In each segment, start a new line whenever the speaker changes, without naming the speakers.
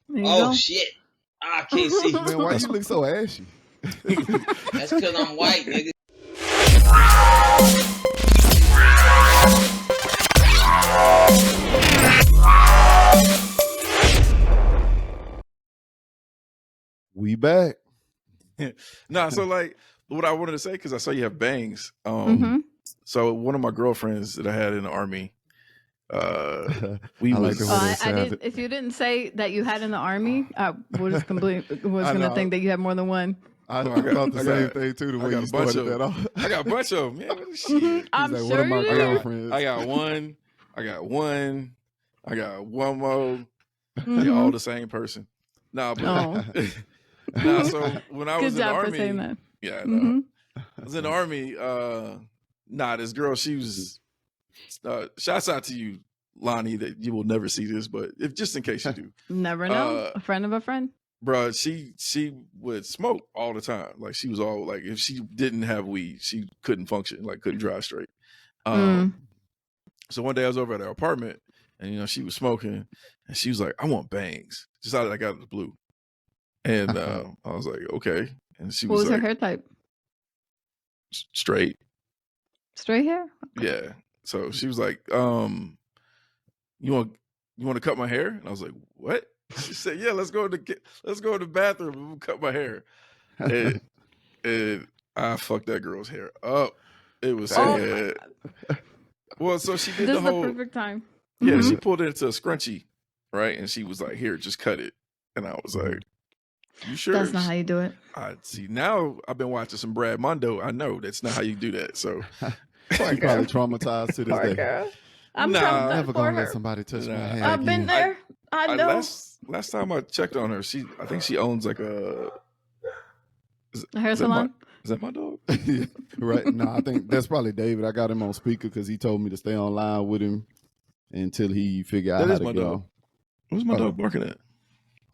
There you
Oh
go.
shit! I can't see.
Man, why you look so ashy?
That's because I'm white, nigga.
We back.
Nah, so like what I wanted to say, because I saw you have bangs.
Mhm.
So one of my girlfriends that I had in the army, we
I like
was
the way
Oh,
that
I didn't.
sounded.
If you didn't say that you had in the army, I was gonna
know.
think that you had more than one.
I
No, I got-
thought the
I
same
got-
thing too. The
I
way
got
you
a bunch
started
of
that off.
I got a bunch of them. Man, shit.
I'm
like,
sure
one of my
you
I
did.
got,
girlfriends.
I got one. I got one. I got one more. They
Mhm.
all the same person. Nah, but
Oh,
nah. So when I was
good
in the
job for
army,
saying that.
yeah, I know.
Mhm.
I was in the army. Nah, this girl, she was. Shouts out to you, Lonnie. That you will never see this, but if just in case you do,
Never know. A friend of a friend.
bruh, she would smoke all the time. Like she was all like, if she didn't have weed, she couldn't function. Like couldn't drive straight. So one day I was over at her apartment, and she was smoking, and she was like, "I want bangs," just out of the blue. And I was like, "Okay." And she
What
was
was
like,
her hair type?
straight.
Straight hair.
Yeah. So she was like, you want to cut my hair?" And I was like, "What?" She said, "Yeah, let's go in the bathroom and we'll cut my hair." And I fucked that girl's hair up. It was so
Oh my
bad. Well, so she did
This
the
is
whole
the perfect time.
yeah.
Mhm.
She pulled it into a scrunchie, right? And she was like, "Here, just cut it." And I was like, "You sure?"
That's not how you do it.
I see. Now I've been watching some Brad Mondo. I know that's not how you do that. So
Poor
She
girl.
probably traumatized to this
Poor
day.
girl. I'm
Nah.
traumatized
Never
for
gonna let
her.
somebody touch my
Nah.
hair
I've been
again.
there. I know.
last time I checked on her, I think she owns like a
A hair
is that my-
salon.
Is that my dog?
Right? No, I think that's probably David. I got him on speaker because he told me to stay online with him until he figure out
That
how
is
to
my
get
dog.
on.
Where's my
Oh.
dog barking at?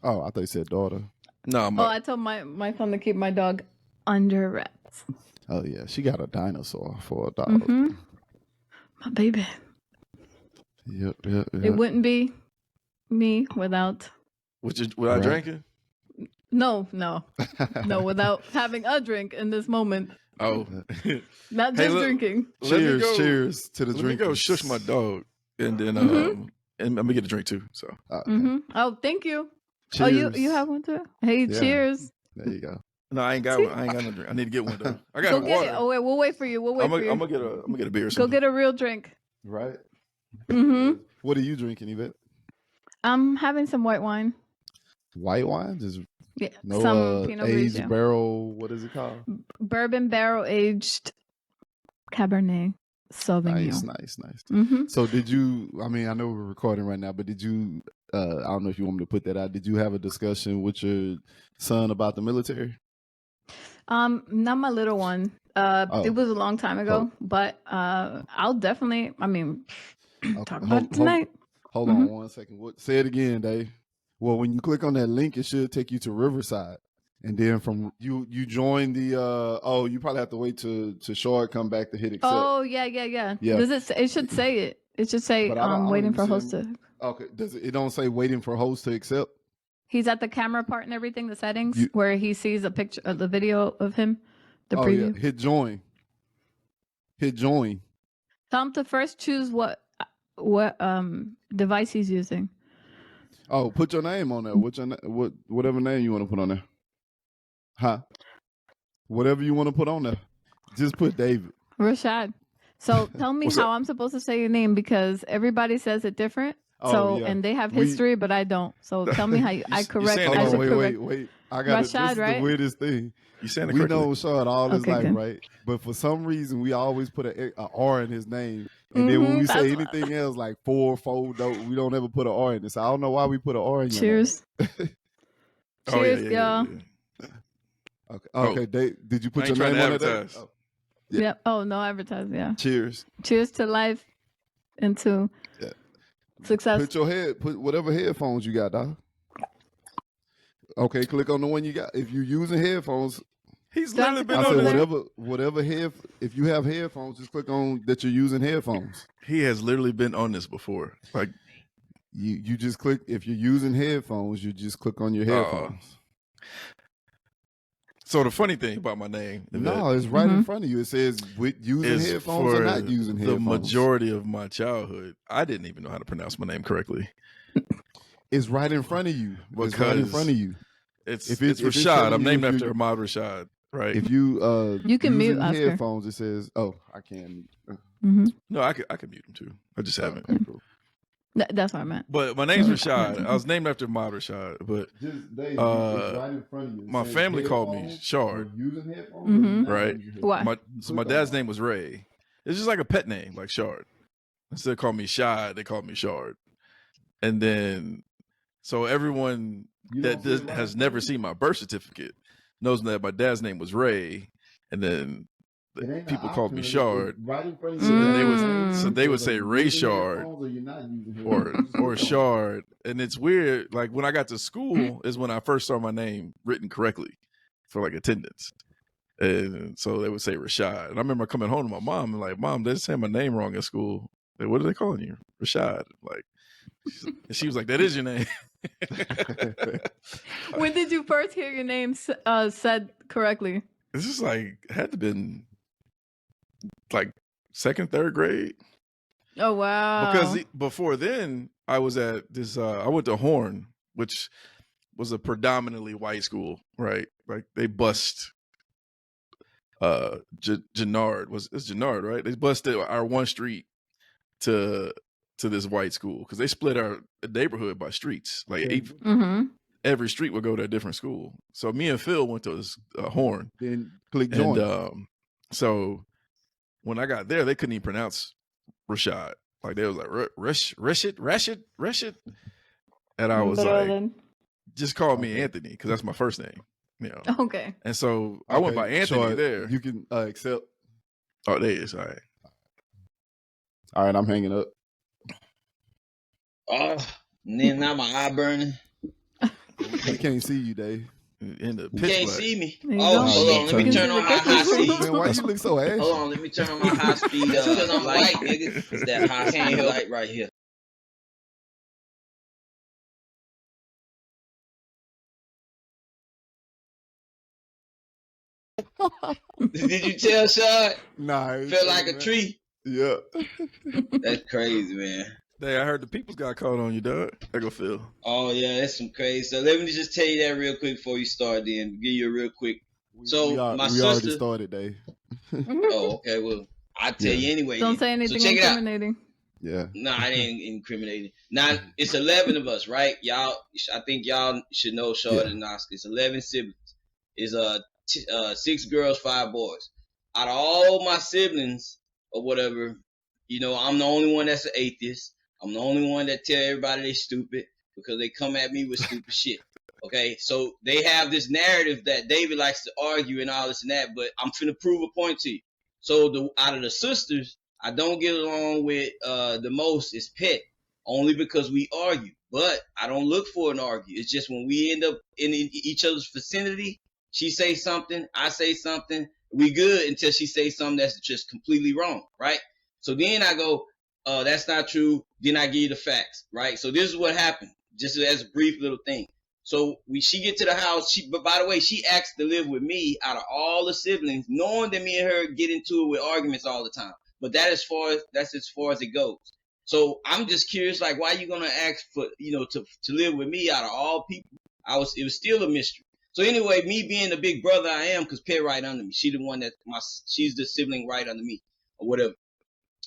Oh, I thought you said daughter.
No,
Oh, I told my son to keep my dog under wraps.
Oh yeah, she got a dinosaur for a dog.
Mm-hmm. My baby.
Yep.
It wouldn't be me without.
without
Right.
drinking.
No, without having a drink in this moment.
Oh,
Not
Hey,
just
look,
drinking.
let me go-
cheers to the
Let
drink.
me go shush my dog, and then
Mhm.
and I'm gonna get a drink too. So
Mm-hmm. Oh, thank you.
Cheers.
Oh, you have one too. Hey,
Yeah.
cheers.
There you go.
no, I ain't got one. I ain't got no drink. I need to get one though. I got
Go get
water.
it. Oh wait, we'll wait for you. We'll wait
I'm
for you.
gonna get a beer or
Go
something.
get a real drink.
Right.
Mm-hmm.
What are you drinking, Yvette?
I'm having some white wine.
White wine? Just
Yeah,
no
some Pinot
aged
Grigio.
barrel. What is it called?
Bourbon barrel aged Cabernet Sauvignon.
Nice.
Mm-hmm.
So did you? I mean, I know we're recording right now, but did you? I don't know if you want me to put that out. Did you have a discussion with your son about the military?
Not my little one. It was a long time ago, but I'll definitely. I mean, talk about it tonight.
Hold on 1 second. Say it again, Dave. Well, when you click on that link, it should take you to Riverside, and then from you join the. You probably have to wait to Shard come back to hit accept.
Oh yeah.
Yeah.
Does it? It should say it. It should say
But I don't
waiting
even
for
see
host
him.
to.
Okay. Does it don't say waiting for host to accept?
He's at the camera part and everything, the settings where he sees a picture of the video of him, the preview.
Yeah. Hit join.
Tell him to first choose what device he's using.
Oh, put your name on there. Whatever name you want to put on there. Huh? Whatever you want to put on there. Just put David.
Rashad. So tell me
What's
how
up?
I'm supposed to say your name because everybody says it different.
Oh,
So
yeah.
and they have history, but I don't. So tell me how I correct.
saying
I
it
should
correctly.
correct.
Wait. I got this
Rashad,
is
right?
the weirdest thing.
You saying it
We
correctly.
know Shard all his
Okay,
life,
good.
right? But for some reason, we always put a R in his name. And then when we say
that's-
anything else, like fold, we don't ever put an R in it. So I don't know why we put an R in your name.
Cheers.
Oh,
Cheers,
yeah.
y'all.
Okay. Dave, did you put
I
your
ain't trying
name
to
on it? Dave?
advertise.
Oh, Yeah.
Yep. Oh no, advertise. Yeah.
cheers.
Cheers to life and to
Yeah.
success.
Put whatever headphones you got, dog. Okay, click on the one you got. If you're using headphones,
He's
Do I have
literally
to
been
I
come
on
said
over
this.
there?
whatever if you have headphones, just click on that you're using headphones.
He has literally been on this before. Like
You just click, if you're using headphones, you just click on your headphones.
So the funny thing about my name,
no, it's right in front of you. It says with using headphones or not using headphones.
The majority of my childhood, I didn't even know how to pronounce my name correctly.
It's right in front of you. It's right in front of you.
It's Rashad. I'm named after Ahmad Rashad. Right.
If you
you can mute
headphones, it says, "Oh, I can't."
No, I can mute them too. I just haven't.
Okay, cool.
That's what I meant.
But my name's Rashad. I was named after Ahmad Rashad, but
it's right in front of you.
My family called me Shard.
Using headphones,
right?
Why?
My dad's name was Ray. It's just like a pet name, like Shard. Instead of calling me Shad, they called me Shard. And then, so everyone that has never seen my birth certificate knows that my dad's name was Ray, and then people called me Shard. So they would say Ray Shard or Shard. And it's weird. Like when I got to school is when I first saw my name written correctly for like attendance. And so they would say Rashad. And I remember coming home to my mom and like, Mom, they're saying my name wrong at school. Like, what are they calling you? Rashad. Like, and she was like, that is your name.
When did you first hear your name said correctly?
This is like, had to been like 2nd, 3rd grade.
Oh, wow.
Because before then, I was at this, I went to Horn, which was a predominantly white school, right? Like they bust Gennard, it's Gennard, right? They busted our one street to this white school because they split our neighborhood by streets. Like every street would go to a different school. So me and Phil went to this Horn.
Then click join.
And so when I got there, they couldn't even pronounce Rashad. Like they was like Rashid. And I was like, just call me Anthony because that's my first name. You know.
Okay.
And so I went by Anthony there.
You can accept.
Oh, there it is. All right.
All right, I'm hanging up.
Oh, then now my eye burning.
I can't see you, Dave.
In the
You can't
black.
see me.
You
Oh,
don't.
hold on. Let me turn on my high speed.
Man, why you look so ashy?
Hold on. Let me turn on my high speed. Because I'm white, nigga. It's that high speed light right here. Did you tell Shad?
Nah.
Felt like a tree.
Yeah.
That's crazy, man.
Hey, I heard the people's got caught on you, dog. I go Phil.
Oh yeah, that's some crazy. So let me just tell you that real quick before you start. Then give you a real quick. So my sister
already started, Dave.
Oh, okay. Well, I'll tell you anyway.
Don't say anything incriminating.
Yeah.
No, I ain't incriminating. Now it's 11 of us, right? Y'all, I think y'all should know Shard and Oscar. It's 11 siblings. It's 6 girls, 5 boys. Out of all my siblings or whatever, you know, I'm the only one that's an atheist. I'm the only one that tell everybody they stupid because they come at me with stupid shit. Okay, so they have this narrative that David likes to argue and all this and that, but I'm finna prove a point to you. So out of the sisters, I don't get along with the most is Pet, only because we argue. But I don't look for an argue. It's just when we end up in each other's vicinity, she say something, I say something, we good until she say something that's just completely wrong, right? So then I go, that's not true. Then I give you the facts, right? So this is what happened, just as a brief little thing. So she get to the house. But by the way, she asked to live with me out of all the siblings, knowing that me and her get into it with arguments all the time. But that's as far as it goes. So I'm just curious, like, why you gonna ask for, you know, to live with me out of all people? It was still a mystery. So anyway, me being the big brother I am, because Pet right under me, she's the sibling right under me or whatever.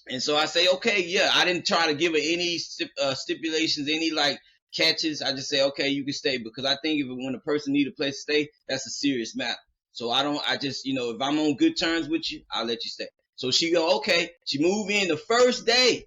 And so I say, okay, yeah, I didn't try to give her any stipulations, any like catches. I just say, okay, you can stay, because I think when a person need a place to stay, that's a serious matter. So I just, you know, if I'm on good terms with you, I'll let you stay. So she go, okay. She move in the first day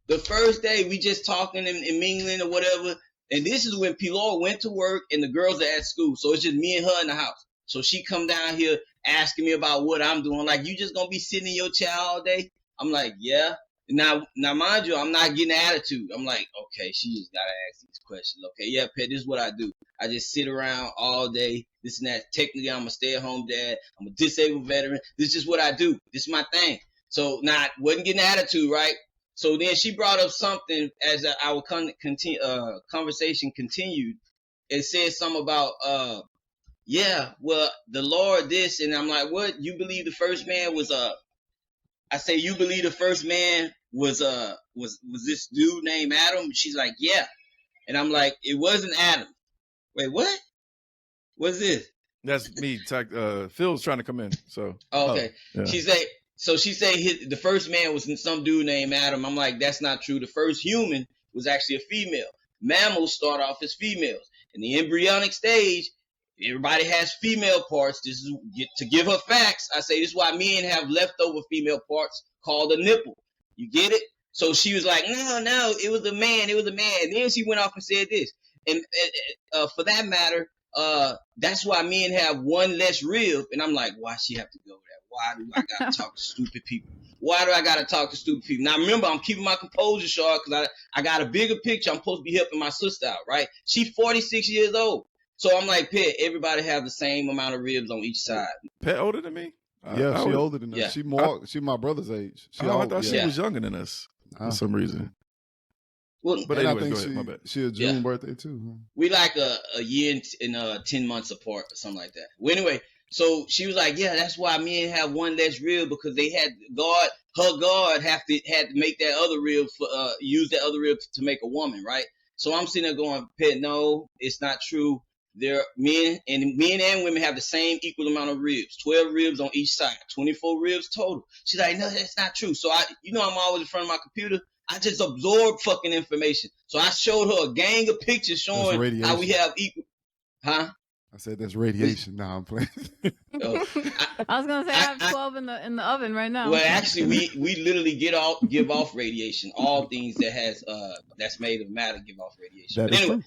we just talking and mingling or whatever. And this is when Pilar went to work and the girls are at school. So it's just me and her in the house. So she come down here asking me about what I'm doing. Like, you just gonna be sitting in your chair all day? I'm like, yeah. Now mind you, I'm not getting attitude. I'm like, okay, she just gotta ask these questions. Okay, yeah, Pet, this is what I do. I just sit around all day, this and that. Technically, I'm a stay-at-home dad. I'm a disabled veteran. This is what I do. This is my thing. So now, wasn't getting attitude, right? So then she brought up something as our conversation continued. It said something about, yeah, well, the Lord this, and I'm like, what? You believe the first man was I say, you believe the first man was this dude named Adam? She's like, yeah. And I'm like, it wasn't Adam. Wait, what? What's this?
That's me. Phil's trying to come in. So.
Oh, okay.
Yeah.
She say the first man was some dude named Adam. I'm like, that's not true. The first human was actually a female. Mammals start off as females. In the embryonic stage, everybody has female parts. This is to give her facts. I say this is why men have leftover female parts called a nipple. You get it? So she was like, no, it was a man. It was a man. And then she went off and said this. And for that matter, that's why men have one less rib. And I'm like, why she have to go there? Why do I gotta talk to stupid people? Why do I gotta talk to stupid people? Now remember, I'm keeping my composure, Shaw, because I got a bigger picture. I'm supposed to be helping my sister out, right? She's 46 years old. So I'm like, Pet, everybody have the same amount of ribs on each side.
Pet older than me?
Yeah, she older than us.
Yeah.
She my brother's age.
I thought she was younger than us for some reason.
Well,
but
anyways,
go ahead. My bad.
She a June birthday too. Huh?
We like a year and 10 months apart or something like that. Well, anyway, so she was like, yeah, that's why men have one less rib, because they had her God had to make that other rib use that other rib to make a woman, right? So I'm sitting there going, Pet, no, it's not true. Men and women have the same equal amount of ribs, 12 ribs on each side, 24 ribs total. She's like, no, that's not true. So I'm always in front of my computer. I just absorb fucking information. So I showed her a gang of pictures showing how we have equal. Huh?
I said that's radiation. Nah, I'm playing.
I was gonna say I have 12 in the oven right now.
Well, actually, we literally give off radiation. All things that has that's made of matter give off radiation. But anyway,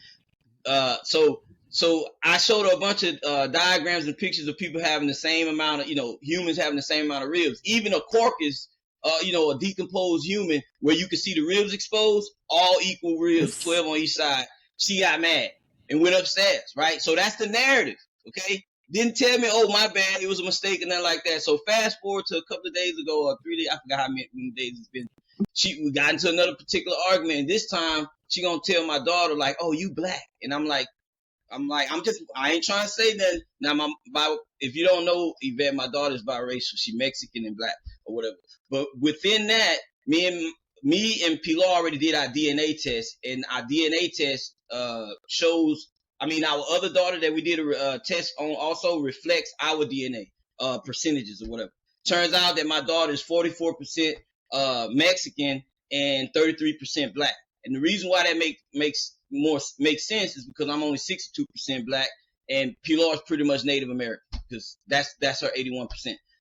so I showed her a bunch of diagrams and pictures of people having the same amount of, humans having the same amount of ribs. Even a carcass, a decomposed human, where you can see the ribs exposed, all equal ribs, 12 on each side. She got mad and went upstairs, right? So that's the narrative, okay? Didn't tell me, oh, my bad, it was a mistake and nothing like that. So fast forward to a couple of days ago, or 3 days, I forgot how many days it's been. We got into another particular argument, and this time she gonna tell my daughter, like, oh, you black. And I ain't trying to say that. Now, if you don't know, Yvette, my daughter's biracial. She's Mexican and black or whatever. But within that, me and Pilar already did our DNA test, and our DNA test shows. Our other daughter that we did a test on also reflects our DNA percentages or whatever. Turns out that my daughter is 44% Mexican and 33% black. And the reason why that makes sense is because I'm only 62% black, and Pilar is pretty much Native American, because that's her 81%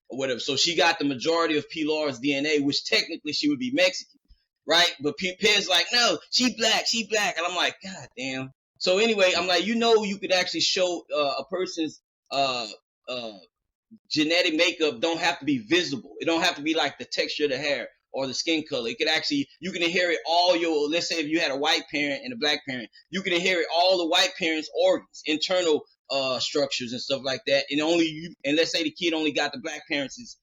or whatever. So she got the majority of Pilar's DNA, which technically she would be Mexican, right? But Ped's like, no, she black, and I'm like, God damn. So anyway, I'm like, you could actually show a person's genetic makeup don't have to be visible. It don't have to be like the texture of the hair or the skin color. It could actually, you can inherit all let's say if you had a white parent and a black parent, you can inherit all the white parent's organs, internal structures and stuff like that. And let's say the kid only got the black parent's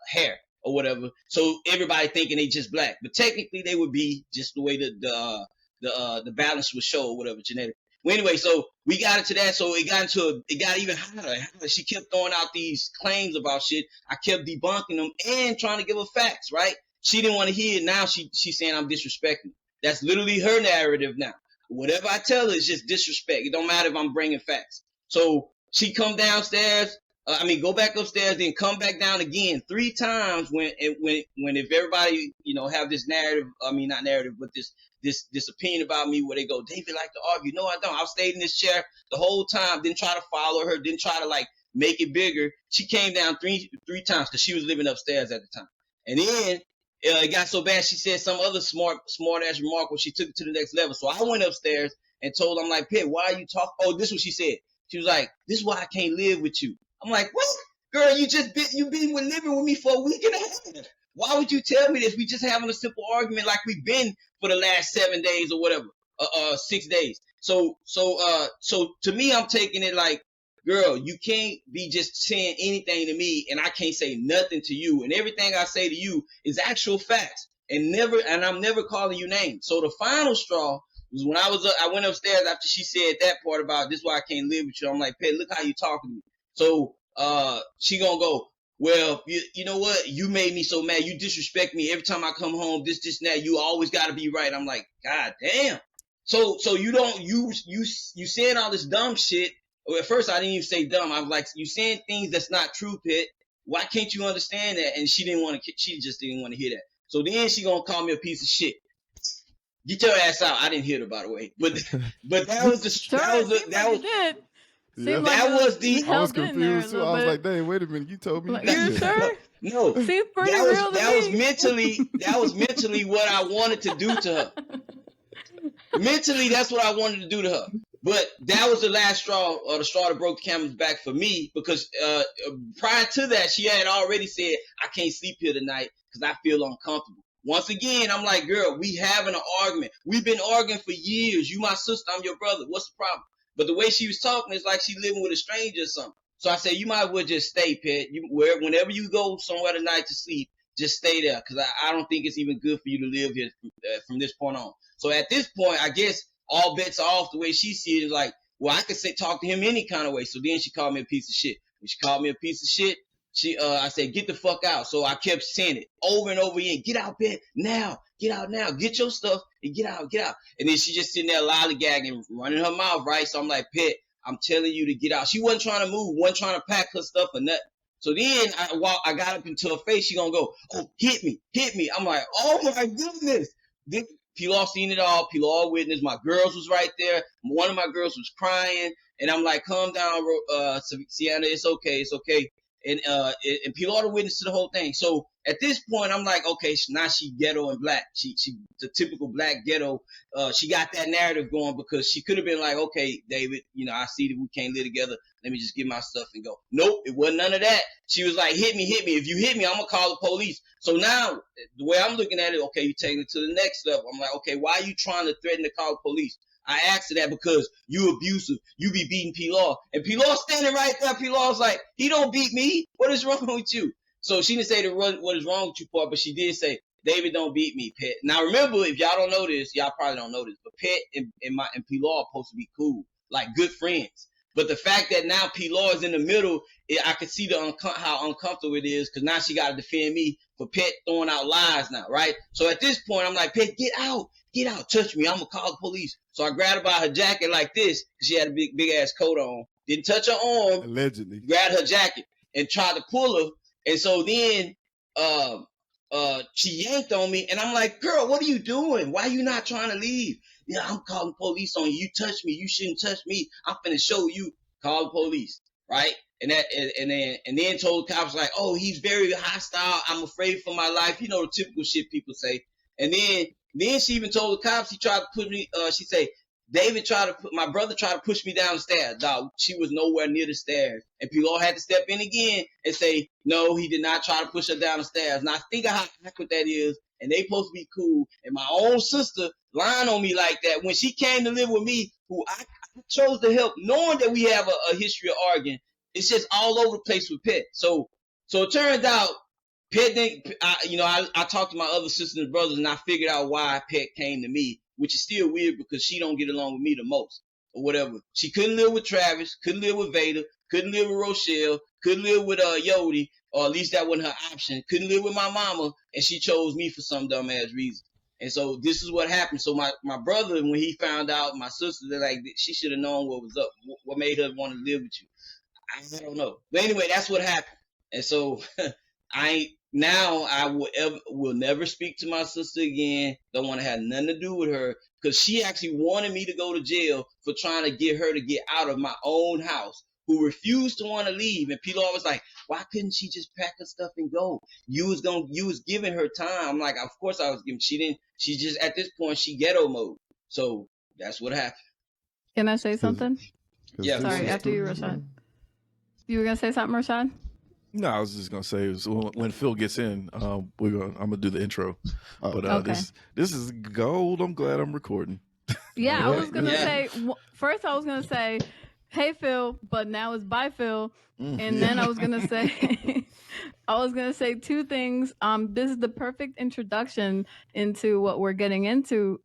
hair or whatever. So everybody thinking they just black, but technically they would be just the way that the balance would show or whatever genetic. Well, anyway, so we got into that. So it got even hotter. She kept throwing out these claims about shit. I kept debunking them and trying to give her facts, right? She didn't want to hear it. Now she's saying I'm disrespecting. That's literally her narrative now. Whatever I tell her is just disrespect. It don't matter if I'm bringing facts. So she come downstairs. Go back upstairs, then come back down again 3 times when if everybody have this narrative. Not narrative, but this opinion about me where they go, David like to argue. No, I don't. I stayed in this chair the whole time. Didn't try to follow her. Didn't try to make it bigger. She came down three times because she was living upstairs at the time. And then it got so bad, she said some other smart ass remark when she took it to the next level. So I went upstairs and told her, I'm like, Pet, why are you talking? Oh, this is what she said. She was like, this is why I can't live with you. I'm like, what? Girl, you've been living with me for a week and a half. Why would you tell me this? We just having a simple argument like we've been for the last 7 days or whatever, 6 days. So to me, I'm taking it like, girl, you can't be just saying anything to me and I can't say nothing to you. And everything I say to you is actual facts. and I'm never calling you names. So the final straw was when I went upstairs after she said that part about this is why I can't live with you. I'm like, Pet, look how you talking to me. So she gonna go, well, you know what? You made me so mad. You disrespect me every time I come home. This, and that. You always got to be right. I'm like, God damn. So you don't you saying all this dumb shit. Well, at first I didn't even say dumb. I was like, you saying things that's not true, Pet. Why can't you understand that? And she just didn't want to hear that. So then she gonna call me a piece of shit. Get your ass out. I didn't hear her, by the way. But that was the
I was confused too. I was like, dang, wait a minute, you told me.
Like, you sure?
No,
seems pretty real to me.
That was mentally what I wanted to do to her. Mentally, that's what I wanted to do to her. But that was the last straw, or the straw that broke the camel's back for me, because prior to that, she had already said, I can't sleep here tonight because I feel uncomfortable. Once again, I'm like, girl, we having an argument. We've been arguing for years. You my sister, I'm your brother. What's the problem? But the way she was talking is like she living with a stranger or something. So I said, you might as well just stay, Pet. Whenever you go somewhere tonight to sleep, just stay there, because I don't think it's even good for you to live here from this point on. So at this point, I guess all bets are off. The way she sees it is like, well, I could talk to him any kind of way. So then she called me a piece of shit. When she called me a piece of shit, I said, get the fuck out. So I kept saying it over and over again. Get out, Pet, now. Get out now. Get your stuff and get out. And then she just sitting there lollygagging, running her mouth, right? So I'm like, Pet, I'm telling you to get out. She wasn't trying to move, wasn't trying to pack her stuff or nothing. So then I got up into her face. She gonna go, oh, hit me. I'm like, oh my goodness. Pilar seen it all. Pilar witnessed. My girls was right there. One of my girls was crying. And I'm like, calm down, Sienna. It's okay. And Pilar the witness to the whole thing. So at this point, I'm like, okay, now she ghetto and black. She the typical black ghetto. She got that narrative going, because she could have been like, okay, David, I see that we can't live together. Let me just get my stuff and go. Nope, it wasn't none of that. She was like, hit me. If you hit me, I'm going to call the police. So now, the way I'm looking at it, okay, you taking it to the next level. I'm like, okay, why are you trying to threaten to call the police? I asked her that because you abusive. You be beating Pilar. And Pilar standing right there. Pilar's like, he don't beat me. What is wrong with you? So she didn't say what is wrong with you part, but she did say, David don't beat me, Pet. Now remember, if y'all don't know this, y'all probably don't know this, but Pet and Pilar are supposed to be cool, like good friends. But the fact that now Pilar is in the middle, I can see how uncomfortable it is, because now she got to defend me for Pet throwing out lies now, right? So at this point, I'm like, Pet, get out, touch me, I'm going to call the police. So I grabbed her by her jacket like this, because she had a big ass coat on. Didn't touch her arm.
Allegedly. Grabbed
her jacket and tried to pull her. And so then she yanked on me, and I'm like, girl, what are you doing? Why are you not trying to leave? Yeah, I'm calling police on you. You touch me. You shouldn't touch me. I'm finna show you. Call the police, right? And then told the cops like, oh, he's very hostile. I'm afraid for my life. The typical shit people say. And then she even told the cops, he tried to put me. She said, my brother tried to push me down the stairs. Dog, she was nowhere near the stairs. And Pilar had to step in again and say, no, he did not try to push her down the stairs. Now, think of how awkward that is. And they supposed to be cool. And my own sister lying on me like that. When she came to live with me, who I chose to help, knowing that we have a history of arguing, it's just all over the place with Pet. So it turns out, Pet didn't, I talked to my other sisters and brothers, and I figured out why Pet came to me, which is still weird because she don't get along with me the most or whatever. She couldn't live with Travis, couldn't live with Vader, couldn't live with Rochelle, couldn't live with Yodi, or at least that wasn't her option. Couldn't live with my mama, and she chose me for some dumb ass reason. And so this is what happened. So my brother, when he found out, my sister, they're like, she should have known what was up. What made her want to live with you? I don't know. But anyway, that's what happened. And so I will never speak to my sister again. Don't want to have nothing to do with her, because she actually wanted me to go to jail for trying to get her to get out of my own house, who refused to want to leave. And Pilar was like, why couldn't she just pack her stuff and go? You was giving her time. I'm like, of course I was giving. She just, at this point, she ghetto mode. So that's what happened.
Can I say something?
Yeah.
Sorry, after you, Rashad. You were going to say something, Rashad?
No, I was just gonna say when Phil gets in, I'm gonna do the intro. But
okay.
this is gold. I'm glad I'm recording.
Yeah, I was gonna say first. I was gonna say, "Hey Phil," but now it's "Bye Phil," and then I was gonna say, I was gonna say two things. This is the perfect introduction into what we're getting into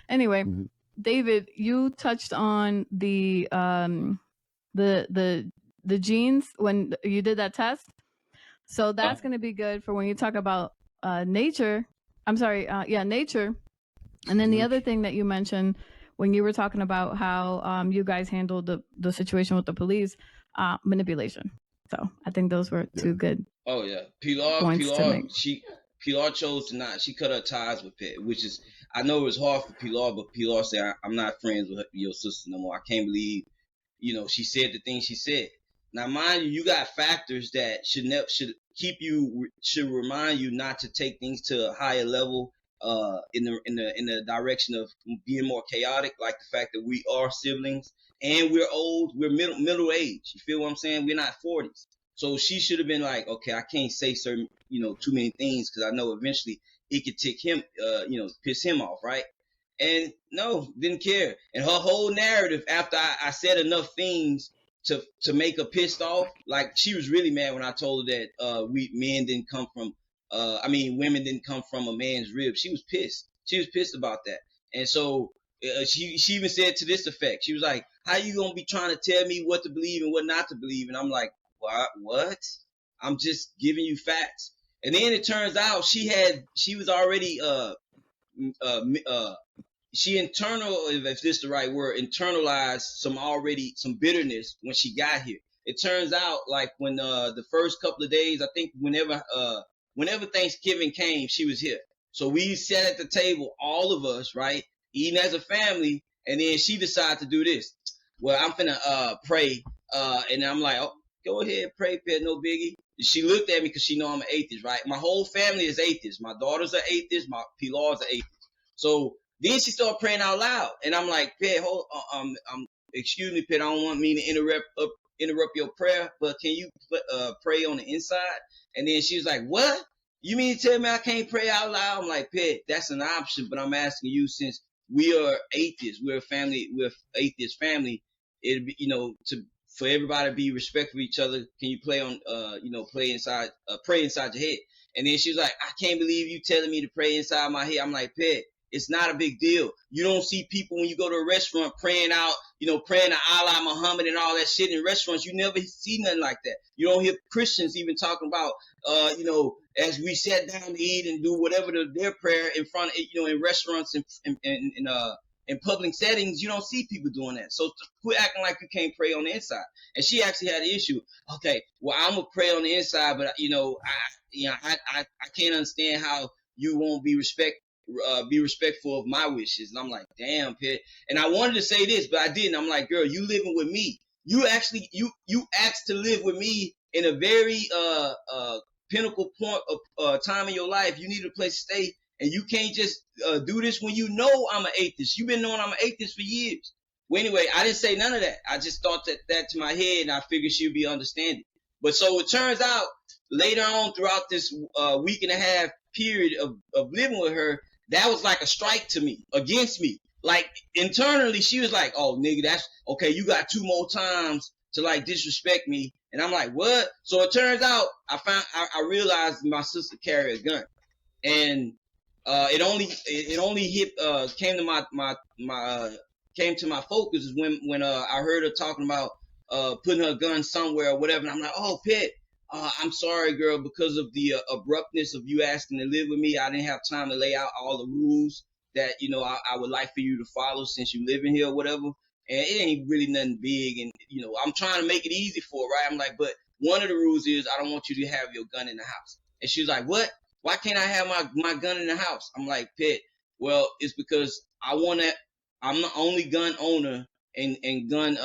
anyway.
Mm-hmm.
David, you touched on the genes when you did that test. So that's going to be good for when you talk about nature. I'm sorry, nature. And then the other thing that you mentioned when you were talking about how you guys handled the situation with the police, manipulation. So I think those were two good.
Oh yeah, Pilar chose to not. She cut her ties with Pet, which is, I know it was hard for Pilar, but Pilar said, I'm not friends with your sister no more. I can't believe, she said the things she said. Now, mind you, you got factors that should remind you not to take things to a higher level, in the direction of being more chaotic, like the fact that we are siblings and we're old, we're middle age. You feel what I'm saying? We're not 40s. So she should have been like, okay, I can't say certain, too many things because I know eventually it could tick him, piss him off, right? And no, didn't care. And her whole narrative, after I said enough things to make her pissed off, like she was really mad when I told her that women didn't come from a man's rib. She was pissed. She was pissed about that. And so she even said to this effect, she was like, how you gonna be trying to tell me what to believe and what not to believe? And I'm like, what? I'm just giving you facts. And then it turns out she was already if this is the right word, internalized some bitterness when she got here. It turns out like when the first couple of days, I think whenever Thanksgiving came, she was here. So we sat at the table, all of us, right, eating as a family, and then she decided to do this. Well, I'm finna pray, and I'm like, oh, go ahead, pray, Pet, no biggie. She looked at me because she know I'm an atheist, right? My whole family is atheist. My daughter's an atheist. My Pilar's an atheist. So then she started praying out loud, and I'm like, Pet, excuse me, Pet, I don't want me to interrupt your prayer, but can you pray on the inside? And then she was like, what? You mean to tell me I can't pray out loud? I'm like, Pet, that's an option, but I'm asking you, since we are atheists, we're atheist family, it'd be, for everybody to be respectful of each other, can you pray inside your head? And then she was like, I can't believe you telling me to pray inside my head. I'm like, Pet, it's not a big deal. You don't see people when you go to a restaurant praying out, praying to Allah, Muhammad and all that shit in restaurants. You never see nothing like that. You don't hear Christians even talking about, as we sat down to eat and do whatever their prayer in front, in restaurants and in public settings. You don't see people doing that. So quit acting like you can't pray on the inside. And she actually had an issue. Okay, well, I'm gonna pray on the inside, but I can't understand how you won't be respectful of my wishes. And I'm like, damn, Pet. And I wanted to say this, but I didn't. I'm like, girl, you living with me. You actually, you asked to live with me in a very pinnacle point of time in your life. You need a place to stay, and you can't just do this when you know I'm an atheist. You've been knowing I'm an atheist for years. Well, anyway, I didn't say none of that. I just thought that to my head, and I figured she'd be understanding. But so it turns out later on throughout this week and a half period of living with her, that was like a strike to me, against me. Like internally, she was like, oh, nigga, that's okay. You got 2 more times to like disrespect me. And I'm like, what? So it turns out I realized my sister carried a gun. And it only came to my focus is when I heard her talking about putting her gun somewhere or whatever. And I'm like, oh, Pet, I'm sorry, girl, because of the abruptness of you asking to live with me. I didn't have time to lay out all the rules that, I would like for you to follow since you live in here or whatever. And it ain't really nothing big. And, I'm trying to make it easy for her, right? I'm like, but one of the rules is I don't want you to have your gun in the house. And she was like, what? Why can't I have my gun in the house? I'm like, Pet, well, it's because I'm the only gun owner and gun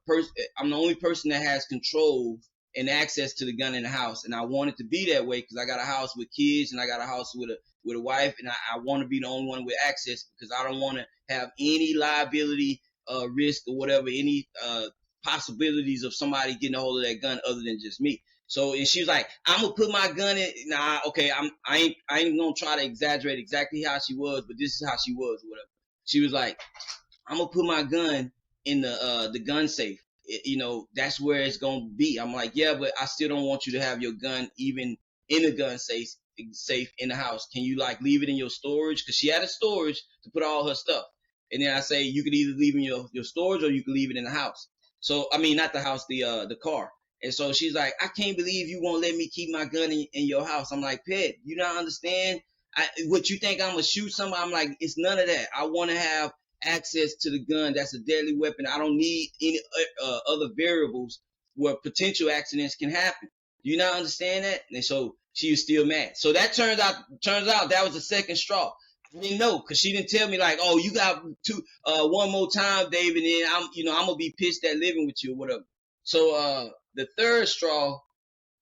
person. I'm the only person that has control and access to the gun in the house. And I want it to be that way because I got a house with kids and I got a house with a wife, and I want to be the only one with access because I don't want to have any liability risk or whatever, any possibilities of somebody getting a hold of that gun other than just me. So, and she was like, I'm gonna put my gun in. Nah, okay, I ain't gonna try to exaggerate exactly how she was, but this is how she was or whatever. She was like, I'm gonna put my gun in the gun safe. that's where it's going to be. I'm like, yeah, but I still don't want you to have your gun even in the gun safe in the house. Can you like leave it in your storage? Because she had a storage to put all her stuff. And then I say, you could either leave in your storage or you can leave it in the house. So, I mean, not the house, the car. And so she's like, I can't believe you won't let me keep my gun in your house. I'm like, Pet, you don't understand? What you think I'm going to shoot somebody? I'm like, it's none of that. I want to have access to the gun. That's a deadly weapon. I don't need any other variables where potential accidents can happen. Do you not understand that? And so she was still mad. So that turns out that was the second straw. I didn't know because she didn't tell me like, oh, you got one more time, David, and then I'm gonna be pissed at living with you or whatever. So the third straw,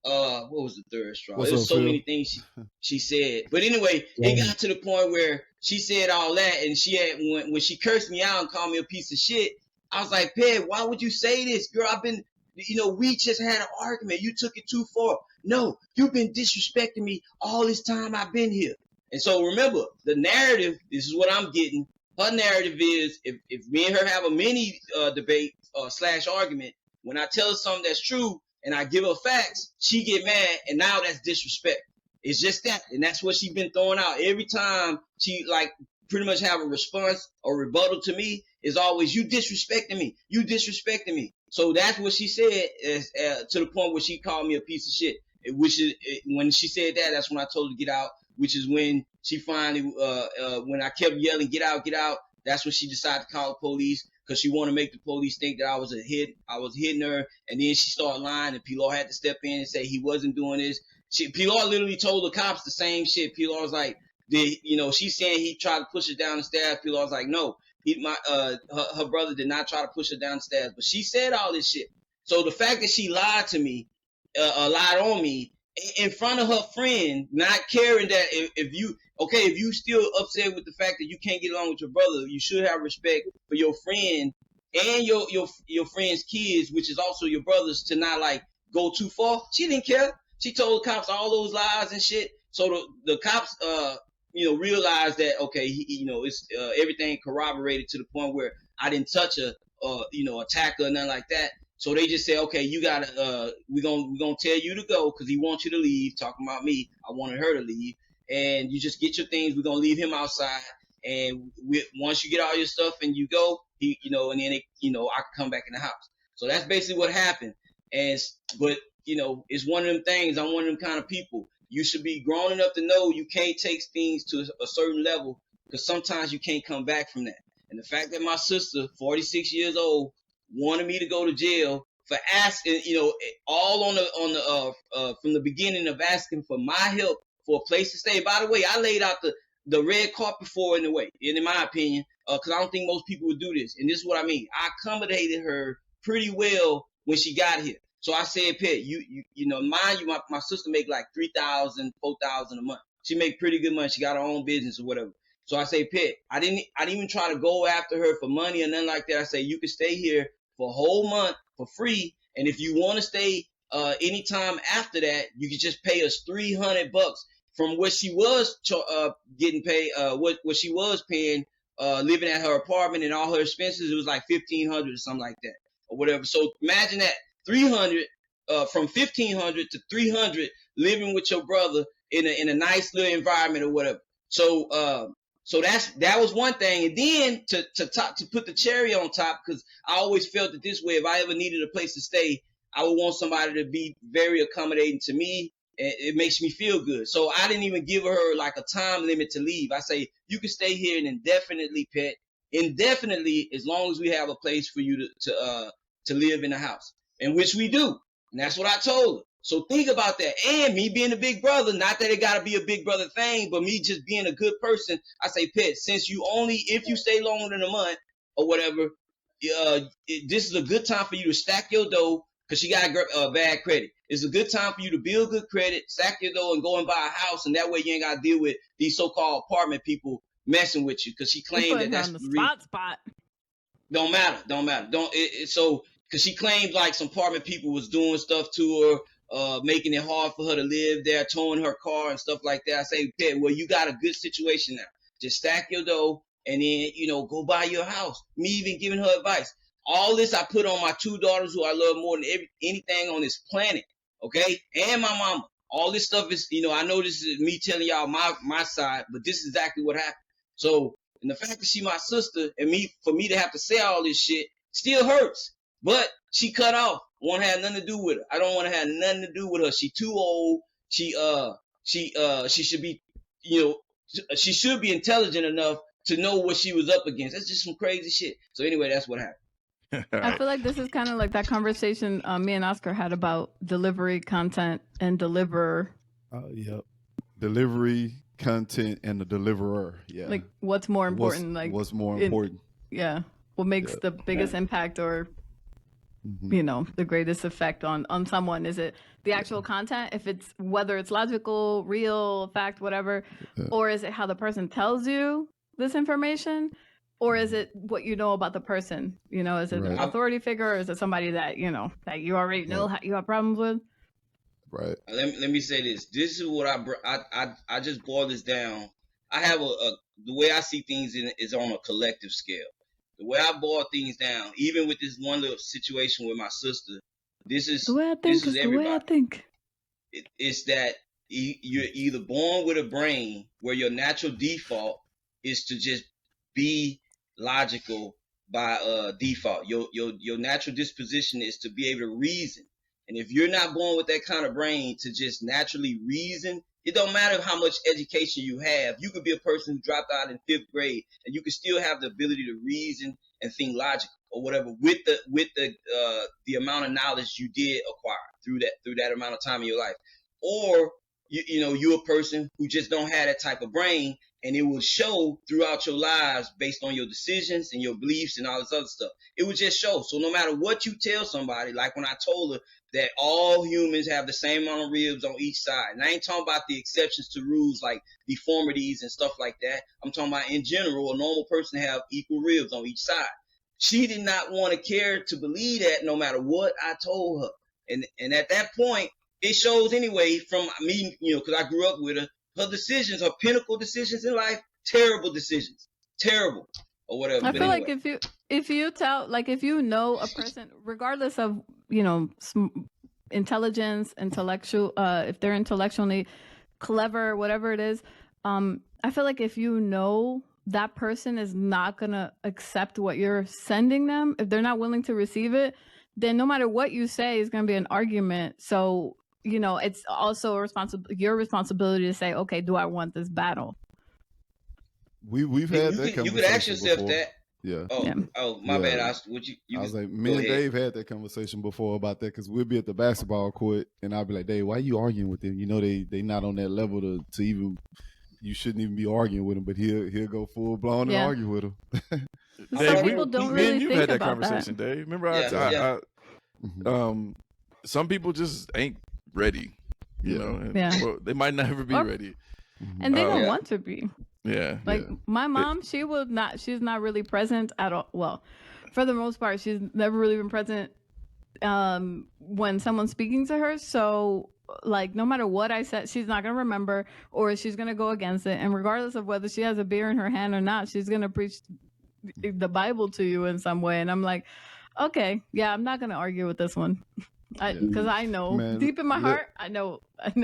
what was the third straw?
What's
There's
up,
so
Phil?
many things she said. But anyway, it got to the point where she said all that, and she had when she cursed me out and called me a piece of shit. I was like, Ped, why would you say this, girl? I've been, we just had an argument. You took it too far. No, you've been disrespecting me all this time I've been here. And so remember, the narrative, this is what I'm getting. Her narrative is if me and her have a mini debate / argument, when I tell her something that's true and I give her facts, she get mad, and now that's disrespect. It's just that, and that's what she's been throwing out every time she like pretty much have a response or rebuttal to me. Is always you disrespecting me, you disrespecting me. So that's what she said to the point where she called me a piece of shit. Which is when she said that, that's when I told her to get out. Which is when she finally, when I kept yelling, get out, get out. That's when she decided to call the police because she wanted to make the police think that I was hitting her. And then she started lying, and Pilar had to step in and say he wasn't doing this. Pilar literally told the cops the same shit. Pilar was like, she's saying he tried to push her down the stairs. Pilar was like, no, her brother did not try to push her down the stairs. But she said all this shit. So the fact that she lied to me, lied on me, in front of her friend, not caring that if you still upset with the fact that you can't get along with your brother, you should have respect for your friend and your friend's kids, which is also your brother's, to not like go too far. She didn't care. She told the cops all those lies and shit. So the cops, realized that it's everything corroborated to the point where I didn't touch her or attack her or nothing like that. So they just say, okay, you gotta, we're gonna tell you to go because he wants you to leave. Talking about me, I wanted her to leave, and you just get your things. We're gonna leave him outside, and once you get all your stuff and you go, and then I can come back in the house. So that's basically what happened. But it's one of them things. I'm one of them kind of people. You should be grown enough to know you can't take things to a certain level because sometimes you can't come back from that. And the fact that my sister, 46 years old, wanted me to go to jail for asking, all on the from the beginning of asking for my help for a place to stay. By the way, I laid out the red carpet for her in a way, in my opinion, because I don't think most people would do this. And this is what I mean. I accommodated her pretty well when she got here. So I said, Pet, mind you, my sister make like $3,000, $4,000 a month. She make pretty good money. She got her own business or whatever. So I say, Pet, I didn't even try to go after her for money or nothing like that. I say, you can stay here for a whole month for free. And if you want to stay anytime after that, you can just pay us $300 from what she was getting paid, what she was paying, living at her apartment and all her expenses. It was like $1,500 or something like that or whatever. So imagine that. 300 from 1,500 to 300 living with your brother in a nice little environment or whatever. So that was one thing. And then to put the cherry on top, because I always felt that this way, if I ever needed a place to stay, I would want somebody to be very accommodating to me. And it makes me feel good. So I didn't even give her like a time limit to leave. I say, you can stay here and indefinitely, Pet. Indefinitely, as long as we have a place for you to live in the house. And which we do. And that's what I told her. So think about that. And me being a big brother, not that it got to be a big brother thing, but me just being a good person, I say, Pet, since if you stay longer than a month or whatever, this is a good time for you to stack your dough because she got bad credit. It's a good time for you to build good credit, stack your dough, and go and buy a house. And that way you ain't got to deal with these so-called apartment people messing with you because she claimed that that's
on the spot.
Don't matter. So because she claimed like some apartment people was doing stuff to her, making it hard for her to live there, towing her car and stuff like that. I say, Pet, well, you got a good situation now. Just stack your dough and then, go buy your house. Me even giving her advice. All this I put on my 2 daughters who I love more than anything on this planet, okay? And my mama. All this stuff is, I know this is me telling y'all my side, but this is exactly what happened. So, and the fact that she my sister and for me to have to say all this shit still hurts. But she cut off. Want to have nothing to do with her. I don't want to have nothing to do with her. She too old. She should be, she should be intelligent enough to know what she was up against. That's just some crazy shit. So anyway, that's what happened.
I feel like this is kind of like that conversation me and Oscar had about delivery, content, and deliverer.
Yep. Delivery, content, and the deliverer. Yeah.
Like, what's more important?
What's more important?
Yeah. What makes the biggest impact or, the greatest effect on someone? Is it the actual content, if it's whether it's logical, real, fact, whatever, or is it how the person tells you this information? Or is it what you know about the person? Is it an authority figure, or is it somebody that that you already know you have problems with?
Right.
Let me say this. This is what I just boiled this down. I have the way I see things is on a collective scale. The way I boil things down, even with this one little situation with my sister, this is
the way I think.
This is
the way I think.
It's that you're either born with a brain where your natural default is to just be logical by default. Your natural disposition is to be able to reason. And if you're not born with that kind of brain to just naturally reason, it don't matter how much education you have. You could be a person who dropped out in 5th grade and you could still have the ability to reason and think logical or whatever with the amount of knowledge you did acquire through that amount of time in your life. Or you're a person who just don't have that type of brain, and it will show throughout your lives based on your decisions and your beliefs and all this other stuff. It will just show. So no matter what you tell somebody, like when I told her that all humans have the same amount of ribs on each side, and I ain't talking about the exceptions to rules like deformities and stuff like that. I'm talking about in general, a normal person have equal ribs on each side. She did not want to care to believe that no matter what I told her. And at that point, it shows anyway from me, because I grew up with her. Her decisions, her pinnacle decisions in life, terrible decisions, terrible or whatever.
I
But
feel
anyway.
like if you tell, like, if you know a person, regardless of intelligence, intellectual, if they're intellectually clever, whatever it is, I feel like if you know that person is not gonna accept what you're sending them, if they're not willing to receive it, then no matter what you say is gonna be an argument. So it's also your responsibility to say, okay, do I want this battle?
We've had that conversation.
You could ask yourself
before.
that.
Yeah.
Oh, my bad. I
was like, me and Dave had that conversation before about that, because we'll be at the basketball court and I'll be like, Dave, why are you arguing with them? they not on that level to even. You shouldn't even be arguing with him, but he'll go full blown and argue with him.
Some people don't really think
had that
about
conversation,
that.
Dave. Remember, some people just ain't ready, and they might never be ready,
and they don't want to be.
Yeah,
like my mom, she's not really present at all. Well, for the most part, she's never really been present when someone's speaking to her. So, like, no matter what I said, she's not gonna remember, or she's gonna go against it. And regardless of whether she has a beer in her hand or not, she's gonna preach the Bible to you in some way. And I'm like, okay, yeah, I'm not gonna argue with this one. Because I know deep in my heart, I know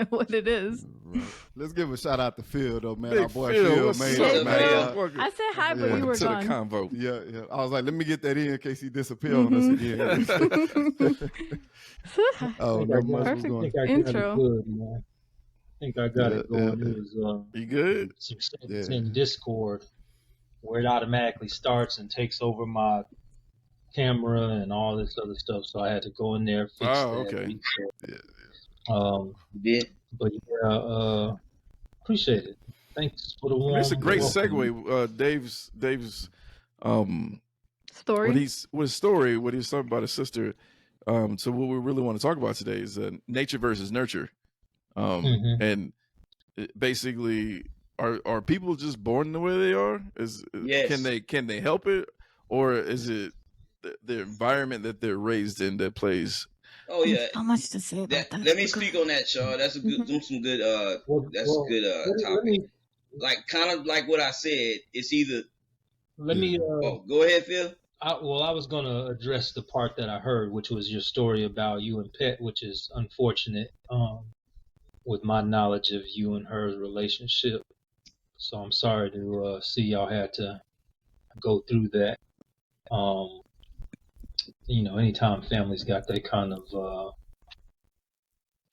what it is.
Right. Let's give a shout out to Phil though, man.
Big
Our boy
Phil,
Phil, man.
I said hi, but you were
to
gone.
the convo.
Yeah. I was like, let me get that in case he disappeared on us again. Oh, no,
perfect
intro. Good, man. I think I got it going. It was
you good?
some settings in Discord where it automatically starts and takes over my camera and all this other stuff, so I had to go in there fix that.
Okay.
But appreciate it. Thanks for the warm.
It's a great segue. Dave's
story.
What he's talking about his sister. So what we really want to talk about today is nature versus nurture. And basically, are people just born the way they are?
Yes.
Can they help it, or is it the environment that they're raised in that plays?
Oh yeah,
so much to say about that.
Let me speak on that, Shaw. That's a good, some good. That's a good topic. Like kind of like what I said. It's either.
Let me.
go ahead, Phil.
I was going to address the part that I heard, which was your story about you and Pet, which is unfortunate with my knowledge of you and her relationship. So I'm sorry to see y'all had to go through that. Anytime families got that kind of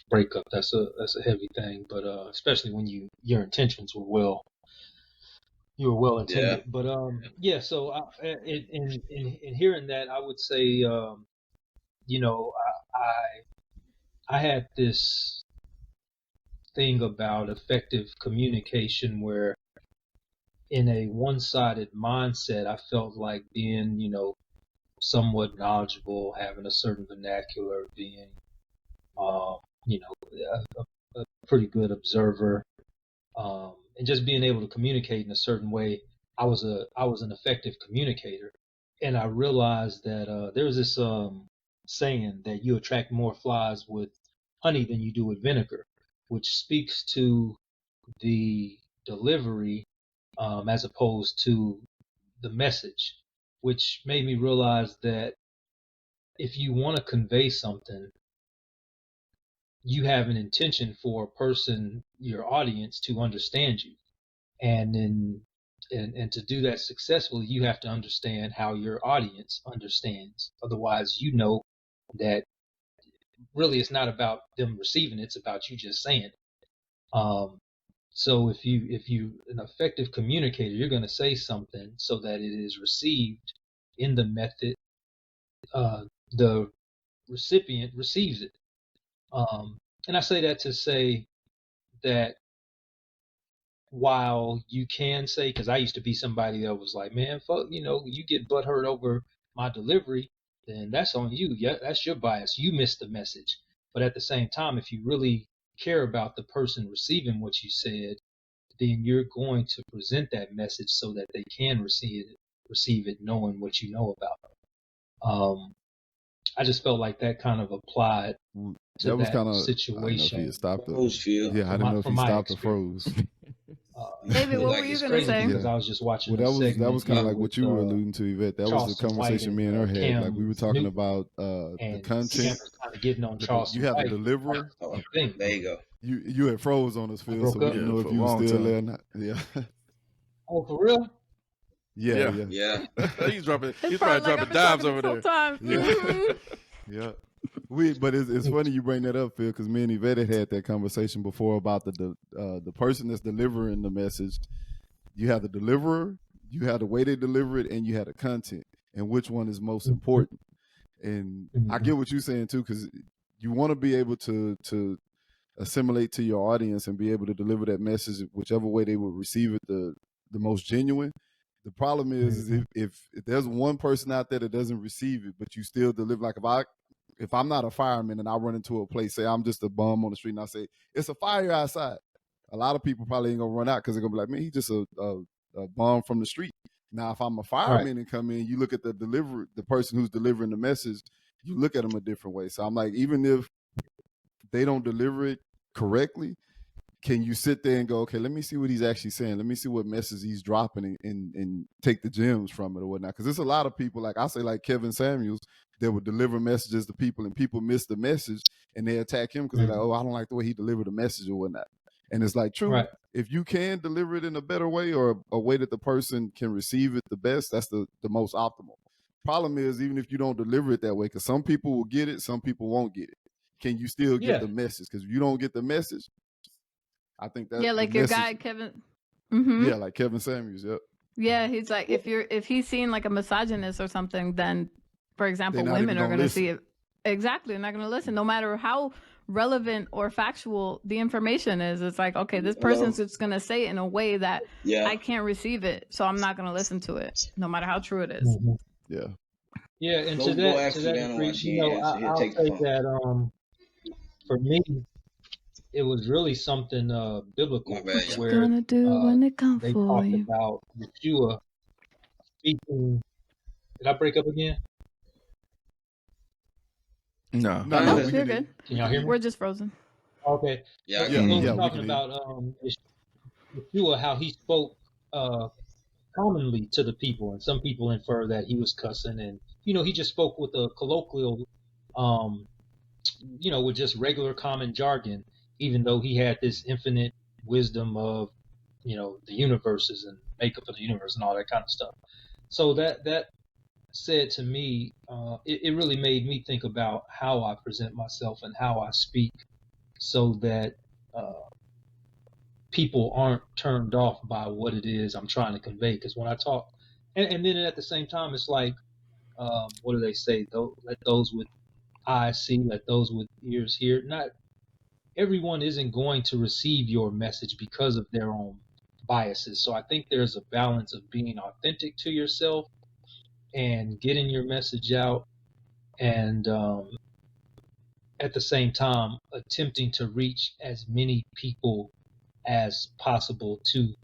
breakup, that's a heavy thing. But especially when your intentions were well intended.
Yeah.
But So in hearing that, I would say, I had this thing about effective communication where, in a one-sided mindset, I felt like being, somewhat knowledgeable, having a certain vernacular, being, a pretty good observer, and just being able to communicate in a certain way. I was an effective communicator, and I realized that there's this saying that you attract more flies with honey than you do with vinegar, which speaks to the delivery as opposed to the message, which made me realize that if you want to convey something, you have an intention for a person, your audience, to understand you. And to do that successfully, you have to understand how your audience understands. Otherwise, that really it's not about them receiving it, it's about you just saying it. So if you an effective communicator, you're going to say something so that it is received in the method the recipient receives it. And I say that to say that while you can say, because I used to be somebody that was like, man, fuck, you get butthurt over my delivery, then that's on you. Yeah, that's your bias. You missed the message. But at the same time, if you really care about the person receiving what you said, then you're going to present that message so that they can receive it knowing what you know about. I just felt like that kind of applied to
That was kind of
Froze,
I
situation.
didn't know if he stopped.
Phil.
Yeah, I didn't know if
From
he
my
stopped or
experience.
froze.
David, what
Like,
were you
it's
gonna
crazy
say?
Because I was just watching
Well,
a segment
that was kind of like
with,
what you were alluding to, Yvette. That was the
Charleston White
conversation me and her
and
had.
Cam
Like we were talking
Newton,
about the
and
content.
Cam was kind of getting on Charleston
You have the
White.
deliverer.
Oh,
Thing.
there you go.
You had froze on us, Phil,
broke
so we
up.
didn't
Yeah,
know
for
if
a
you were
long
still
time.
there or not. Yeah.
Oh, for real?
Yeah.
Yeah.
he's dropping.
It's
He's probably
probably like
dropping
I've been
dimes
talking
over
this whole
there.
time.
Yeah.
Mhm.
Yeah. But it's funny you bring that up, Phil, because me and Yvette had that conversation before about the person that's delivering the message. You have the deliverer, you have the way they deliver it, and you have the content, and which one is most important. And I get what you're saying too, because you want to be able to assimilate to your audience and be able to deliver that message whichever way they will receive it the most genuine. The problem is if there's one person out there that doesn't receive it, but you still deliver, like if I'm not a fireman and I run into a place, say I'm just a bum on the street and I say, it's a fire outside, a lot of people probably ain't gonna run out because they're gonna be like, man, he's just a bum from the street. Now, if I'm a fireman and come in, you look at the person who's delivering the message, you look at them a different way. So I'm like, even if they don't deliver it correctly, can you sit there and go, okay, let me see what he's actually saying. Let me see what message he's dropping and take the gems from it or whatnot. Because there's a lot of people, like I say, like Kevin Samuels, that would deliver messages to people and people miss the message and they attack him because they're like, oh, I don't like the way he delivered the message or whatnot. And it's like, true, if you can deliver it in a better way or a way that the person can receive it the best, that's the most optimal. Problem is, even if you don't deliver it that way, because some people will get it, some people won't get it. Can you still get the message? Because if you don't get the message, I think that
like your guy Kevin. Mm-hmm.
Yeah, like Kevin Samuels. Yep.
Yeah, he's like if he's seen like a misogynist or something, then for example, women are going to see it. Exactly, they're not going to listen, no matter how relevant or factual the information is. It's like, okay, this person's just going to say it in a way that I can't receive it, so I'm not going to listen to it, no matter how true it is.
Yeah.
Yeah, and to that degree, I'll say that for me, it was really something biblical where
gonna do when they come
they
for
talked
you.
about Yeshua speaking. Did I break up again?
No,
you're good.
Can y'all hear me?
We're just frozen.
Okay.
Yeah,
we were talking about Yeshua, how he spoke commonly to the people, and some people infer that he was cussing, and he just spoke with a colloquial, with just regular common jargon, even though he had this infinite wisdom of the universes and makeup of the universe and all that kind of stuff. So that said to me, it really made me think about how I present myself and how I speak, so that people aren't turned off by what it is I'm trying to convey. Because when I talk, and then at the same time, it's like, what do they say? Let those with eyes see, let those with ears hear. Not everyone isn't going to receive your message because of their own biases. So I think there's a balance of being authentic to yourself and getting your message out, and at the same time attempting to reach as many people as possible to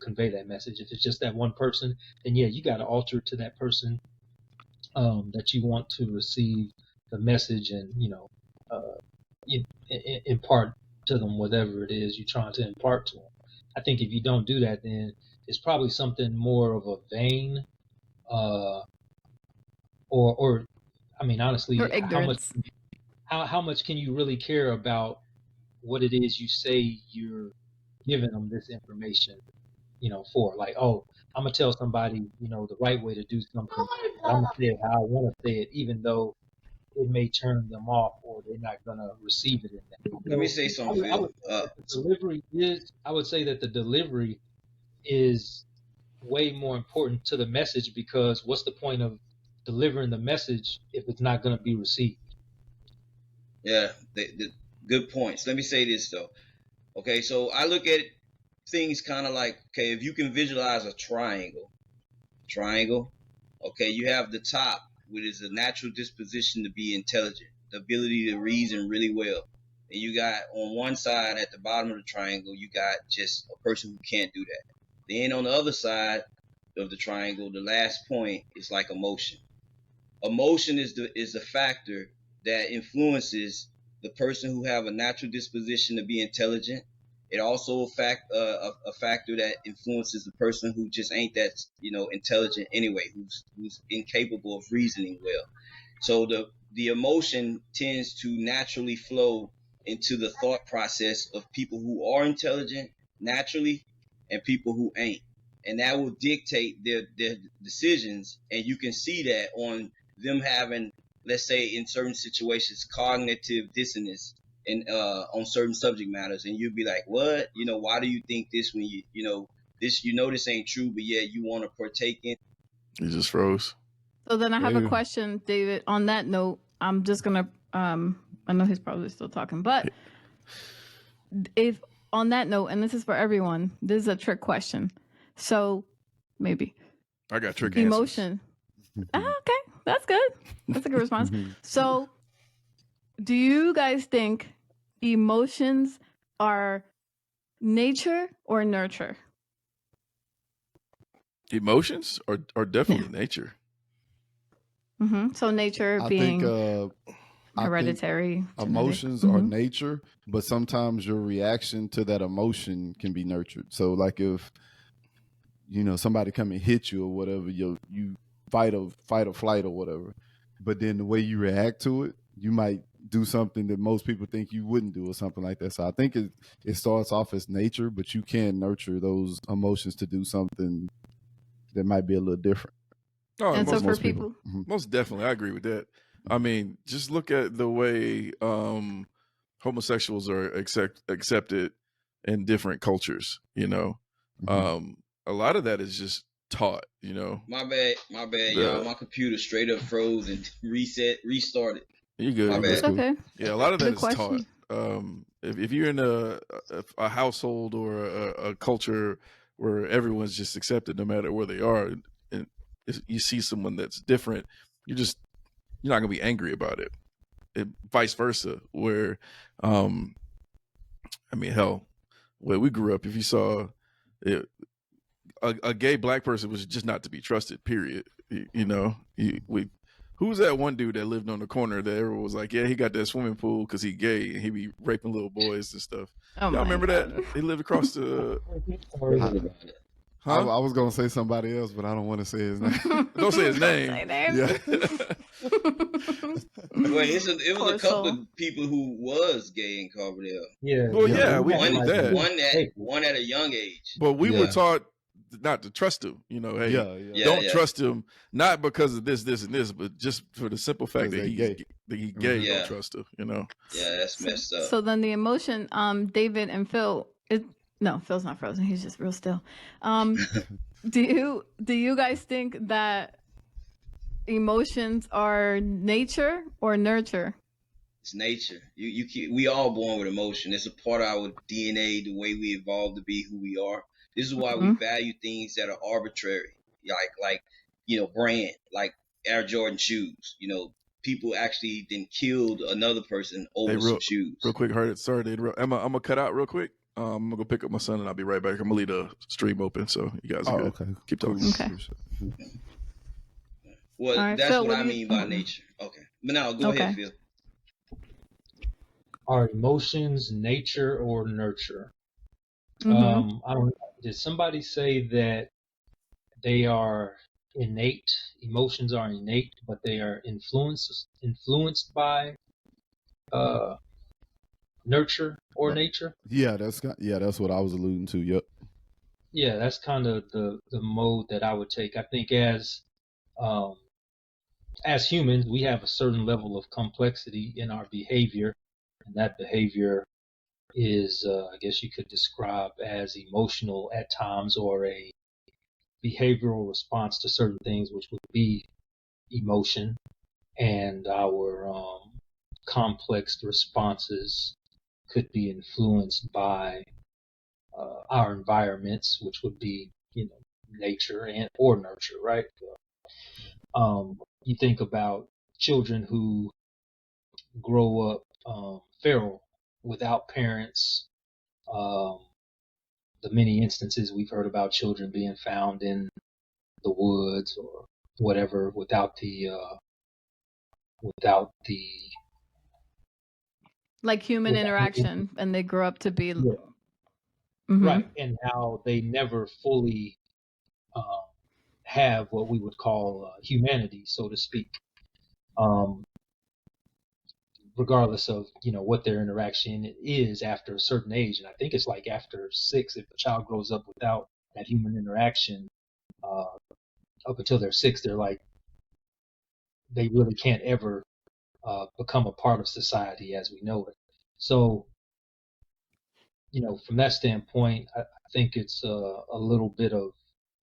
convey that message. If it's just that one person, then yeah, you got to alter it to that person that you want to receive the message, and impart to them whatever it is you're trying to impart to them. I think if you don't do that, then it's probably something more of a vain, or I mean, honestly,
Or ignorance.
how much can you really care about what it is you say you're giving them this information, for? Like, oh, I'm gonna tell somebody, the right way to do something. I'm gonna say it how I want to say it, even though it may turn them off or they're not gonna receive it in that.
Let me say something, Phil.
I would say that the delivery is way more important to the message, because what's the point of delivering the message if it's not going to be received?
Yeah, the good points. Let me say this though. Okay, so I look at things kind of like, okay, if you can visualize a triangle, okay, you have the top, which is a natural disposition to be intelligent, the ability to reason really well. And you got on one side at the bottom of the triangle, you got just a person who can't do that. Then on the other side of the triangle, the last point is like emotion. Emotion is the factor that influences the person who have a natural disposition to be intelligent. It also a factor that influences the person who just ain't that intelligent anyway, who's incapable of reasoning well. So the emotion tends to naturally flow into the thought process of people who are intelligent naturally and people who ain't, and that will dictate their decisions. And you can see that on them having, let's say, in certain situations, cognitive dissonance and on certain subject matters, and you'd be like, what? Why do you think this when this ain't true, but yeah, you want to partake in?
You just froze.
So then I have a question, David. On that note, I'm just gonna I know he's probably still talking, but if on that note, and this is for everyone, this is a trick question. So maybe
I got trick
emotion. Okay, that's good. That's a good response. So, do you guys think emotions are nature or nurture?
Emotions are definitely nature.
So nature being hereditary.
Emotions are nature, but sometimes your reaction to that emotion can be nurtured. So like if somebody come and hit you or whatever, you fight or flight or whatever, but then the way you react to it, you might do something that most people think you wouldn't do or something like that. So I think it starts off as nature, but you can nurture those emotions to do something that might be a little different.
Oh,
and so for people,
most definitely, I agree with that. I mean, just look at the way homosexuals are accepted in different cultures. A lot of that is just taught.
My bad, y'all. My computer straight up froze and restarted.
You good?
My bad.
It's okay.
Yeah, a lot of that is
question.
taught. If you're in a household or a culture where everyone's just accepted no matter where they are, and you see someone that's different, you're not gonna be angry about it. Vice versa, where I mean, hell, where we grew up, if you saw a gay black person was just not to be trusted. Period. Who's that one dude that lived on the corner that everyone was like, yeah, he got that swimming pool because he gay and he be raping little boys and stuff.
Oh,
y'all remember that? He lived across the.
I
Huh?
was gonna say somebody else, but I don't want to say his name.
Don't say his name.
Say names.
Yeah.
Well, it was
Poor
a couple
soul.
of people who was gay in Carbondale.
Yeah.
Well, yeah,
we
we
had,
knew
like,
that.
One at a young age.
But we were
Yeah.
taught not to trust him. You know, hey,
Yeah.
Yeah.
don't trust him, not because of this, and this, but just for the simple fact
Because
that
they
he's
gay.
that he's gay.
Yeah.
Don't trust him. You know.
Yeah, that's messed up.
So then the emotion, David and Phil, no, Phil's not frozen. He's just real still. Do you guys think that emotions are nature or nurture?
It's nature. We all born with emotion. It's a part of our DNA, the way we evolved to be who we are. This is why we value things that are arbitrary, like brand, like Air Jordan shoes. People actually then killed another person over some shoes.
Real quick, heard it. Sorry to interrupt. I'm gonna cut out real quick. I'm gonna go pick up my son and I'll be right back. I'm gonna leave the stream open so you guys are good.
Okay.
Keep talking.
Okay.
Well,
All right,
that's
Phil,
what
what
I
do you-
mean by nature. Okay, but now go
Okay.
ahead, Phil.
Are emotions nature or nurture?
Mhm.
I don't know. Did somebody say that they are innate? Emotions are innate, but they are influenced by nurture or nature?
Yeah, that's what I was alluding to. Yep.
Yeah, that's kind of the mode that I would take. I think as humans, we have a certain level of complexity in our behavior, and that behavior is, I guess you could describe as emotional at times, or a behavioral response to certain things, which would be emotion, and our complex responses could be influenced by our environments, which would be, nature and or nurture, right? You think about children who grow up feral without parents. The many instances we've heard about children being found in the woods or whatever without the
Like human
Yeah.
interaction, and they grow up to be
Yeah.
Mhm.
Right, and how they never fully have what we would call humanity, so to speak, regardless of what their interaction is after a certain age. And I think it's like after 6, if a child grows up without that human interaction, up until they're 6, they're like, they really can't ever become a part of society as we know it. So, from that standpoint, I think it's a little bit of,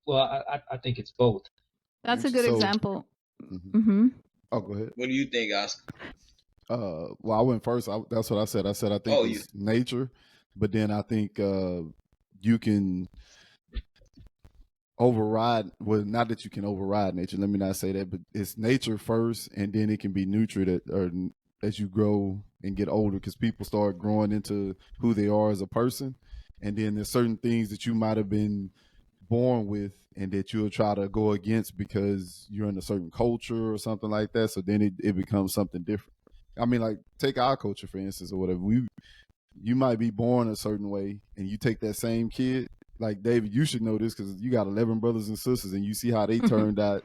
well, I think it's both.
That's a good
So-
example.
Mhm.
Hmm.
Oh, go ahead.
What do you think, Oscar?
Well, I went first. That's what I said. I said I think
Oh,
it's nature, but then I think you can override. Well, not that you can override nature. Let me not say that, but it's nature first, and then it can be nurtured as you grow and get older, because people start growing into who they are as a person, and then there's certain things that you might have been born with and that you'll try to go against because you're in a certain culture or something like that. So then it becomes something different. I mean, like, take our culture, for instance, or whatever. You might be born a certain way, and you take that same kid. Like, David, you should know this because you got 11 brothers and sisters, and you see how they turned out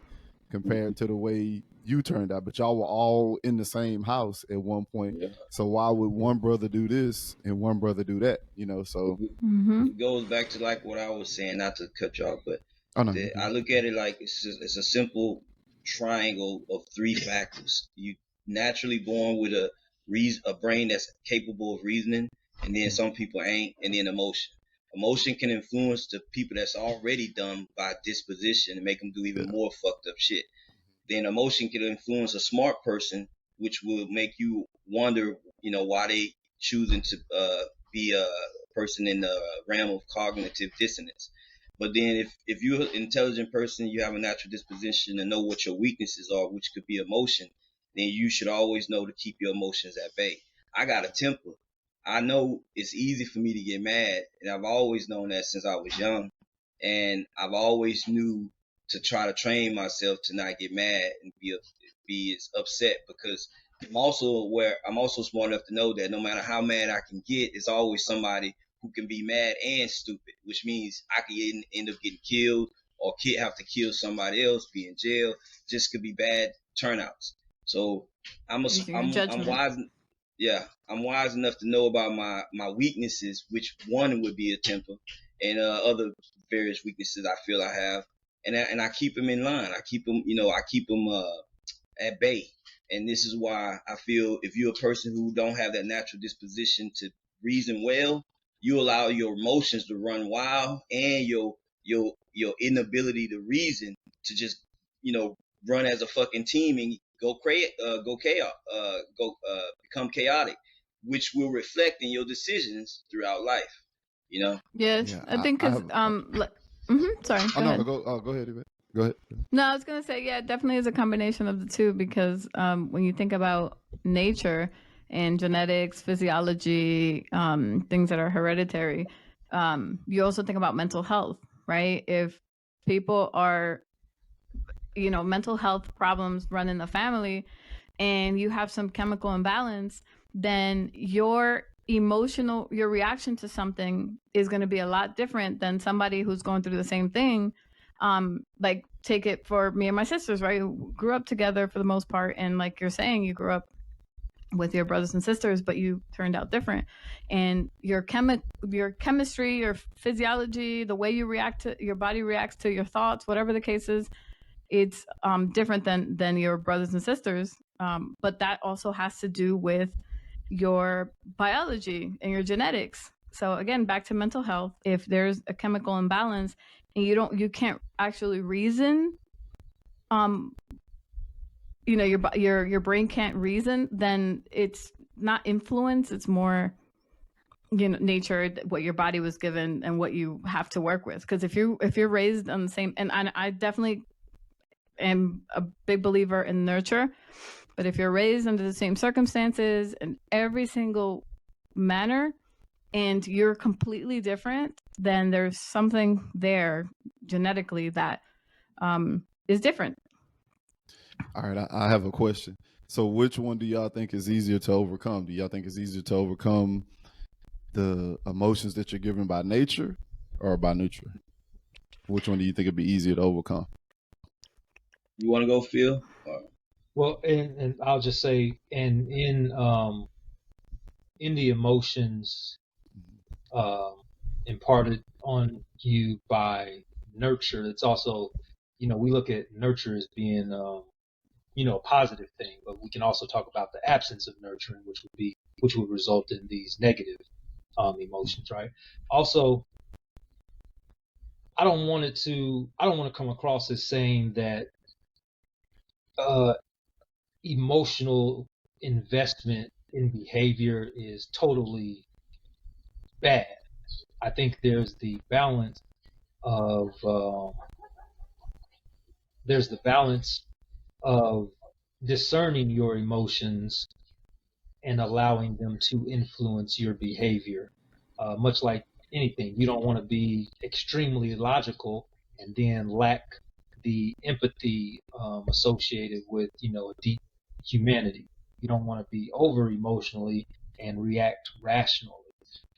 compared to the way you turned out. But y'all were all in the same house at one point.
Yeah.
So why would one brother do this and one brother do that? So
Hmm.
It goes back to like what I was saying, not to cut you off, but
oh no,
I look at it like it's a simple triangle of 3 factors. You naturally born with a brain that's capable of reasoning, and then some people ain't, and then emotion. Emotion can influence the people that's already done by disposition and make them do even more fucked up shit. Then emotion can influence a smart person, which will make you wonder, why they choosing to be a person in the realm of cognitive dissonance. But then if you're an intelligent person, you have a natural disposition to know what your weaknesses are, which could be emotion, then you should always know to keep your emotions at bay. I got a temper. I know it's easy for me to get mad, and I've always known that since I was young. And I've always knew to try to train myself to not get mad and be as upset, because I'm also smart enough to know that no matter how mad I can get, it's always somebody who can be mad and stupid, which means I could end up getting killed or have to kill somebody else, be in jail. Just could be bad turnouts. So I'm
Using your
I'm
judgment.
wise. Yeah, I'm wise enough to know about my weaknesses, which one would be a temper, and other various weaknesses I feel I have, and I keep them in line. I keep them, I keep them at bay. And this is why I feel if you're a person who don't have that natural disposition to reason well, you allow your emotions to run wild, and your inability to reason to just run as a fucking team and become chaotic, which will reflect in your decisions throughout life.
Yes,
Yeah,
I think
I
because
have.
sorry,
Oh
go
no,
ahead.
go ahead, Yvette. Go ahead.
No, I was gonna say, yeah, it definitely is a combination of the two because when you think about nature and genetics, physiology, things that are hereditary, you also think about mental health, right? If people are, mental health problems run in the family, and you have some chemical imbalance, then your reaction to something is going to be a lot different than somebody who's going through the same thing. Like take it for me and my sisters, right? Who grew up together for the most part, and like you're saying, you grew up with your brothers and sisters, but you turned out different, and your chemistry, your physiology, the way your body reacts to your thoughts, whatever the case is, it's different than your brothers and sisters. But that also has to do with your biology and your genetics. So again, back to mental health. If there's a chemical imbalance and you can't actually reason, your brain can't reason, then it's not influence. It's more nature, what your body was given and what you have to work with. Because if you're raised on the same, and I definitely am a big believer in nurture, but if you're raised under the same circumstances in every single manner and you're completely different, then there's something there genetically that is different.
All right, I have a question. So, which one do y'all think is easier to overcome? Do y'all think it's easier to overcome the emotions that you're given by nature or by nurture? Which one do you think would be easier to overcome?
You want to go, Phil?
Well, and I'll just say, and in the emotions imparted on you by nurture, it's also, we look at nurture as being, a positive thing, but we can also talk about the absence of nurturing, which would result in these negative emotions, right? Also, I don't want to come across as saying that emotional investment in behavior is totally bad. I think there's the balance of discerning your emotions and allowing them to influence your behavior. Much like anything, you don't want to be extremely logical and then lack the empathy associated with, a deep humanity. You don't want to be over emotionally and react rationally.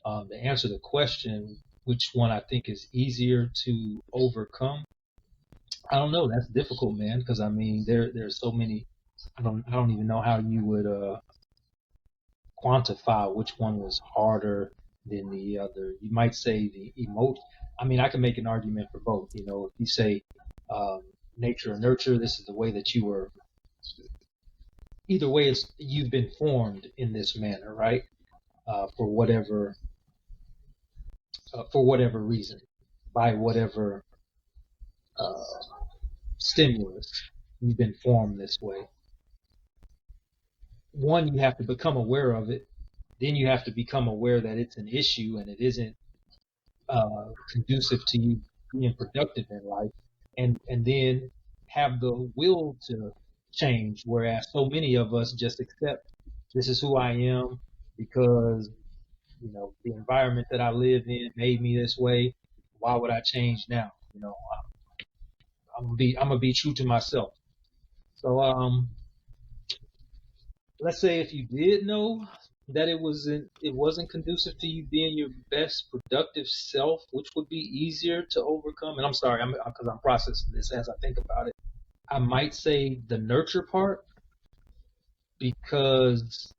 To answer the question, which one I think is easier to overcome, I don't know. That's difficult, man, because I mean, there's so many. I don't even know how you would quantify which one was harder than the other. You might say the emotion. I mean, I can make an argument for both. If you say nature or nurture, this is the way that you were. Either way, you've been formed in this manner, right? For whatever reason, by whatever stimulus, you've been formed this way. One, you have to become aware of it. Then you have to become aware that it's an issue and it isn't conducive to you being productive in life, and then have the will to change. Whereas so many of us just accept this is who I am because the environment that I live in made me this way. Why would I change now? I'm gonna be true to myself. So let's say if you did know that it wasn't conducive to you being your best productive self, which would be easier to overcome. And I'm sorry, because I'm processing this as I think about it. I might say the nurture part, because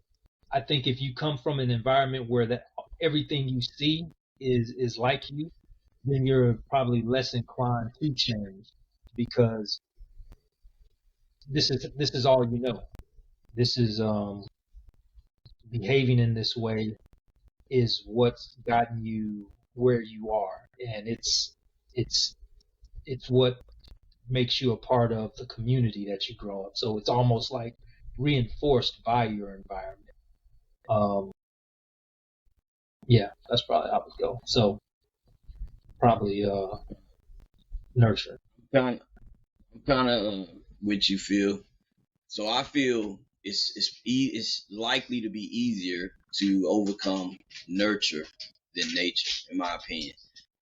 I think if you come from an environment where that everything you see is like you, then you're probably less inclined to change, because this is all you know. This is behaving in this way is what's gotten you where you are, and it's what makes you a part of the community that you grow up. So it's almost like reinforced by your environment. Yeah, that's probably how it would go. So probably nurture.
I'm kind of with you, Phil. So I feel it's likely to be easier to overcome nurture than nature, in my opinion,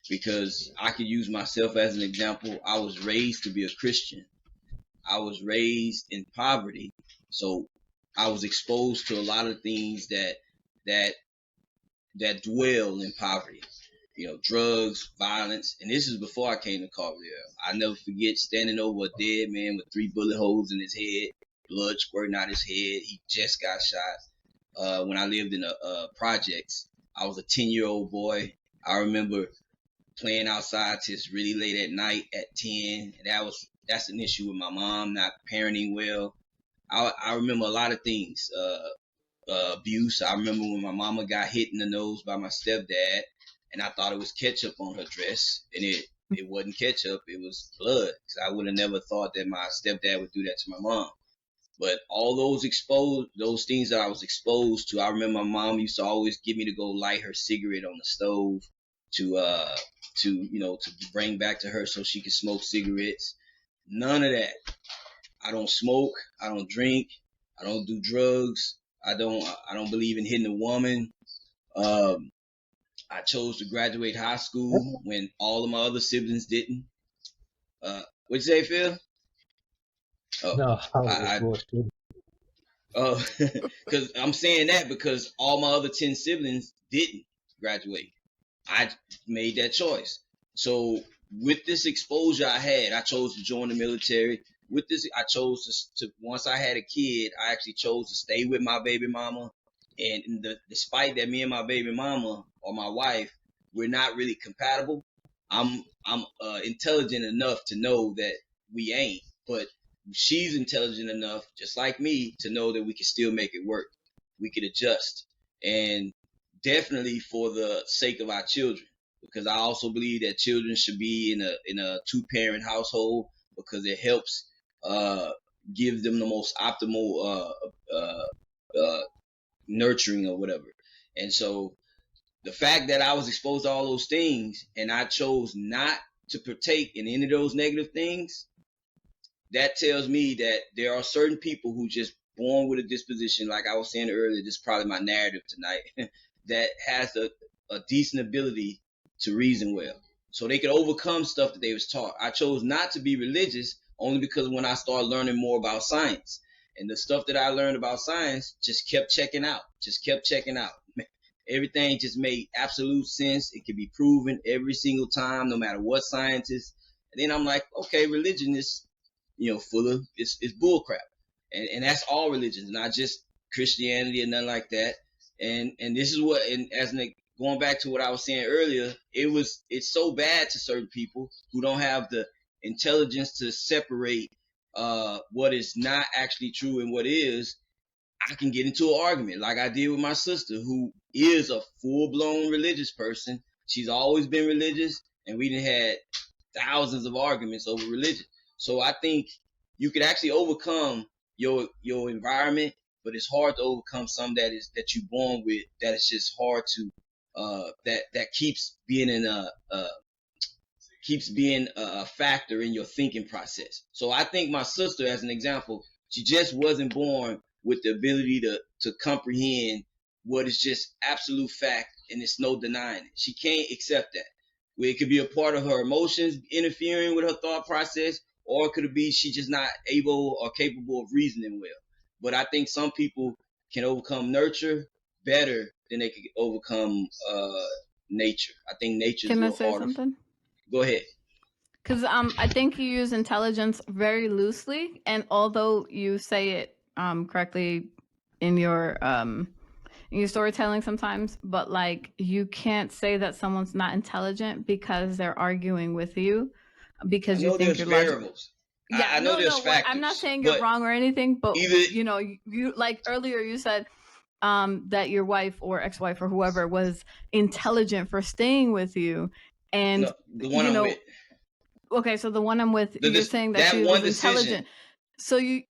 because I could use myself as an example. I was raised to be a Christian. I was raised in poverty, so I was exposed to a lot of things that dwell in poverty. You know, drugs, violence, and this is before I came to Carbondale. I never forget standing over a dead man with 3 bullet holes in his head, blood squirting out his head. He just got shot. When I lived in a projects, I was a 10-year-old boy. I remember playing outside till really late at night at 10, and that's an issue with my mom not parenting well. I remember a lot of things. Abuse. I remember when my mama got hit in the nose by my stepdad, and I thought it was ketchup on her dress, and it wasn't ketchup, it was blood. Because I would have never thought that my stepdad would do that to my mom. But all those things that I was exposed to, I remember my mom used to always get me to go light her cigarette on the stove to bring back to her so she could smoke cigarettes. None of that. I don't smoke. I don't drink. I don't do drugs. I don't believe in hitting a woman. I chose to graduate high school when all of my other siblings didn't. What'd you say, Phil? Oh,
No, I was
because I'm saying that because all my other 10 siblings didn't graduate. I made that choice. So with this exposure I had, I chose to join the military. With this, I chose to once I had a kid, I actually chose to stay with my baby mama. And despite that, me and my baby mama or my wife, we're not really compatible. I'm intelligent enough to know that we ain't, but she's intelligent enough, just like me, to know that we can still make it work. We could adjust, and definitely for the sake of our children, because I also believe that children should be in a 2-parent household because it helps give them the most optimal nurturing or whatever. And so the fact that I was exposed to all those things and I chose not to partake in any of those negative things, that tells me that there are certain people who just born with a disposition, like I was saying earlier, this is probably my narrative tonight, that has a decent ability to reason well. So they could overcome stuff that they was taught. I chose not to be religious only because when I started learning more about science, and the stuff that I learned about science just kept checking out. Everything just made absolute sense. It could be proven every single time, no matter what scientist. And then I'm like, okay, religion is, full of it's bullcrap, and that's all religions, not just Christianity or nothing like that. And this is what, and going back to what I was saying earlier, it's so bad to certain people who don't have the intelligence to separate what is not actually true and what is. I can get into an argument like I did with my sister, who is a full-blown religious person. She's always been religious, and we done had thousands of arguments over religion. So I think you could actually overcome your environment, but it's hard to overcome some that you're born with, that it's just hard to that keeps being a factor in your thinking process. So I think my sister, as an example, she just wasn't born with the ability to comprehend what is just absolute fact, and it's no denying it. She can't accept that. Where it could be a part of her emotions interfering with her thought process, or it could be she just not able or capable of reasoning well. But I think some people can overcome nurture better than they could overcome nature. I think nature's
Can
a
I
little
say
harder.
something?
Go ahead.
Because I think you use intelligence very loosely, and although you say it correctly in your storytelling sometimes, but like you can't say that someone's not intelligent because they're arguing with you because
I
you
know
think
there's
you're logical.
variables.
Yeah,
I know there's
what,
factors.
I'm not saying you're
but
wrong or anything, but
either
you know, you like earlier you said that your wife or ex-wife or whoever was intelligent for staying with you, and
no, the one
you
I'm
know,
with.
okay, so the one I'm with,
The-
you're
this-
saying that
that
she
one
was
decision.
intelligent. So you,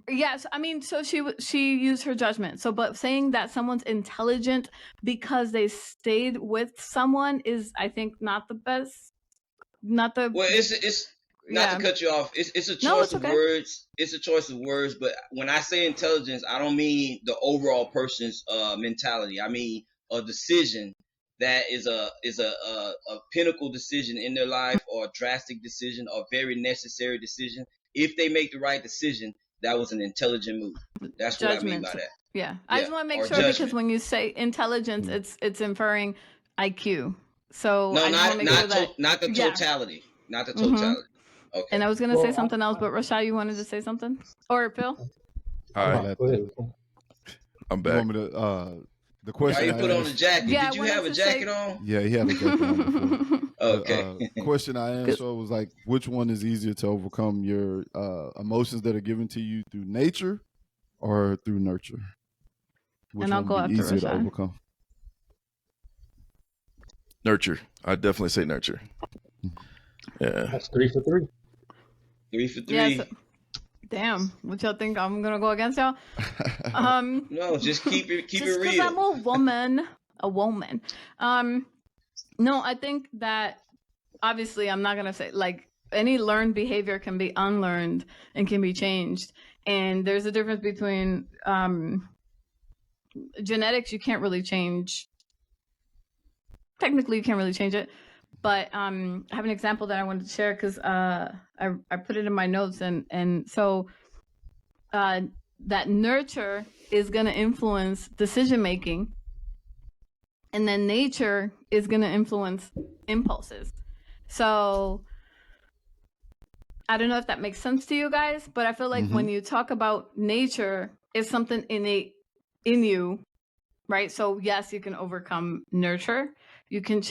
yes, I mean, so she used her judgment. So, but saying that someone's intelligent because they stayed with someone is, I think, not the best. Not the
Well, it's not
yeah.
to cut you off. It's a
No,
choice
it's
of
okay.
words. It's a choice of words. But when I say intelligence, I don't mean the overall person's mentality. I mean a decision that is a pinnacle decision in their life, or a drastic decision, or very necessary decision. If they make the right decision, that was an intelligent move. That's what I mean by
Judgment.
that.
Yeah, I just want to make
or
sure because
judgment.
when you say intelligence, it's inferring IQ. So
No,
I just want to make sure that.
not the
Yeah.
totality. Not the
Mhm.
totality. Okay.
And I was gonna
Well,
say something else, but Rashad, you wanted to say something, or Phil?
All right,
Let-
Go ahead.
I'm
You
back.
want me to, the
Why
question
you
I
put on a
asked,
jacket?
Yeah, I
Did you
wanted
have a
to say-
jacket on?
yeah, he had a jacket on before.
Okay.
The question I asked was like, which one is easier to overcome, your emotions that are given to you through nature or through nurture? Which
And I'll
one
go
would be
after
easier to
Rashad.
overcome?
Nurture. I definitely say nurture. Yeah.
That's 3 for 3.
3 for 3.
Yes. Damn, what y'all think I'm gonna go against y'all?
No, just keep it
Just
real.
because I'm a woman. No, I think that obviously I'm not gonna say like any learned behavior can be unlearned and can be changed, and there's a difference between genetics. You can't really change. Technically, you can't really change it, but I have an example that I wanted to share because I put it in my notes, and so that nurture is going to influence decision making, and then nature is going to influence impulses. So I don't know if that makes sense to you guys, but I feel like when you talk about nature, it's something innate in you, right? So yes, you can overcome nurture. You can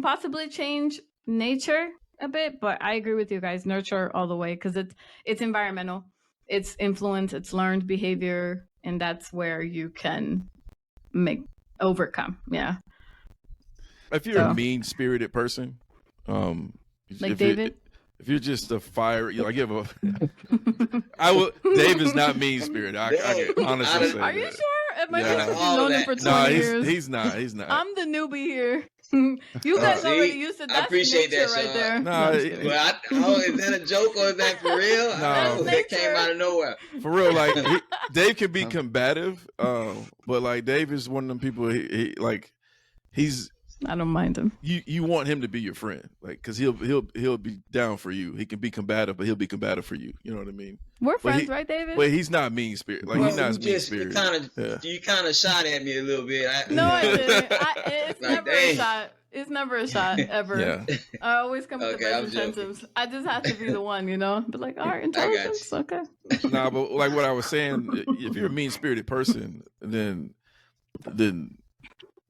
possibly change nature a bit, but I agree with you guys, nurture all the way, because it's environmental, it's influence, it's learned behavior, and that's where you can overcome. Yeah.
If you're a mean-spirited person,
Like David?
if you're just a fire, I give a. Dave is not mean-spirited. I can honestly say
Are you
that.
sure? Am I
Yeah.
supposed to known him for 20
No,
years?
he's not. He's not.
I'm the newbie here. You guys
See?
already used to.
I
That's
appreciate
nature
that,
right
Sean.
there.
No,
I'm just
it-
kidding.
Well, is that a joke or is that for real?
No.
I don't know. That
That's
came
nature.
out of nowhere.
For real, like Dave can be combative, but like Dave is one of them people. He's
I don't mind him.
you want him to be your friend, like because he'll be down for you. He can be combative, but he'll be combative for you. You know what I mean?
We're
But
friends,
he-
right, David?
But he's not mean spirit. Like he's not mean spirit.
You kind of shot at me a little bit.
No, I didn't. It's
Like,
never
dang.
a shot. It's never a shot ever.
Yeah.
I always come with
Okay,
the
I'm
best
joking.
intentions. I just have to be the one, you know. But like, all right, intelligence, okay.
Nah, but like what I was saying, if you're a mean spirited person, then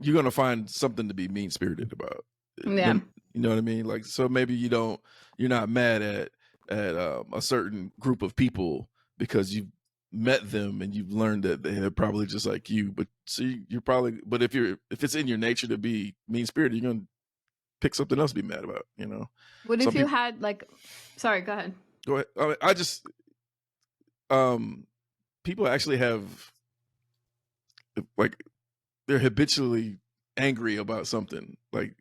you're gonna find something to be mean spirited about.
Yeah.
You know what I mean? Like, so maybe you're not mad at a certain group of people because you've met them and you've learned that they're probably just like you. But see, but if it's in your nature to be mean spirited, you're gonna pick something else to be mad about. You know?
What if
Some
you
people-
had like? Sorry, go ahead.
Go ahead. I mean, I just people actually have like they're habitually angry about something. Like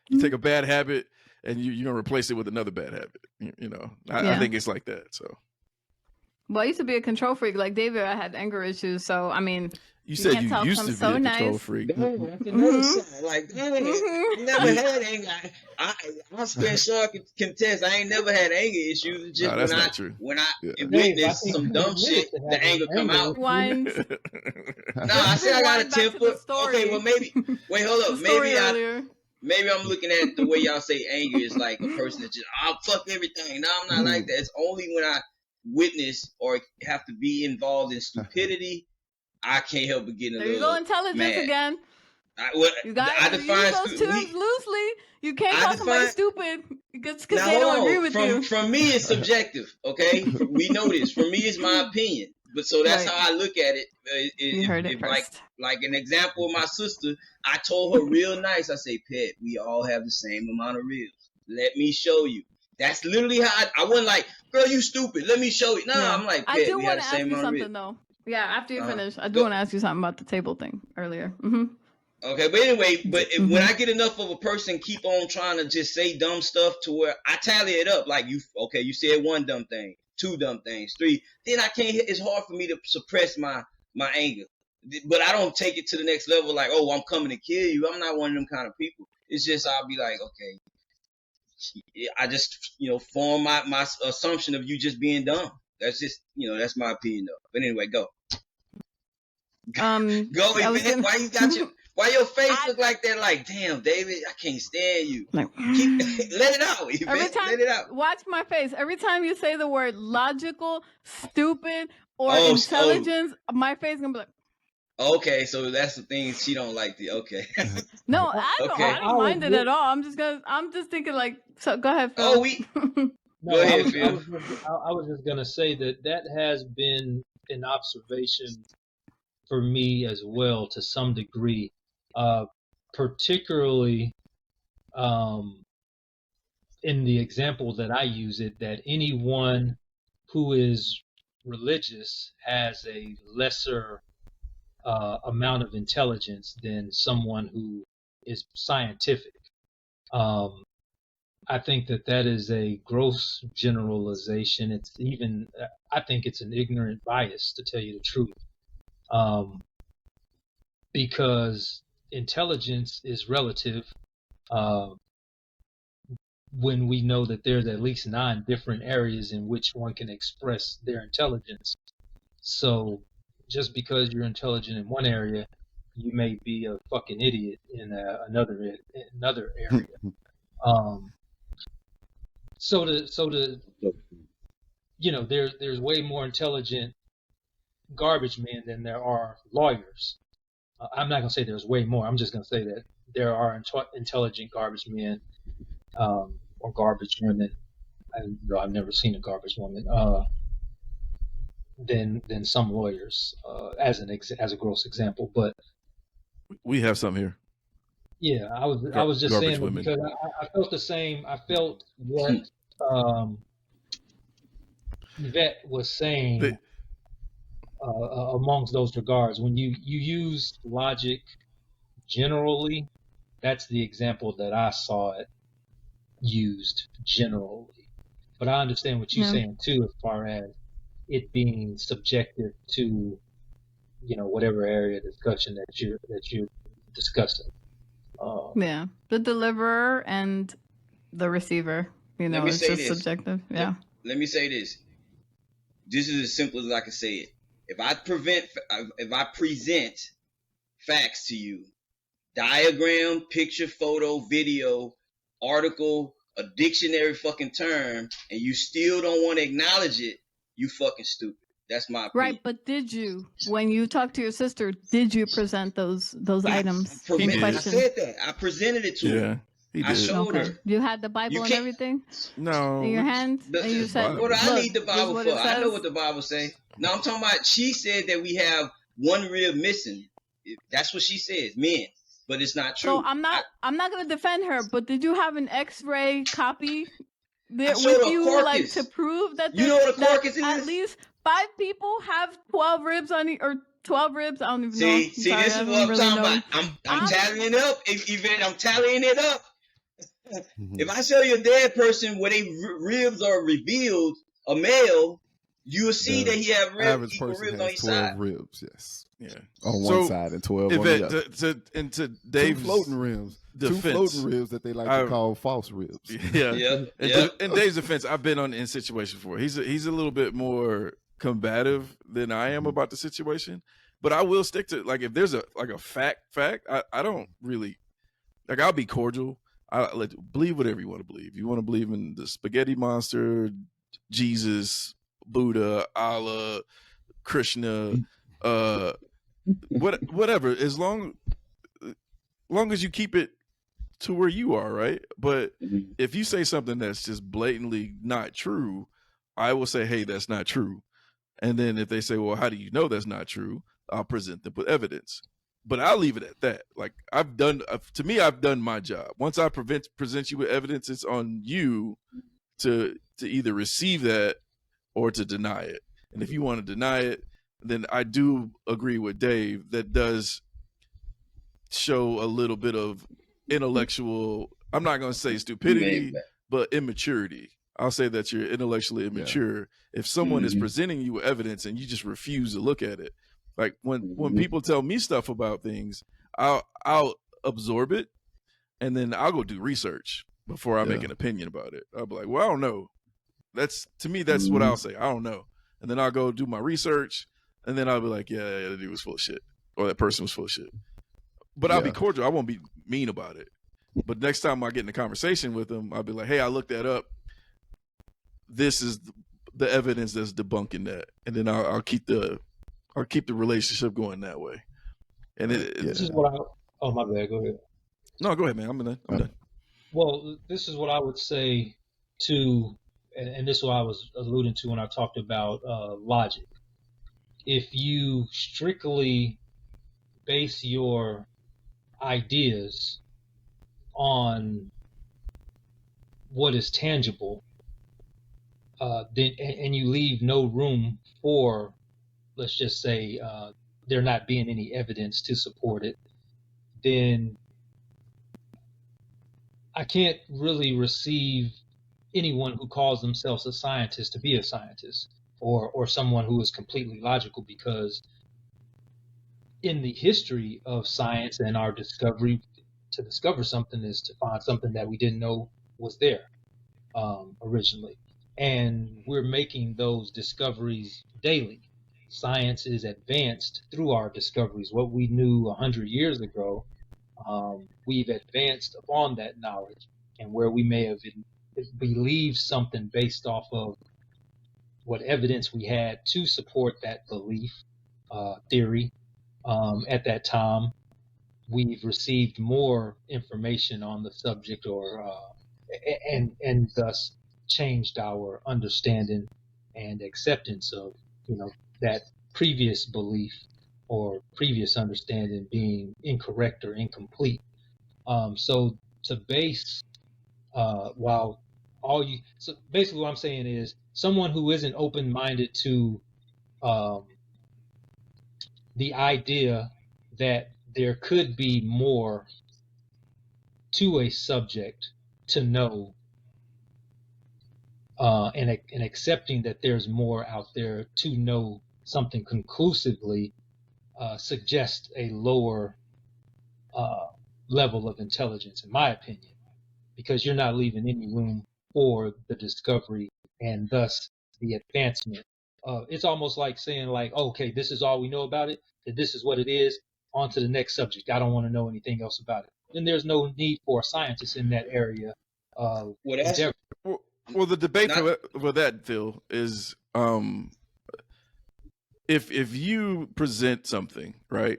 you take a bad habit and you're gonna replace it with another bad habit. You know, I
Yeah.
think it's like that. So
Well, I used to be a control freak. Like David, I had anger issues. So I mean,
you said
can't
you
tell
used
I'm
to be
so
a control
nice.
freak.
Like, I never had anger. I spent short contest. I ain't never had anger issues. It's just
No, that's not true.
when I
Yeah.
witness
Dave, I think
some
you
dumb
admitted
shit,
to
the
having
anger come
anger.
out.
wines.
I said I got a
Rewind back to the
temper.
story.
Okay, well maybe. Wait, hold
The
up.
story earlier.
Maybe I'm looking at the way y'all say anger is like a person that just fuck everything. No, I'm not like that. It's only when I witness or have to be involved in stupidity, I can't help but getting a
There you
little
go, intelligence
mad.
again.
I
You guys use
define
those terms loosely. You can't
I
call somebody
define-
stupid because
Now,
they don't
hold
agree
on.
with
from,
you.
From me, it's subjective. Okay, we know this. For me, it's my opinion. But so that's
Right.
how I look at it.
You heard it first.
Like an example of my sister, I told her real nice. I say, Pet, we all have the same amount of ribs. Let me show you. That's literally how I wasn't like, girl, you stupid. Let me show you. No,
Yeah.
I'm like, Pet,
I do
we
want
have
to
the
ask
same
you
amount of ribs.
something though. Yeah, after you finish, I do
Go.
want to ask you something about the table thing earlier. Mm-hmm.
Okay, but anyway, when I get enough of a person keep on trying to just say dumb stuff to where I tally it up, like you said one dumb thing, 2 dumb things, 3, then I can't. It's hard for me to suppress my anger, but I don't take it to the next level. Like, oh, I'm coming to kill you. I'm not one of them kind of people. It's just I'll be like, okay, I just form my assumption of you just being dumb. That's just that's my opinion though. But anyway, go. Go, Yvette. Why you got why your face look like that? Like, damn, David, I can't stand you.
Like,
Let it out, Yvette.
every time,
let it out.
watch my face. Every time you say the word logical, stupid, or
Oh,
intelligence, my face gonna be like,
Okay, so that's the thing she don't like. Okay.
no, I don't.
Okay.
I don't mind it at all. I'm just thinking like. So go ahead, Phil.
Oh, we.
No,
Go ahead,
I
Phil.
was just gonna say that has been an observation for me as well to some degree, particularly in the example that I use it, that anyone who is religious has a lesser amount of intelligence than someone who is scientific. I think that is a gross generalization. It's even, I think it's an ignorant bias, to tell you the truth. Because intelligence is relative when we know that there's at least 9 different areas in which one can express their intelligence. So just because you're intelligent in one area, you may be a fucking idiot in another area. So there's way more intelligent garbage men than there are lawyers. I'm not gonna say there's way more. I'm just gonna say that there are intelligent garbage men or garbage women. I've never seen a garbage woman than some lawyers as a gross example. But
We have some here.
yeah, I was just
Garbage
saying that
women.
because I felt the same. I felt what Yvette was saying amongst those regards. When you use logic generally, that's the example that I saw it used generally. But I understand what you're saying too, as far as it being subjective to whatever area of discussion that you're discussing.
Yeah, the deliverer and the receiver.
Let me
It's
say
just
this.
subjective. Yeah.
Let me say this. This is as simple as I can say it. If I present facts to you, diagram, picture, photo, video, article, a dictionary fucking term, and you still don't want to acknowledge it, you fucking stupid. That's my opinion.
Right, but did you, when you talked to your sister, did you present those items in
I
question?
said that. I presented it to her.
Yeah, he
I
did.
showed her.
You had the Bible and
can't-
everything
No.
in your hand, and you said,
What do I
"Look,
need the
this is
Bible
what
for?
it
I know
says."
what the Bible say. No, I'm talking about. She said that we have one rib missing. That's what she says, men. But it's not true.
So I'm not going to defend her, but did you have an X-ray copy there
showed
with
her
you,
carcass.
like to prove that
You know what a
that
carcass is?
at least 5 people have 12 ribs or 12 ribs? I don't even know.
See,
I'm sorry,
this
I
is
don't
what I'm
really
talking
know.
about. I'm tallying it up. I'm tallying it up. If I show you a dead person where they ribs are revealed, a male, you'll see that he have
Average
equal
person
ribs on
has
each
12
side.
ribs, yes.
Yeah.
On
So,
one side and 12 on
Yvette,
the other.
to
2
Dave's
floating ribs. 2
defense,
floating ribs that they like to call false ribs.
Yeah.
Yeah.
In Dave's defense, I've been in situations before. He's a little bit more combative than I am about the situation. But I will stick to, like, if there's a fact, I don't really, like, I'll be cordial. I let believe whatever you want to believe. You want to believe in the spaghetti monster, Jesus, Buddha, Allah, Krishna, whatever. As long as you keep it to where you are, right? But if you say something that's just blatantly not true, I will say, hey, that's not true. And then if they say, well, how do you know that's not true? I'll present them with evidence. But I'll leave it at that. Like, I've done my job. Once I present you with evidence, it's on you to either receive that or to deny it. And if you want to deny it, then I do agree with Dave. That does show a little bit of intellectual, I'm not going to say stupidity, but immaturity. I'll say that you're intellectually immature if someone is presenting you with evidence and you just refuse to look at it. Like, when people tell me stuff about things, I'll absorb it, and then I'll go do research before I make an opinion about it. I'll be like, well, I don't know. That's what I'll say. I don't know. And then I'll go do my research, and then I'll be like, yeah, that dude was full of shit, or that person was full of shit. But I'll be cordial. I won't be mean about it. But next time I get in a conversation with them, I'll be like, hey, I looked that up. This is the evidence that's debunking that, and then I'll keep the relationship going that way. And
this is what oh, my bad. Go ahead.
No, go ahead, man. I'm done.
Well, this is what I would say to, and this is what I was alluding to when I talked about logic. If you strictly base your ideas on what is tangible, then and you leave no room for, let's just say, there not being any evidence to support it, then I can't really receive anyone who calls themselves a scientist to be a scientist, or someone who is completely logical, because in the history of science and our discovery, to discover something is to find something that we didn't know was there originally. And we're making those discoveries daily. Science is advanced through our discoveries. What we knew 100 years ago, we've advanced upon that knowledge. And where we may have believed something based off of what evidence we had to support that belief, theory, at that time, we've received more information on the subject, and thus changed our understanding and acceptance of, that previous belief or previous understanding being incorrect or incomplete. So to base, so basically what I'm saying is, someone who isn't open-minded to the idea that there could be more to a subject to know, and accepting that there's more out there to know something conclusively, suggests a lower level of intelligence, in my opinion, because you're not leaving any room for the discovery and thus the advancement. It's almost like saying, like, okay, this is all we know about it, that this is what it is, on to the next subject. I don't want to know anything else about it. Then there's no need for a scientist in that area.
Well, the
debate for that, Phil, is if you present something, right,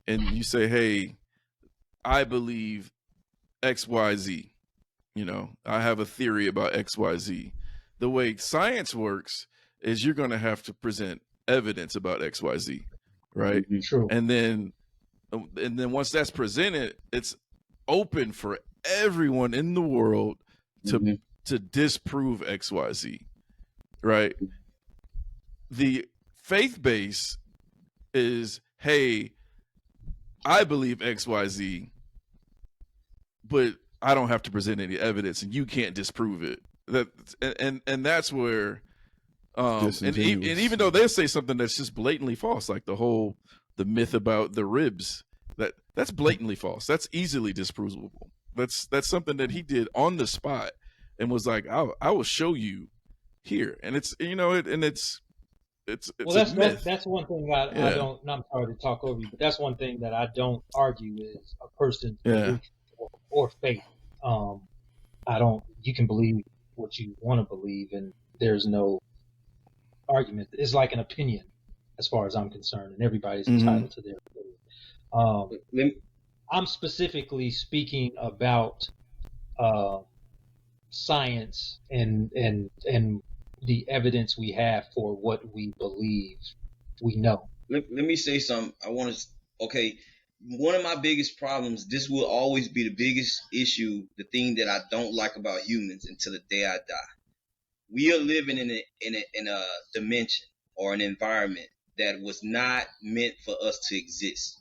and you say, hey, I believe XYZ, I have a theory about XYZ. The way science works is you're going to have to present evidence about XYZ, right?
True.
And then once that's presented, it's open for everyone in the world to disprove XYZ, right? The faith base is, hey, I believe XYZ, but I don't have to present any evidence, and you can't disprove it. And that's where, and even though they say something that's just blatantly false, like the myth about the ribs, that's blatantly false. That's easily disprovable. That's something that he did on the spot and was like, I will show you here. And it's, it's
Well,
a myth.
that's one thing I
Yeah.
don't. I'm sorry to talk over you, but that's one thing that I don't argue is a person's
Yeah.
belief or faith. I don't. You can believe what you want to believe, and there's no argument. It's like an opinion, as far as I'm concerned, and everybody's
Mhm.
entitled to their opinion.
Let me-
I'm specifically speaking about science and the evidence we have for what we believe we know.
let me say something. I want to. Okay, one of my biggest problems. This will always be the biggest issue. The thing that I don't like about humans until the day I die. We are living in a dimension or an environment that was not meant for us to exist.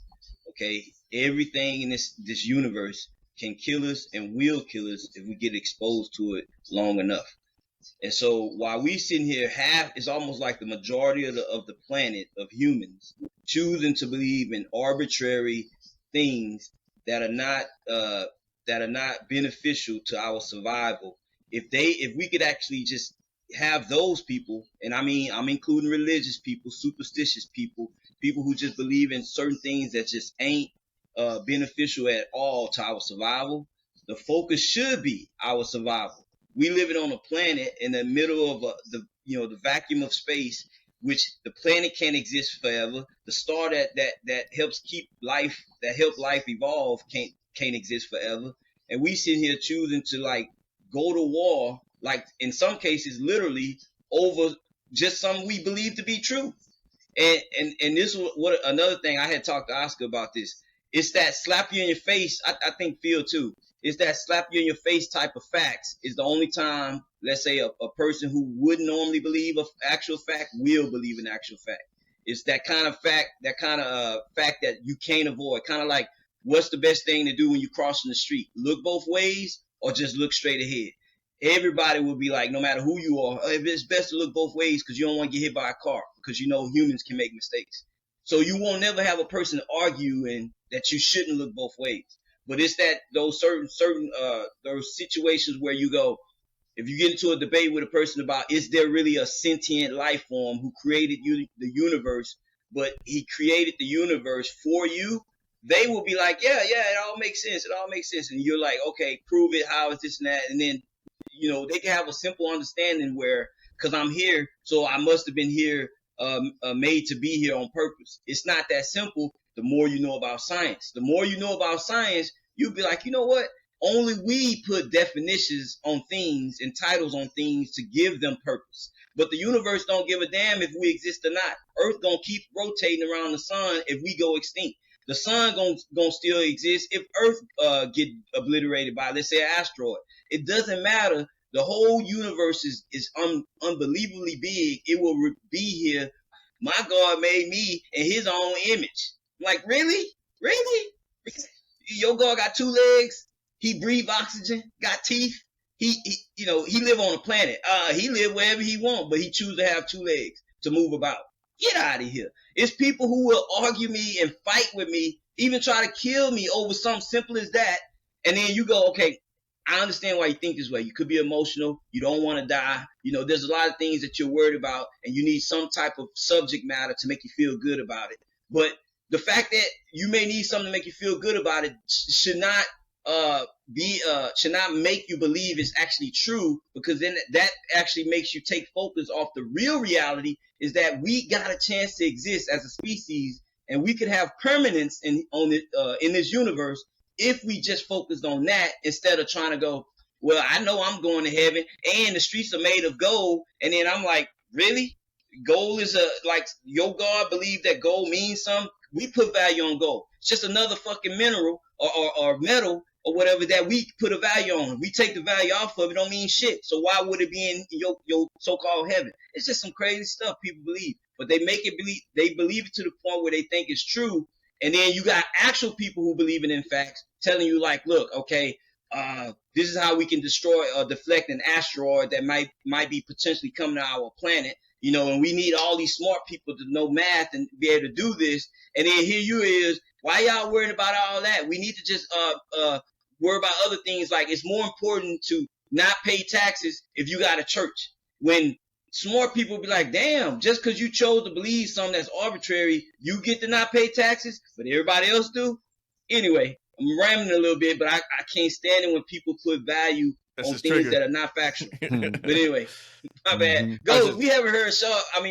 Okay, everything in this universe can kill us and will kill us if we get exposed to it long enough. And so while we sitting here, it's almost like the majority of the planet of humans choosing to believe in arbitrary things that are not beneficial to our survival. If we could actually just have those people, and I mean I'm including religious people, superstitious people, people who just believe in certain things that just ain't beneficial at all to our survival. The focus should be our survival. We living on a planet in the middle of the vacuum of space, which the planet can't exist forever. The star that helps keep life, that help life evolve, can't exist forever. And we sitting here choosing to like go to war, like in some cases literally over just something we believe to be true. And this was what another thing I had talked to Oscar about this. It's that slap you in your face. I think Phil too. It's that slap you in your face type of facts is the only time, let's say, a person who wouldn't normally believe an actual fact will believe an actual fact. It's that kind of fact, fact that you can't avoid. Kind of like, what's the best thing to do when you're crossing the street? Look both ways or just look straight ahead. Everybody will be like, no matter who you are, it's best to look both ways because you don't want to get hit by a car because you know humans can make mistakes. So you won't never have a person arguing that you shouldn't look both ways. But it's that those certain those situations where you go, if you get into a debate with a person about is there really a sentient life form who created the universe, but he created the universe for you, they will be like, yeah, it all makes sense. It all makes sense. And you're like, okay, prove it. How is this and that? And then, they can have a simple understanding where, because I'm here, so I must have been here, made to be here on purpose. It's not that simple. The more you know about science, you'll be like, you know what? Only we put definitions on things and titles on things to give them purpose. But the universe don't give a damn if we exist or not. Earth gonna keep rotating around the sun if we go extinct. The sun gonna still exist if Earth get obliterated by, let's say, an asteroid. It doesn't matter. The whole universe is unbelievably big. It will be here. My God made me in His own image. Like, really? Your God got 2 legs. He breathe oxygen. Got teeth. He live on a planet. He live wherever he want, but he choose to have 2 legs to move about. Get out of here. It's people who will argue me and fight with me, even try to kill me over something simple as that. And then you go, okay, I understand why you think this way. You could be emotional. You don't want to die. There's a lot of things that you're worried about, and you need some type of subject matter to make you feel good about it. But the fact that you may need something to make you feel good about it should not make you believe it's actually true, because then that actually makes you take focus off the real reality is that we got a chance to exist as a species, and we could have permanence in this universe if we just focused on that instead of trying to go, well, I know I'm going to heaven and the streets are made of gold. And then I'm like, really? Gold is like your God believe that gold means something? We put value on gold. It's just another fucking mineral or metal or whatever that we put a value on. We take the value off of it, don't mean shit. So why would it be in your so-called heaven? It's just some crazy stuff people believe. But they believe it to the point where they think it's true. And then you got actual people who believe it in facts telling you like, look, okay, this is how we can destroy or deflect an asteroid that might be potentially coming to our planet. And we need all these smart people to know math and be able to do this. And then here you is, why y'all worrying about all that? We need to just worry about other things. Like, it's more important to not pay taxes if you got a church. When smart people be like, damn, just because you chose to believe something that's arbitrary, you get to not pay taxes, but everybody else do. Anyway, I'm rambling a little bit, but I can't stand it when people put value
That's
on
his
things
trigger.
that are not factual.
Mhm.
But anyway, my bad.
Mhm.
Go. We haven't heard Oscar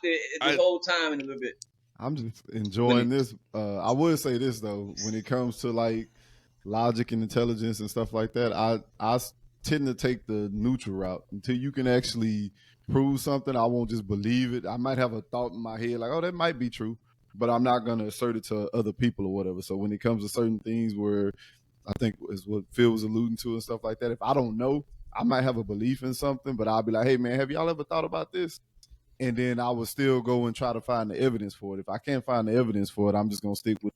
this
I-
whole time in a little bit.
I'm just enjoying this. I would say this though, when it comes to like logic and intelligence and stuff like that, I tend to take the neutral route until you can actually prove something. I won't just believe it. I might have a thought in my head like, oh, that might be true, but I'm not gonna assert it to other people or whatever. So when it comes to certain things where I think is what Phil was alluding to and stuff like that, if I don't know, I might have a belief in something, but I'll be like, hey man, have y'all ever thought about this? And then I would still go and try to find the evidence for it. If I can't find the evidence for it, I'm just gonna stick with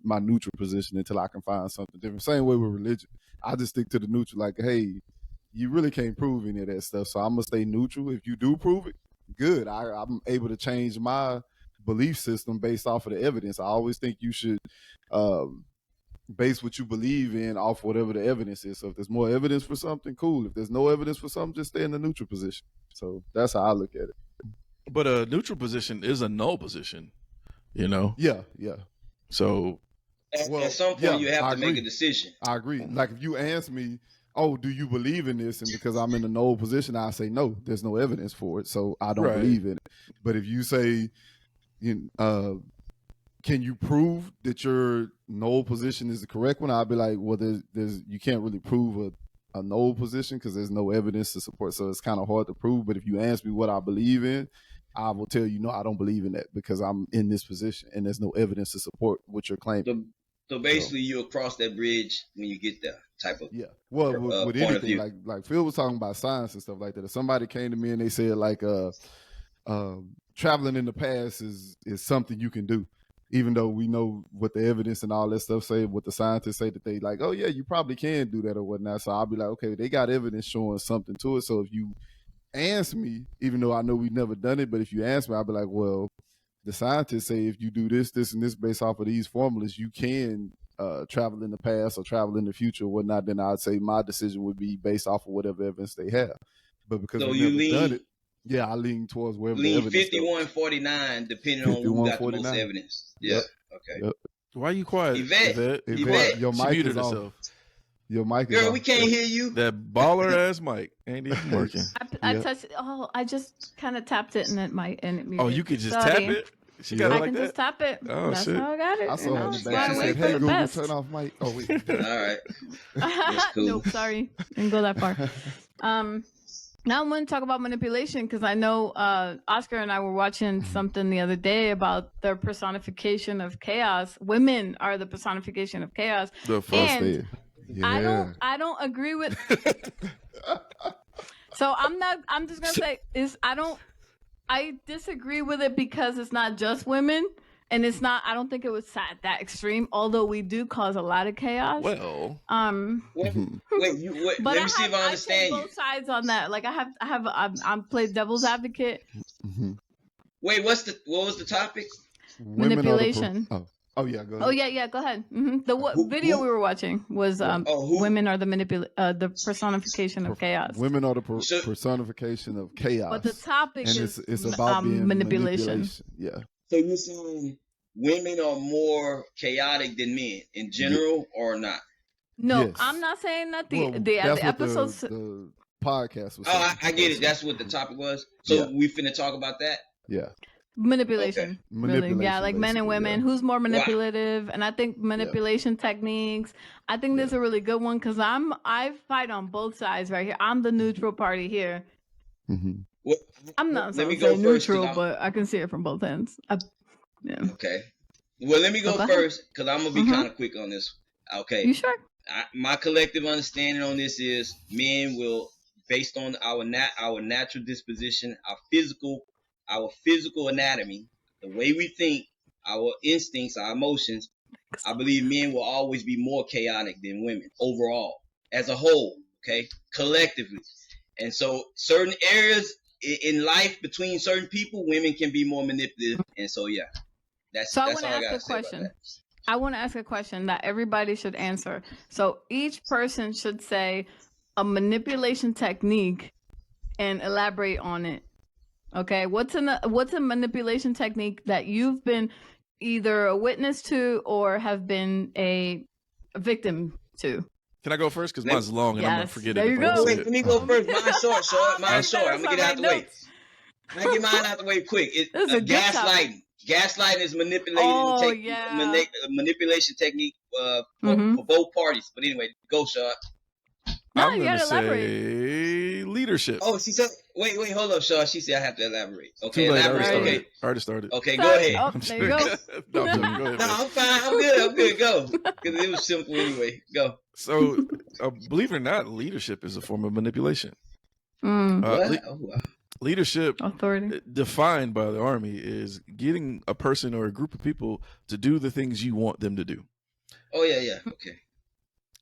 my neutral position until I can find something different. Same way with religion. I just stick to the neutral, like, hey, you really can't prove any of that stuff. So I'm gonna stay neutral. If you do prove it, good. I'm able to change my belief system based off of the evidence. I always think you should base what you believe in off whatever the evidence is. So if there's more evidence for something, cool. If there's no evidence for something, just stay in the neutral position. So that's how I look at it.
But a neutral position is a null position, you know?
Yeah.
So
At some point, you have to make a decision.
I agree. Like if you ask me, oh, do you believe in this? And because I'm in a null position, I say no. There's no evidence for it, so I don't
Right.
believe in it. But if you say, can you prove that your null position is the correct one? I'll be like, well, there's you can't really prove a null position because there's no evidence to support. So it's kind of hard to prove. But if you ask me what I believe in, I will tell you, no, I don't believe in that because I'm in this position and there's no evidence to support what you're claiming.
So basically, you'll cross that bridge when you get there, type of.
Yeah. Well, with
point of
anything,
view.
like Phil was talking about science and stuff like that. If somebody came to me and they said like traveling in the past is something you can do, even though we know what the evidence and all that stuff say, what the scientists say that they like, oh yeah, you probably can do that or whatnot. So I'll be like, okay, they got evidence showing something to it. So if you ask me, even though I know we've never done it, but if you ask me, I'll be like, well, the scientists say if you do this, this, and this based off of these formulas, you can travel in the past or travel in the future or whatnot. Then I'd say my decision would be based off of whatever evidence they have. But because
So
we've
you
never done
lean
it, yeah, I lean towards wherever the
lean
evidence goes.
51-49, depending on who got the most
51-49.
evidence. Yeah.
Yep.
Okay.
Yep.
why are you quiet,
Yvette.
Yvette, your
She
mic
muted
is off.
herself.
Your mic is
Girl,
off.
we can't hear you.
That baller ass mic ain't even working.
I
Yeah.
touched. Oh, I just kind of tapped it and it might and it muted.
Oh, you could just
Sorry.
tap it? She
Yeah.
got
I
it like
can
that?
just tap it.
Oh,
That's
shit.
how I got it.
I
you
saw
know,
her in
that's
the
why
back.
I
She
wait
said,
for
hey,
the
Google,
best.
turn off mic. Oh, wait.
All right. cool.
Nope, sorry. Didn't go that far. Now I'm going to talk about manipulation because I know Oscar and I were watching something the other day about the personification of chaos. Women are the personification of chaos.
The fuck?
And
Busted. Yeah.
I don't agree with. So I'm just gonna say I disagree with it because it's not just women, and it's not. I don't think it was that extreme. Although we do cause a lot of chaos.
Well,
Wait,
But
let me see if I understand
take
you.
both sides on that. Like I'm played devil's advocate.
Mhm.
Wait, what was the topic?
Women are the
Manipulation.
Oh, yeah, go ahead.
Oh yeah, go ahead. The video
who-
we were watching was
who-
women are the personification of chaos.
Women are the
So-
personification of chaos.
But the topic
and
is
it's about being
manipulation.
Yeah.
So you're saying women are more chaotic than men in general, or not?
No,
Yes.
I'm not saying that
Well,
the
that's what
episodes.
the podcast was
Oh,
saying.
I get it. That's what the topic was. So
Yeah.
we finna talk about that.
Yeah.
Manipulation, really. Yeah, like men and
basically,
women.
yeah.
Who's more manipulative? And I think manipulation techniques. I think this is a really good one because I fight on both sides right here. I'm the neutral party here.
Mhm.
What,
I'm not
Let me
so
go first, 'cause
neutral,
I'm-
but I can see it from both ends. Yeah.
Okay. Well, let me go
Go ahead.
first because I'm gonna be
Mhm.
kind of quick on this. Okay.
You sure?
My collective understanding on this is men will, based on our natural disposition, our physical anatomy, the way we think, our instincts, our emotions. I believe men will always be more chaotic than women overall, as a whole. Okay, collectively, and so certain areas in life between certain people, women can be more manipulative, and so yeah, that's
So I
that's
wanna
all I
ask
gotta
a
say about
question.
that.
I want to ask a question that everybody should answer. So each person should say a manipulation technique and elaborate on it Okay, what's a manipulation technique that you've been either a witness to or have been a victim to?
Can I go first? Because mine's long and I'm gonna
Yes,
forget
there
it.
you
if I don't
go.
say
Wait,
it.
let me go first. Mine's short.
Oh,
Mine's short. I'm gonna get it out the way. I get mine out the way quick. It's
This is a good topic.
gaslighting. Gaslighting is
Oh, yeah.
manipulation technique
Mhm.
for both parties. But anyway, go, Shaw.
No,
I'm
you
gonna
gotta elaborate.
say leadership.
Oh, she said. Wait, hold up, Shaw. She said I have to elaborate. Okay,
Too late. I
elaborate.
already
Okay,
already started.
okay, go
Sorry.
ahead.
Oh, there you go.
no, I'm joking. Go ahead.
No,
man.
I'm fine. I'm good. Go. Because it was simple anyway. Go.
So, believe it or not, leadership is a form of manipulation.
Mm,
What? Oh, wow.
Leadership,
authority.
defined by the Army, is getting a person or a group of people to do the things you want them to do.
Oh, yeah. Okay.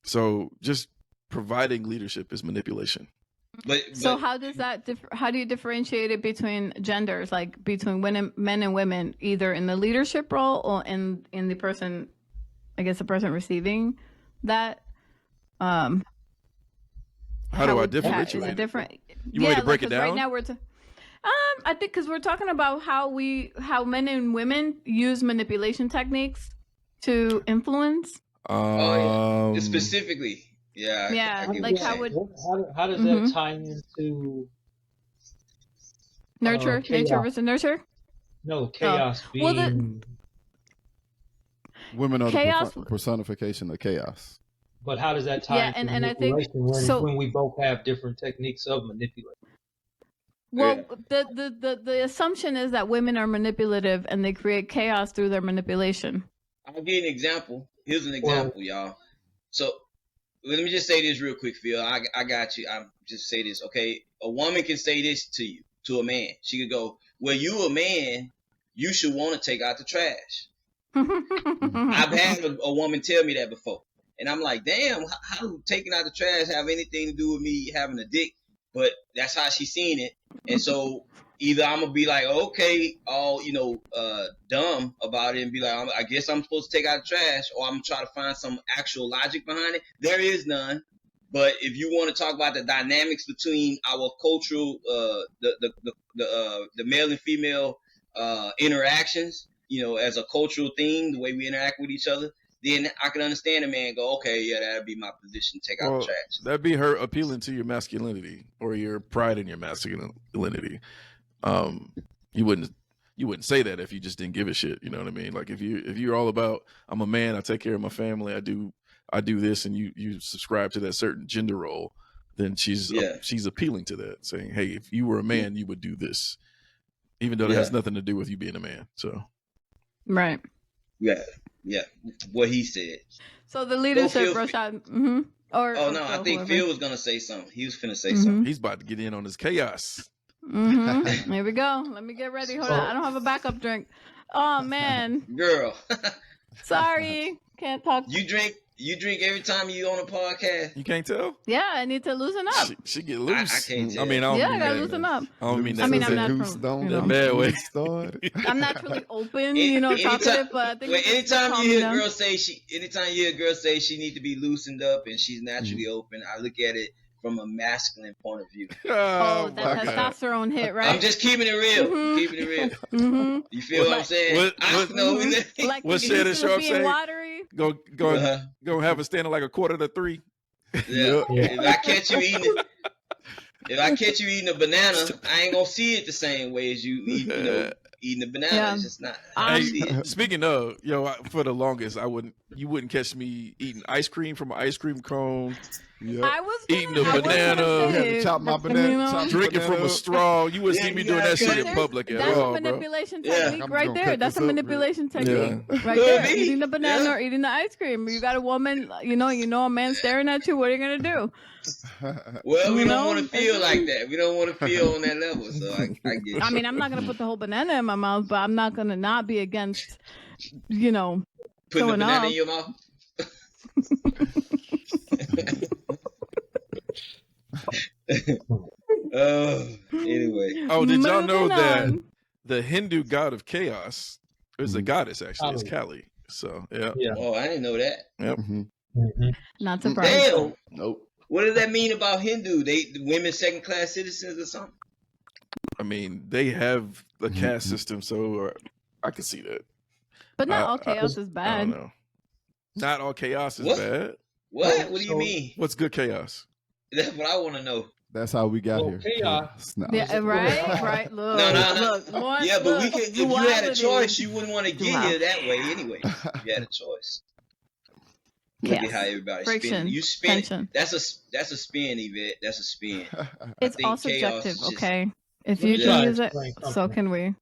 So, just providing leadership is manipulation.
But
So how does that how do you differentiate it between genders, like between men and women, either in the leadership role or in the person, I guess the person receiving that?
How do I
Is
differentiate
it
it?
different?
You want me to break it
'cause right
down?
now I think because we're talking about how men and women use manipulation techniques to influence.
specifically, yeah.
Yeah,
I get
like
what
how
you're
would
How does
Mhm.
that tie into
nature
chaos?
versus nurture?
No, chaos being.
Well,
Women are
Chaos-
the personification of chaos.
But how does that tie
Yeah,
into
and I think
manipulation
so.
when we both have different techniques of manipulation?
Well, the assumption is that women are manipulative and they create chaos through their manipulation.
I'll give you an example. Here's an example, y'all. So let me just say this real quick, Phil. I got you. I'm just say this, okay? A woman can say this to you, to a man. She could go, "Well, you a man, you should want to take out the trash." I've had a woman tell me that before, and I'm like, "Damn, how do taking out the trash have anything to do with me having a dick?" But that's how she seen it, and so either I'm gonna be like, okay, all dumb about it, and be like, I guess I'm supposed to take out the trash, or I'm gonna try to find some actual logic behind it. There is none. But if you want to talk about the dynamics between our cultural, the male and female interactions, as a cultural thing, the way we interact with each other, then I can understand a man go, okay, yeah, that'd be my position, take out the trash.
That'd be her appealing to your masculinity or your pride in your masculinity. You wouldn't say that if you just didn't give a shit. You know what I mean? Like if you're all about, I'm a man, I take care of my family, I do this, and you subscribe to that certain gender role, then she's appealing to that, saying, hey, if you were a man, you would do this, even though it has nothing to do with you being a man. So
Right.
Yeah, what he said.
So the leadership, Rashad. Mm-hmm.
I think Phil was gonna say something. He was finna say something.
He's about to get in on his chaos.
Mm-hmm. Here we go. Let me get ready. Hold on. I don't have a backup drink. Oh man.
Girl.
Sorry. Can't talk.
You drink every time you on a podcast.
You can't tell?
Yeah, I need to loosen up.
She get loose.
I can't tell.
I mean, I
gotta loosen up.
I don't mean that.
I mean,
Says
I'm
a
not
goose
from-
don't
you know.
get
Bad way.
started.
I'm naturally open,
Anytime-
talkative, but I think
Well,
it's just
anytime
calm
you hear
down.
a girl say she need to be loosened up and she's naturally open, I look at it from a masculine point of view.
Oh,
my
that
God.
testosterone hit, right?
I'm just keeping it real.
Mhm.
Keeping it real.
Mm-hmm.
You feel what I'm saying?
what-
Like
What's
the
Shannon
Houston
Sharp
being
say?
watery.
Go have a standing like a 2:45.
Yeah. If I catch you eating a banana, I ain't gonna see it the same way as you eating a banana.
Yeah.
It's just not. I don't see
Hey,
it.
speaking of, for the longest, you wouldn't catch me eating ice cream from an ice cream cone,
Yep.
I was
Eating
gonna,
a
I was gonna
banana.
say
You had to
it,
chop my
but,
banana, chop
drinking from a
Banana.
straw. You wouldn't see me doing that shit in
There's-
public at
that's
all,
a
bro.
manipulation
Yeah.
technique
I'm
right
gonna
there.
cut
That's a
this up,
manipulation technique
Yeah.
right
Could
there.
be.
Eating the banana
Yeah.
or eating the ice cream. You got a woman, you know a man staring at you. What are you gonna do?
Well, we
You
don't
know?
want to feel like that. We don't want to feel on that level. So I get you.
I mean, I'm not gonna put the whole banana in my mouth, but I'm not gonna not be against, you know.
Putting the
showing
banana
off.
in your mouth. Anyway.
Oh, did y'all know
Moving
that
on.
the Hindu god of chaos is a goddess? Actually, it's
Kali.
Kali. So yeah,
Yeah.
Oh, I didn't know that.
Mhm.
Mhm.
Not surprised.
Damn.
Nope.
What does that mean about Hindu? The women second class citizens or something?
I mean, they have a caste system, so I can see that.
But not all
I
chaos is
don't
bad.
know. Not all chaos is
What?
bad.
What? What do you
So-
mean?
What's good chaos?
That's what I want to know.
That's how we got
Well,
here.
chaos-
No.
Yeah, right, right. Look,
No.
look. One,
Yeah, but we
look,
could. If you had a
duality.
choice, you wouldn't want to get
Wow.
here that way anyway. If you had a choice. Look at
Chaos.
how everybody's
Friction,
spinning. You spin.
tension.
That's a spin, Yvette. That's a spin.
It's
think
all
chaos
subjective,
is just-
okay? If
Let
you
me
can
try to
use it,
explain
so
something.
can we.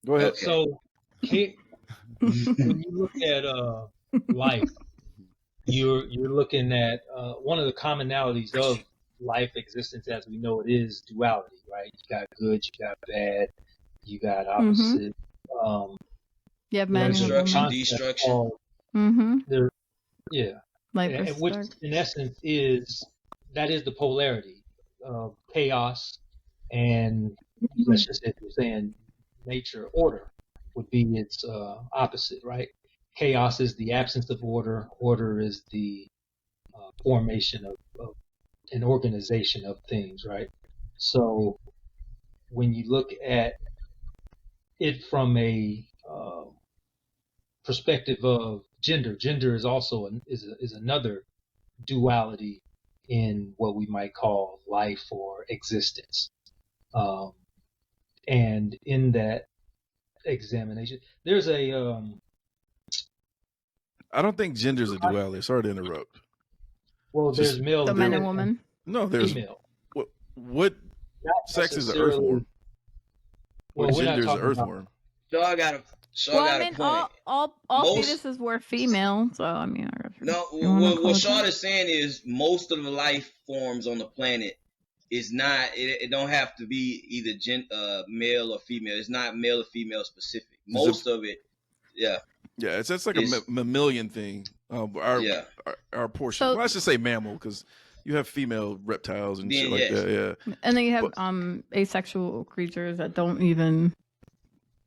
Go ahead.
Okay.
So, when you look at life, you're looking at one of the commonalities of life existence as we know it is duality, right? You got good, you got bad, you got opposite.
You have man
There's
and
a
Destruction,
woman.
concept
destruction.
called-
Mm-hmm.
yeah,
Light
and
versus
which
dark.
in essence is the polarity of chaos and let's just say if you're saying nature, order would be its opposite, right? Chaos is the absence of order. Order is the formation of an organization of things, right? So when you look at it from a perspective of gender, gender is also is another duality in what we might call life or existence. And in that examination, there's a
I don't think gender's a duality. Sorry to interrupt.
well,
Just
there's male,
The man and woman.
No, there's
female.
what
Not
sex is an
necessarily-
earthworm?
Well,
What
we're not
gender is an
talking about-
earthworm?
Shaw got a
Well, I
got
mean,
a point.
all
Most-
fetuses were female, so I mean,
No,
you wanna call
what
it
Shaw
that?
is saying is most of the life forms on the planet is not. It don't have to be either male or female. It's not male or female specific. Most of it, yeah,
Yeah, it's like
It's-
a mammalian thing.
yeah.
Our portion.
So-
Well, I should say mammal because you have female reptiles and shit
Then,
like
yes.
that. Yeah.
And then you have
But-
asexual creatures that don't even,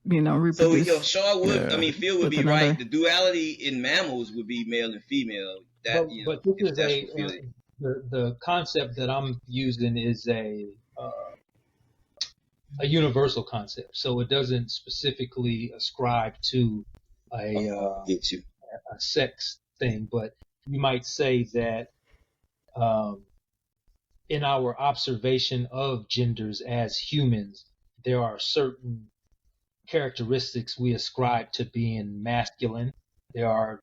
So
reproduce.
Shaw would.
Yeah.
I mean, Phil would
With
be
another-
right. The duality in mammals would be male and female. That
but this is
that's what Phil
the concept that I'm using is a universal concept. So it doesn't specifically ascribe to a
get you.
a sex thing, but you might say that in our observation of genders as humans, there are certain characteristics we ascribe to being masculine. There are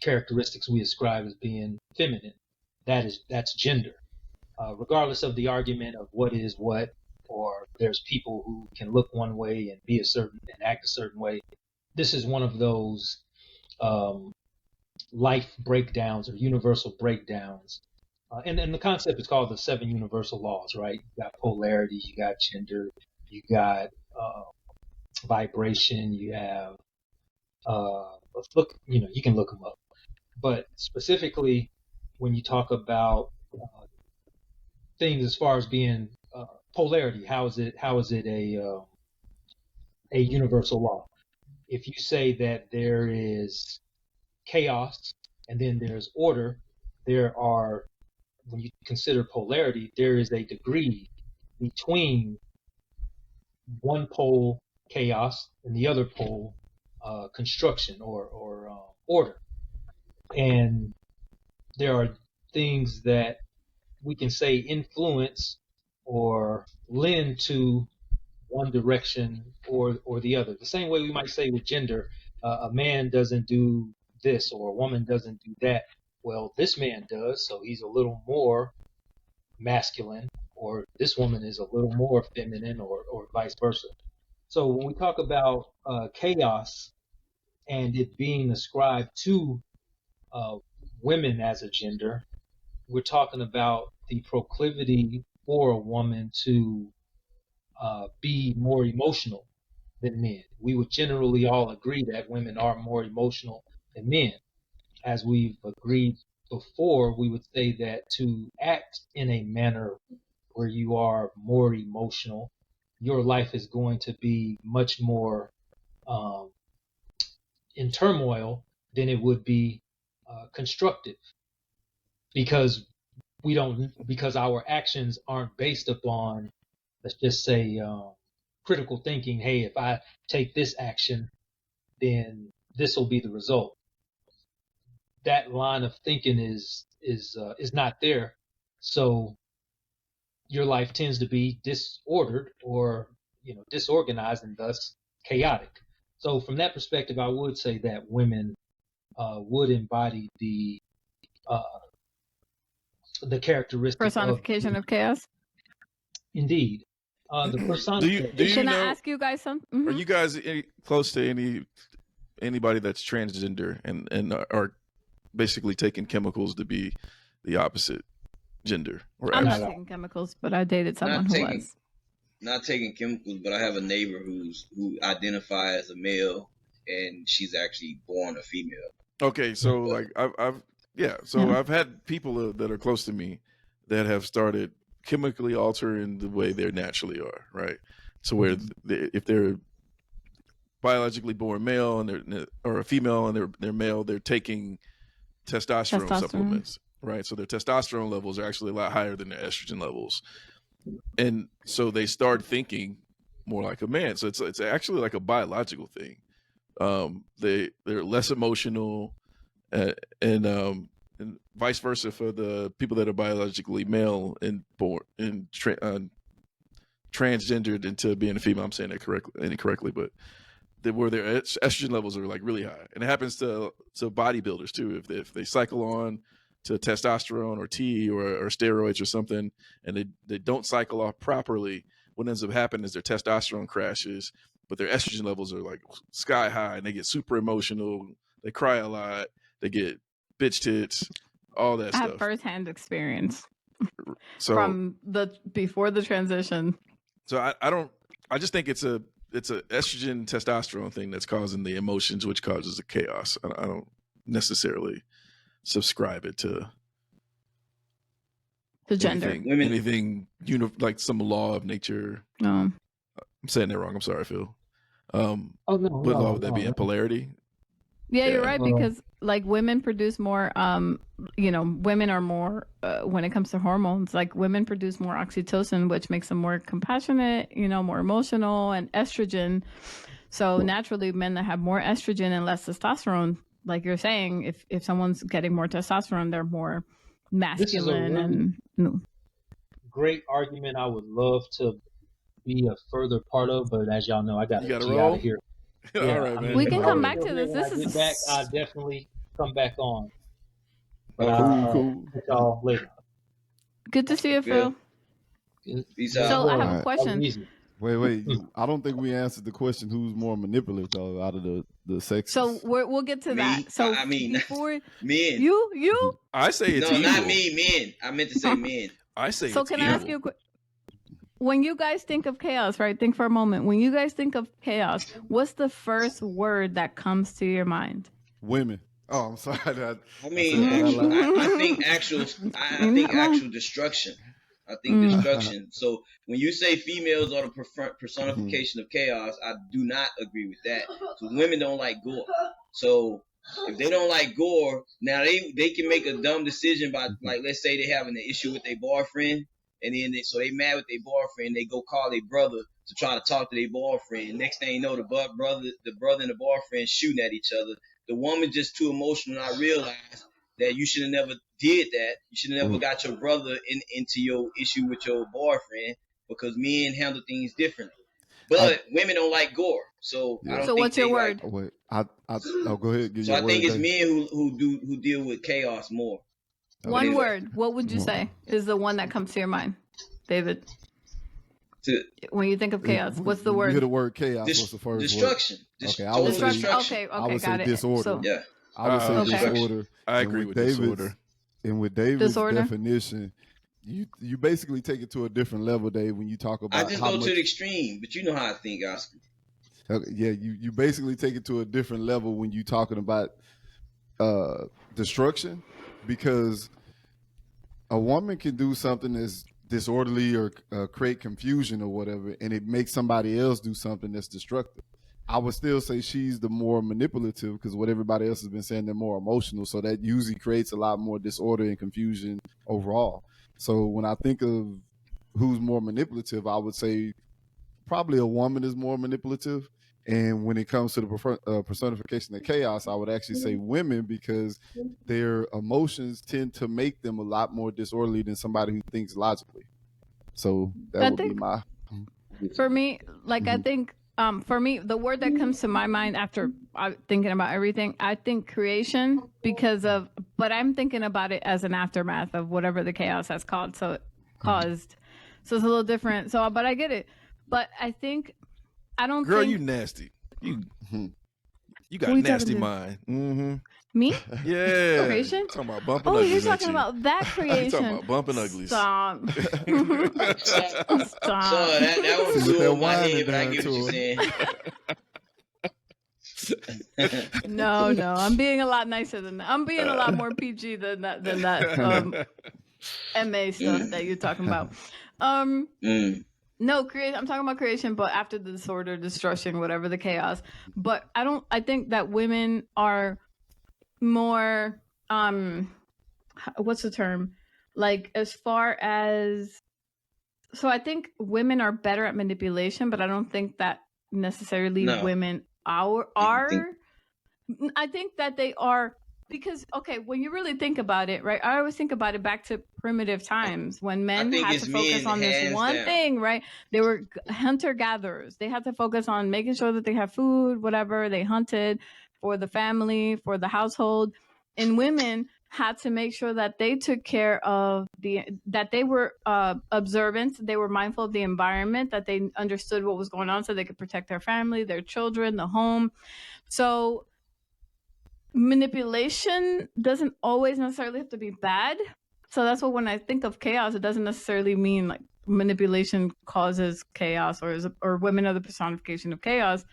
characteristics we ascribe as being feminine. That's gender. Regardless of the argument of what is what, or there's people who can look one way and be a certain and act a certain way. This is one of those life breakdowns or universal breakdowns. And the concept is called the 7 universal laws, right? You got polarity, you got gender, you got vibration, you have you can look them up. But specifically, when you talk about things as far as being polarity, how is it a universal law? If you say that there is chaos and then there's order, when you consider polarity, there is a degree between one pole chaos and the other pole construction or order. And there are things that we can say influence or lend to one direction or the other. The same way we might say with gender, a man doesn't do this or a woman doesn't do that. Well, this man does, so he's a little more masculine, or this woman is a little more feminine, or vice versa. So when we talk about chaos and it being ascribed to women as a gender, we're talking about the proclivity for a woman to be more emotional than men. We would generally all agree that women are more emotional than men. As we've agreed before, we would say that to act in a manner where you are more emotional, your life is going to be much more in turmoil than it would be constructive, because our actions aren't based upon let's just say, critical thinking. Hey, if I take this action, then this will be the result. That line of thinking is not there. So your life tends to be disordered or disorganized and thus chaotic. So from that perspective, I would say that women would embody the characteristic
Personification of chaos.
Indeed. The
Do
personification.
you
Should I
know?
ask you guys
Are
something?
you guys close to anybody that's transgender and are basically taking chemicals to be the opposite gender? Or
I'm
actually-
not taking chemicals, but I dated someone who
taking-
was.
Not taking chemicals, but I have a neighbor who identifies as a male, and she's actually born a female.
Okay, so like I've had people that are close to me that have started chemically altering the way they naturally are, right? So where if they're biologically born male and or a female and they're male, they're taking testosterone supplements, right? So their testosterone levels are actually a lot higher than their estrogen levels, and so they start thinking more like a man. So it's actually like a biological thing. They're less emotional, and vice versa for the people that are biologically male and born and transgendered into being a female. I'm saying that incorrectly, but where their estrogen levels are like really high, and it happens to bodybuilders too. If they cycle on to testosterone or T or steroids or something, and they don't cycle off properly, what ends up happening is their testosterone crashes, but their estrogen levels are like sky high, and they get super emotional. They cry a lot. They get bitch tits, all that
I
stuff.
have firsthand experience
So
from before the transition.
So I just think it's a estrogen testosterone thing that's causing the emotions, which causes the chaos. I don't necessarily subscribe it to
The gender.
anything like some law of nature.
No.
I'm saying that wrong. I'm sorry, Phil.
Oh no,
What law would that be?
no.
In polarity?
Yeah, you're right,
Well-
because like women produce more women are more when it comes to hormones, like women produce more oxytocin, which makes them more compassionate, more emotional, and estrogen. So naturally men that have more estrogen and less testosterone, like you're saying, if someone's getting more testosterone, they're more masculine
really-
and
Great argument. I would love to be a further part of, but as y'all know, I got
You
to
gotta
get
roll?
out of here.
All right, man.
We can
if
come
I'm
back
still
to
here
this.
when
This
I
is-
get back. I'll definitely come back on. But
Cool.
catch y'all later.
good to see you, Phil.
Peace
So
out.
I have a
Alright.
question.
Easy.
Wait. I don't think we answered the question. Who's more manipulative though, out of the sexes?
So we'll get to
Me?
that. So
I mean,
before
Men.
you
I say it's
No,
evil.
not me, men. I meant to say men.
I say
So
it's
can
evil.
I ask you a when you guys think of chaos, right? Think for a moment. When you guys think of chaos, what's the first word that comes to your mind?
Women. Oh, I'm sorry.
I mean,
said that out loud.
I think actual destruction. I think destruction. So when you say females are the personification of chaos, I do not agree with that. Because women don't like gore. So if they don't like gore, now they can make a dumb decision by, like, let's say they having an issue with their boyfriend, and then they mad with their boyfriend, they go call their brother to try to talk to their boyfriend. Next thing you know, the brother and the boyfriend shooting at each other. The woman just too emotional. And I realized that you should have never did that. You should have never got your brother into your issue with your boyfriend, because men handle things differently. But women don't like gore, so I don't.
So
think
what's your
they
word?
Like,
Wait, go ahead. Give
so
your
I think
word,
it's
Dave.
men who deal with chaos more.
One
Anyway.
word. What would you say is the one that comes to your mind, David? When you think of chaos, what's the
You hear
word?
the word chaos. What's the first
Destruction.
word? Okay, I
Total
would say
Destruction. Okay,
I would say
got it.
disorder.
So,
Yeah.
I would say
Okay.
disorder.
I
And
agree with
David's-
disorder.
And with David's
Disorder?
definition, you basically take it to a different level, Dave, when you talk about
I just
how
go
much.
to the extreme, but you know how I think, Oscar.
Okay, yeah, you basically take it to a different level when you talking about destruction, because a woman can do something that's disorderly or create confusion or whatever, and it makes somebody else do something that's destructive. I would still say she's the more manipulative, because what everybody else has been saying, they're more emotional, so that usually creates a lot more disorder and confusion overall. So when I think of who's more manipulative, I would say probably a woman is more manipulative. And when it comes to the personification of chaos, I would actually say women, because their emotions tend to make them a lot more disorderly than somebody who thinks logically. So that
I
would be
think
my.
for me, like I think for me, the word that comes to my mind after thinking about everything, I think creation, but I'm thinking about it as an aftermath of whatever the chaos has caused. So it's a little different. So, but I get it. But I think I don't
Girl,
think
you nasty. You got
Who you
nasty
talking to?
mind. Mm-hmm.
me.
Yeah.
Creation?
Talking about bumping
Oh,
uglies.
you're talking
ain't you?
about that
You
creation.
talking about bumping uglies.
Stop.
So
Stop.
that one
See, with
flew
that
over my
whining
head, but I
done
get what
to
you're saying.
No, I'm being a lot nicer than that. I'm being a lot more PG than that MA stuff that you're talking about. No, I'm talking about creation, but after the disorder, destruction, whatever the chaos. But I think that women are more what's the term? Like as far as so I think women are better at manipulation, but I don't think that necessarily
No.
women are. I think that they are, because when you really think about it, right? I always think about it back to primitive times when men
think
had
it's
to focus
men,
on this
hands
one
down.
thing, right? They were hunter gatherers. They had to focus on making sure that they have food, whatever. They hunted for the family, for the household. And women had to make sure that they took care of that they were observant, they were mindful of the environment, that they understood what was going on so they could protect their family, their children, the home. So manipulation doesn't always necessarily have to be bad. So that's what, when I think of chaos, it doesn't necessarily mean like manipulation causes chaos or women are the personification of chaos,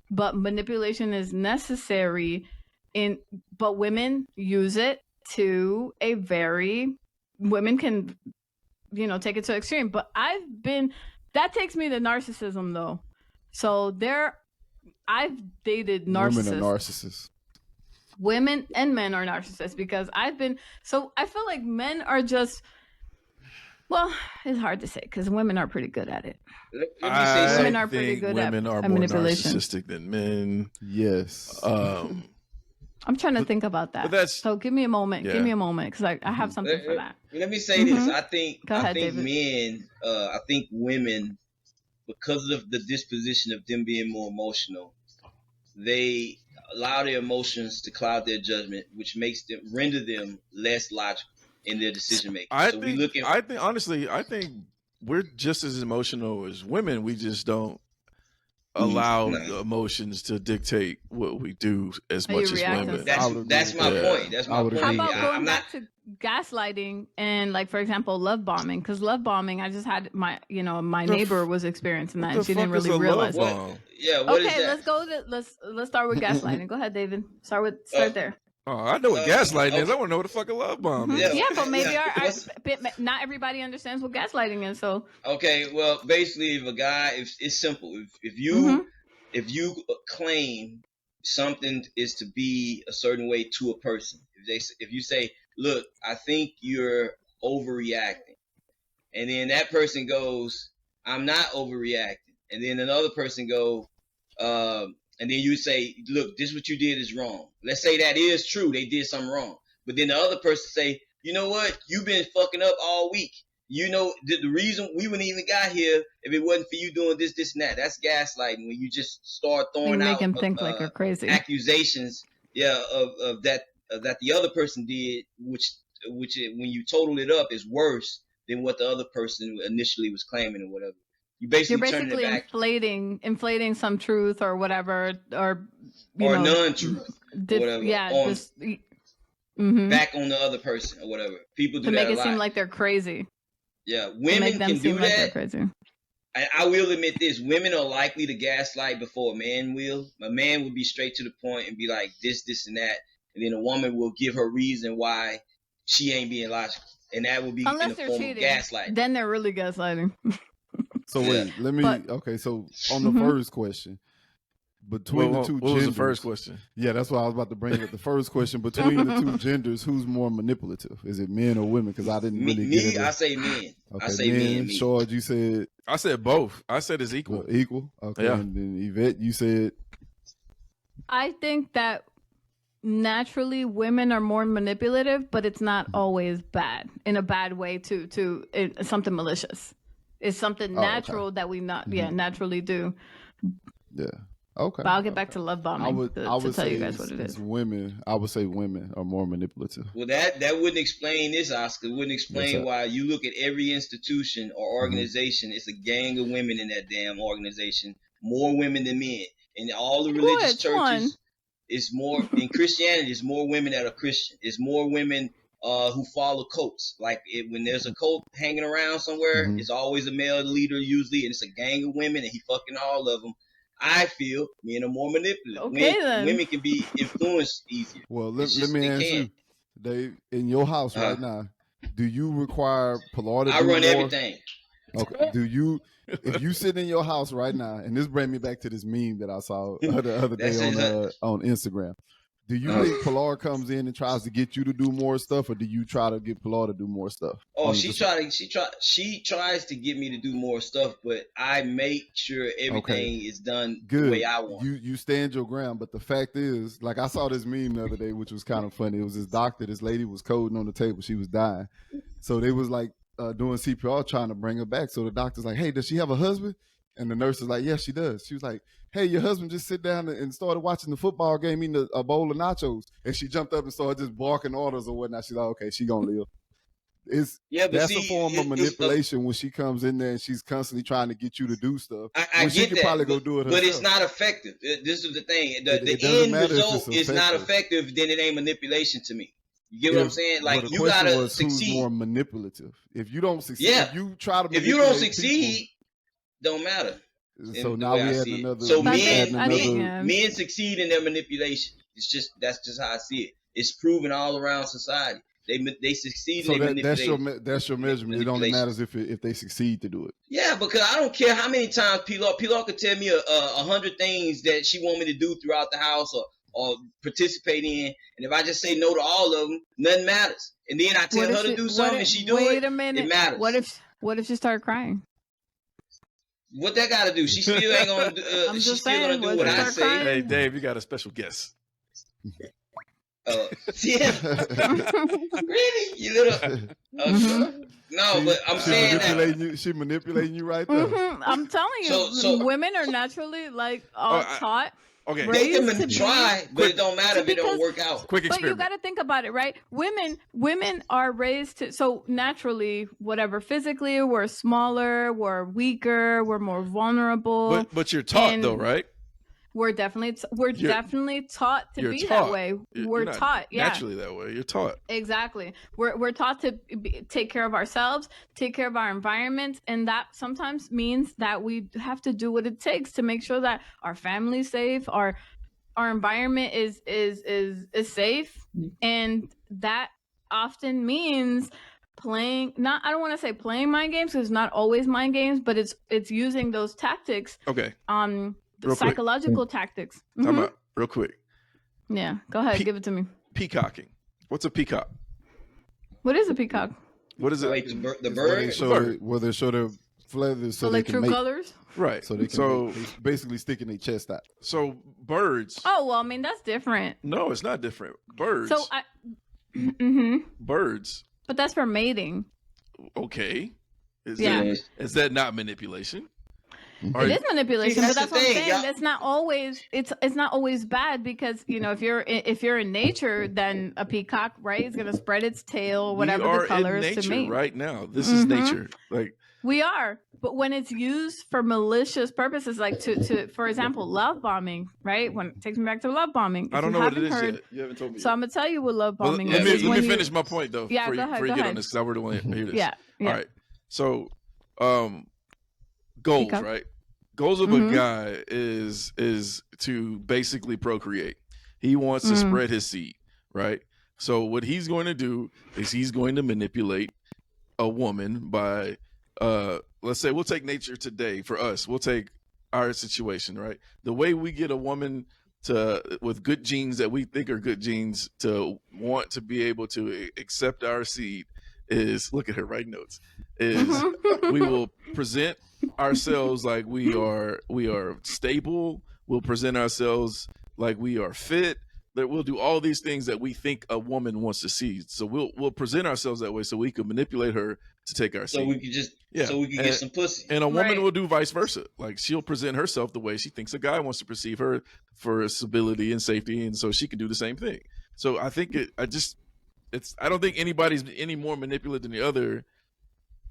but manipulation is necessary but women use it to women can take it to extreme. But that takes me to narcissism though. So I've dated narcissists.
Women are narcissists.
Women and men are narcissists, because I feel like men are just, well, it's hard to say because women are pretty good at it.
Let me say something.
Women are pretty good at
women are more
manipulation.
narcissistic than men.
Yes.
I'm trying to think about that. So give me a moment.
Yeah.
Give me a moment, because I have something for that.
Let me say this.
Mhm.
I think
Go ahead, David.
men, I think women, because of the disposition of them being more emotional, they allow their emotions to cloud their judgment, which render them less logical in their decision making.
I think we're just as emotional as women. We just don't allow the emotions to dictate what we do as
How you
much as
react and
women.
stuff.
That's my
Yeah.
point. That's my
I would
point.
How
agree
about
with that.
going back to gaslighting and, like, for example, love bombing? Because love bombing, I just had my neighbor was experiencing that,
What
and
the
she didn't
fuck is
really
a
realize
love
it.
bomb?
What is
Okay,
that?
let's start with gaslighting. Go ahead, David. Start there.
Oh, I know what gaslighting is.
okay.
I want to know what the fuck a love bomb is.
Yeah.
But maybe
What's-
not everybody understands what gaslighting is. So
Okay, well, basically, if it's simple. If you claim something is to be a certain way to a person, if you say, "Look, I think you're overreacting," and then that person goes, "I'm not overreacting," and then another person and then you say, "Look, this what you did is wrong." Let's say that is true; they did something wrong, but then the other person say, "You know what? You've been fucking up all week. You know the reason we wouldn't even got here if it wasn't for you doing this, this, and that." That's gaslighting, when you just start
you
throwing
make
out
him think like you're crazy.
accusations, of that the other person did, which when you total it up is worse than what the other person initially was claiming or whatever. You're
You're
turning
basically
it back,
inflating some truth or whatever, or
non-truth, or whatever, back on the other person or whatever. People do
to
that
make
a
it
lot.
seem like they're crazy.
Yeah,
To
women
make them
can do
seem like they're
that.
crazy.
I will admit this: women are likely to gaslight before a man will. A man will be straight to the point and be like this, and that, and then a woman will give her reason why she ain't being logical, and that will be in
Unless
the
they're
form
cheating,
of gaslighting.
then they're really gaslighting.
So
Yeah.
wait, let me.
But-
Okay, so on the
Mhm.
first question, between the two
what
genders.
was the first question?
Yeah, that's what I was about to bring up. The first question, between the two genders, who's more manipulative? Is it men or women? Because I didn't really get into
I say men.
Okay,
I say men. Me.
Shard, you said
I said both. I said it's equal.
equal. Okay,
Yeah.
and then Yvette, you said
I think that naturally women are more manipulative, but it's not always bad in a bad way something malicious. It's something natural that we naturally do.
yeah. Okay.
But I'll get back to love bombing
I would
to
say
tell you guys what it
it's
is.
women. I would say women are more manipulative.
Well, that wouldn't explain this, Oscar. It wouldn't explain
Yes, sir.
why you look at every institution or organization. It's a gang of women in that damn organization. More women than men. In all the religious
Which one?
churches, it's more in Christianity. It's more women that are Christian. It's more women who follow cults. Like when there's a cult hanging around somewhere,
Mhm.
it's always a male leader usually, and it's a gang of women, and he fucking all of them. I feel men are more manipulative.
Okay, then.
Women can be influenced easier.
Well, let
It's just
me
they
ask you,
can't.
Dave, in your house right now, do you require Pilar to
I
do
run
more?
everything.
Okay. Do you, if you sit in your house right now, and this brings me back to this meme that I saw the other day
That's
on Instagram. Do you think Pilar comes in and tries to get you to do more stuff, or do you try to get Pilar to do more stuff?
Oh, she tries to get me to do more stuff, but I make sure everything is done
Good.
the way I want.
You stand your ground, but the fact is, like I saw this meme the other day, which was kind of funny. It was this doctor, this lady was coding on the table, she was dying, so they was like doing CPR trying to bring her back. So the doctor's like, "Hey, does she have a husband?" And the nurse is like, "Yes, she does." She was like, "Hey, your husband just sit down and started watching the football game, eating a bowl of nachos." And she jumped up and started just barking orders or whatnot. She's like, "Okay, she gonna live." That's a form of manipulation when she comes in there and she's constantly trying to get you to do stuff.
I
she
get
could
that,
probably go do it herself.
but it's not effective. This is the thing. The
It doesn't
end
matter if
result
it's
is not
effective.
effective. Then it ain't manipulation to me. You get what I'm saying?
Well,
Like
the
you
question
gotta
was, who's
succeed.
more manipulative? If you don't succeed,
Yeah.
if you try to,
If you don't
manipulate
succeed, don't matter.
people,
in
so
the
now
way
we
I
had
see it.
another.
So
we
men-
adding
yeah.
Men succeed in their manipulation. That's just how I see it. It's proven all around society. They succeed
So
in their
that's
manipulation.
your measurement. It only matters if they succeed to do it.
Yeah, because I don't care how many times Pilar could tell me 100 things that she want me to do throughout the house or participate in, and if I just say no to all of them, nothing matters. And then I tell her to do something and she do it.
Wait a minute.
It matters.
What if she started crying?
What that got to do? She still ain't gonna do.
I'm
She's
just
still
saying,
gonna do
what
what
if
I
she
say.
start
Hey, Dave, you got a special guest.
Yeah. Really? You little. No, but I'm saying that.
She manipulating you right there.
I'm telling you,
So-
women are naturally taught.
Okay.
They can
raised to be-
try, but it don't matter if it don't
because-
work out.
Quick
But you
experiment.
got to think about it, right? Women are raised to, so naturally, whatever, physically, we're smaller, we're weaker, we're more vulnerable.
But you're taught
and
though, right?
We're definitely taught to
You're
be
taught.
that way.
You're
We're
not
taught, yeah,
naturally that way. You're taught.
exactly. We're taught to take care of ourselves, take care of our environment, and that sometimes means that we have to do what it takes to make sure that our family's safe, our environment is safe, and that often means playing. I don't want to say playing mind games, because it's not always mind games, but it's using those tactics.
Okay.
The
Real quick.
psychological tactics.
Time
Mhm.
out real quick.
Yeah, go ahead,
Pe-
give it to me.
Peacocking. What's a peacock?
What is a peacock?
What is it?
Like the
Where they
bird.
show where they show their feathers so they can
True
mate.
colors?
Right.
So they can mate. They basically sticking their chest out.
So birds.
Oh well, I mean that's different.
No, it's not different. Birds.
So
Birds.
but that's for mating.
Okay.
Yeah.
Is that not manipulation?
It is manipulation,
See,
but
that's
that's
the
what I'm
thing,
saying.
y'all.
That's not always. It's not always bad, because if you're in nature, then a peacock, right, is gonna spread its tail, whatever
we are
the color
in
is
nature
to mate.
right now. This is nature. Like
We are, but when it's used for malicious purposes, like to for example, love bombing, right? When it takes me back to love bombing.
I
If
don't
you
know what it
haven't
is
heard,
yet. You haven't told me.
so I'm gonna tell you what love
Well,
bombing
let
is.
me
when you-
finish my point though.
Yeah,
before
go
you,
ahead,
before you
go
get
ahead.
on this, because I really want to hear this.
Yeah.
All right. So, goals,
Peacock.
right? Goals of a guy is to basically procreate. He wants to spread his seed, right? So what he's going to do is he's going to manipulate a woman by let's say we'll take nature today for us. We'll take our situation, right? The way we get a woman with good genes that we think are good genes to want to be able to accept our seed is, look at her writing notes, is we will present ourselves like we are stable. We'll present ourselves like we are fit. That we'll do all these things that we think a woman wants to see. So we'll present ourselves that way so we can manipulate her to take our seat.
So we could get some pussy.
And a woman
Right.
will do vice versa. Like she'll present herself the way she thinks a guy wants to perceive her for stability and safety, and so she can do the same thing. So I think I don't think anybody's any more manipulated than the other.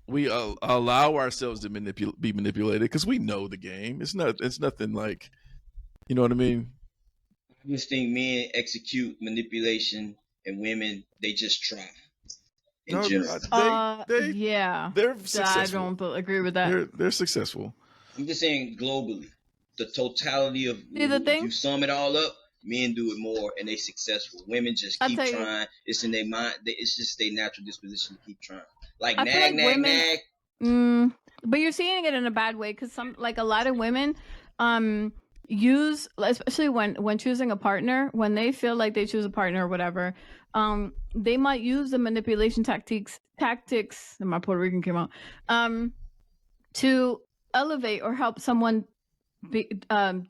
We allow ourselves to be manipulated because we know the game. It's nothing like, you know what I mean?
I just think men execute manipulation and women, they just try in general.
Yeah.
They're
I
successful.
don't agree with that.
They're successful.
I'm just saying globally, the totality of
See, the thing-
if you sum it all up, men do it more and they successful. Women just
I'll
keep
tell you-
trying. It's in their mind. It's just their natural disposition to keep trying. Like
I feel
nag,
like
nag,
women-
nag.
But you're seeing it in a bad way because a lot of women use, especially when choosing a partner, when they feel like they choose a partner or whatever, they might use the manipulation tactics and my Puerto Rican came out, to elevate or help someone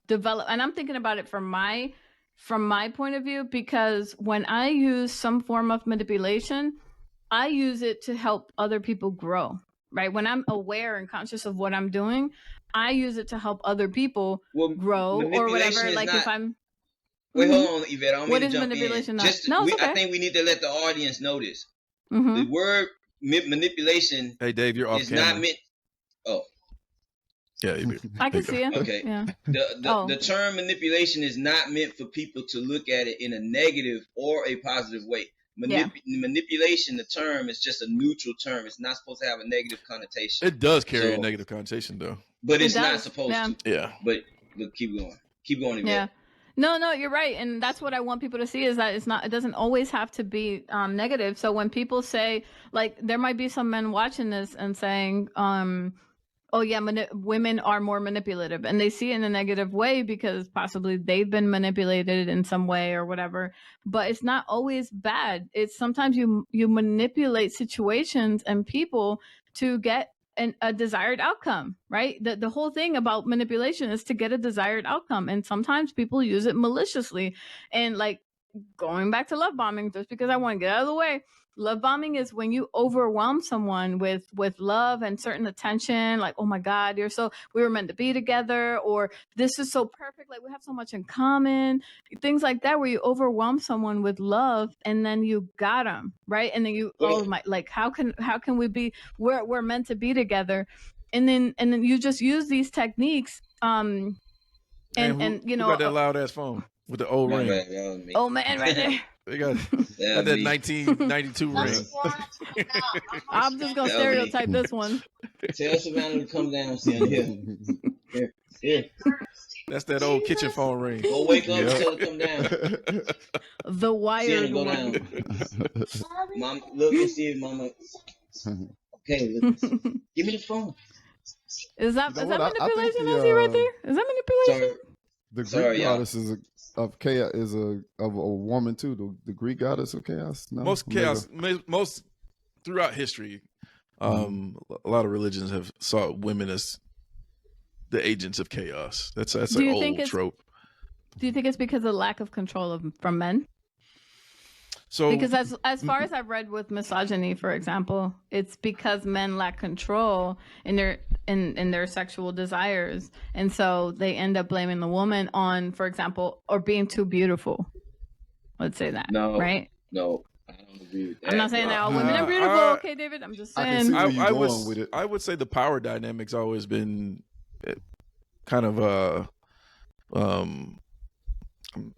develop. And I'm thinking about it from my point of view, because when I use some form of manipulation, I use it to help other people grow, right? When I'm aware and conscious of what I'm doing, I use it to help other people
Well,
grow or
manipulation
whatever.
is
Like
not-
if I'm
Wait,
Mhm.
hold on, Yvette. I don't
What
mean
is
to jump
manipulation
in.
not?
Just,
No, it's
I
okay.
think we need to let the audience know this.
Mhm.
The word manipulation
Hey, Dave, you're off
is
camera.
not meant. Oh,
Yeah, you're
I
there
can
you
see
go.
it.
okay.
Yeah.
The term manipulation is not meant for people to look at it in a negative or a positive way. Manipulation, the term, is just a neutral term. It's not supposed to have a negative connotation.
It does carry a
So-
negative connotation, though.
But
It
it's not
does,
supposed
yeah.
to.
Yeah.
But keep going. Keep going, Yvette.
Yeah. No, you're right. And that's what I want people to see, is that it doesn't always have to be negative. So when people say, like, there might be some men watching this and saying, oh yeah, women are more manipulative, and they see it in a negative way because possibly they've been manipulated in some way or whatever. But it's not always bad. It's sometimes you manipulate situations and people to get a desired outcome, right? The whole thing about manipulation is to get a desired outcome, and sometimes people use it maliciously. And like, going back to love bombing, just because I want to get out of the way, love bombing is when you overwhelm someone with love and certain attention, like, oh my God, we were meant to be together, or this is so perfect, like we have so much in common, things like that, where you overwhelm someone with love and then you got them, right? And then how can we be, we're meant to be together, and then you just use these techniques, and
who got that loud ass phone with the old
My
ring?
bad, that was me.
oh man, right there.
They got
That
that
was me.
1992 ring.
I'm just gonna
That was me.
stereotype this one.
Tell Savannah to come down, son. Here.
That's that old kitchen phone ring.
Go wake up
Yep.
and tell her to come down.
The
Sienna,
wired
go
one.
down. Mom, look and see if Mama. Okay, look. Give me the phone.
Is that
You know what? I think
manipulation?
the,
I see right there. Is that manipulation?
Sorry.
The Greek
Sorry, y'all.
goddess of chaos is of a woman too. The Greek goddess of chaos. No?
Most chaos, most throughout history, a lot of religions have saw women as the agents of chaos. That's
Do
an
you think
old
it's-
trope.
Do you think it's because of lack of control from men?
So
Because as far as I've read with misogyny, for example, it's because men lack control in their sexual desires, and so they end up blaming the woman on, for example, or being too beautiful. Let's say that.
No.
Right?
No, I don't agree with that.
I'm not saying that all women are
Uh,
beautiful,
uh,
okay, David? I'm just
I can
saying.
see where you going with it.
I would say the power dynamic's always been kind of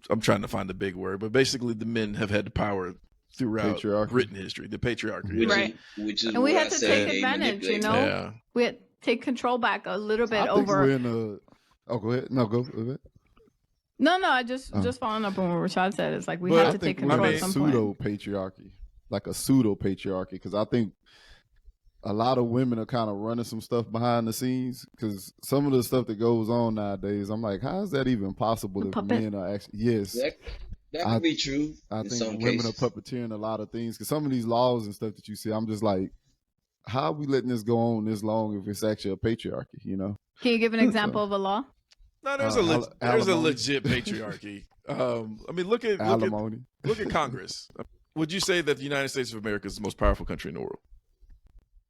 I'm trying to find the big word, but basically the men have had the power throughout
Patriarchy.
written history, the patriarchy.
Which
Right.
Which is
And we
what
had
I
to
said,
take
they
advantage, you
manipulate
know?
men.
Yeah.
We had to take control back a little bit
I think
over.
we're in a. Oh, go ahead. No, go ahead.
No, I just following up on what Rashad said. It's like we
But
had
I
to
think
take
we're
control
in
at
a
some point.
pseudo patriarchy, like a pseudo patriarchy, because I think a lot of women are kind of running some stuff behind the scenes because some of the stuff that goes on nowadays, I'm like, how is that even possible
The
if
puppet?
men are actually? Yes,
That
I-
could be true
I
in
think
some
women
cases.
are puppeteering a lot of things because some of these laws and stuff that you see, I'm just like, how are we letting this go on this long if it's actually a patriarchy? You know?
Can you give an example of a law?
No, there's
alimony.
a legit patriarchy. I mean, look at
Alimony.
Congress. Would you say that the United States of America is the most powerful country in the world?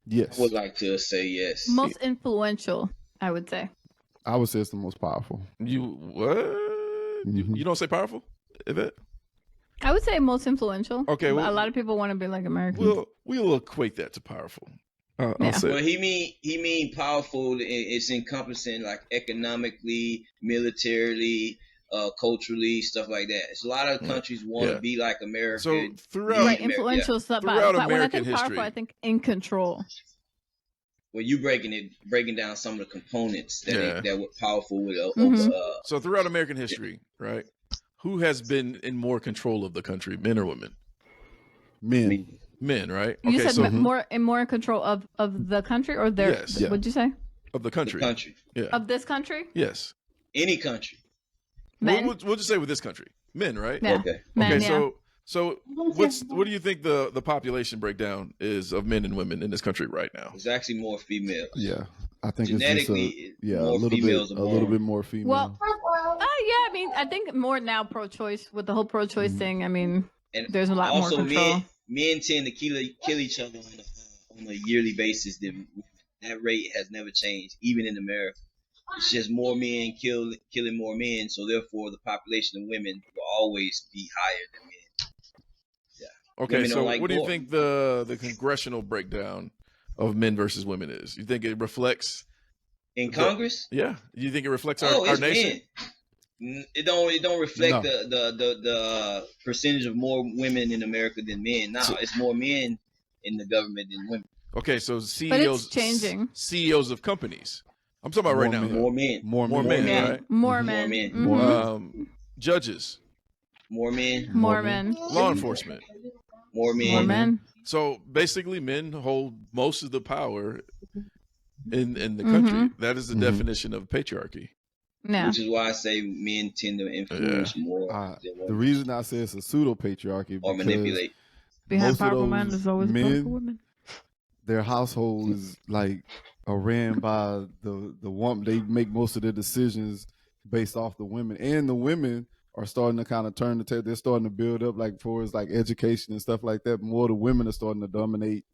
Yes,
I would like to say yes.
Most influential, I would say.
I would say it's the most powerful.
You what?
Mhm.
You don't say powerful, Yvette?
I would say most influential.
Okay,
But
well-
a lot of people want to be like Americans.
We'll equate that to powerful.
Yeah.
I'll say
Well, he mean powerful. It's encompassing like economically, militarily, culturally, stuff like that. It's a lot of countries want to
Yeah.
be like America.
so
Right,
throughout
influential stuff.
Throughout
But when I think
American
powerful,
history.
I think in control.
Well, you breaking down some of the components that were powerful with
Mhm.
So throughout American history, right? Who has been in more control of the country, men or women?
Men.
Men, right?
You
Okay,
said
so
more in control of the country or their.
Yes.
Yeah.
What'd you say?
of the country.
country,
Yeah.
Of this country?
Yes.
any country.
Men.
We'll just say with this country. Men, right?
Yeah.
Okay.
Men,
Okay,
yeah.
so what do you think the population breakdown is of men and women in this country right now?
It's actually more females.
Yeah, I think
Genetically,
it's just a
more females are
a little
born.
bit more female.
Well, yeah, I mean, I think more now pro-choice with the whole pro-choice thing. I mean,
And
there's a lot more
also,
control.
men tend to kill each other on a yearly basis. That rate has never changed, even in America. It's just more men killing more men, so therefore the population of women will always be higher than men.
Okay,
Women
so
don't like
what do you
war.
think the congressional breakdown of men versus women is? You think it reflects?
In Congress,
Yeah, you think it reflects
oh,
our
it's
nation?
men. It don't reflect
No.
the percentage of more women in America than men. No, it's more men in the government than women.
Okay, so CEOs
changing.
CEOs of companies. I'm talking about right
More
now.
men.
More men,
more
more
men.
men,
Yeah,
right?
more
Mhm.
men.
men.
Mhm.
Judges,
more men,
More
More
men.
law enforcement.
more men.
More men.
So basically, men hold most of the power in the country. That is the
Mhm.
definition of patriarchy.
Yeah.
Which is why I say men tend to influence more than
The
women,
reason I say it's a pseudo patriarchy
or
because
manipulate.
Behind
most of
powerful
those
men, there's always a
men-
powerful woman.
their household is like ran by the woman. They make most of their decisions based off the women, and the women are starting to kind of turn the tail. They're starting to build up like for like education and stuff like that. More the women are starting to dominate,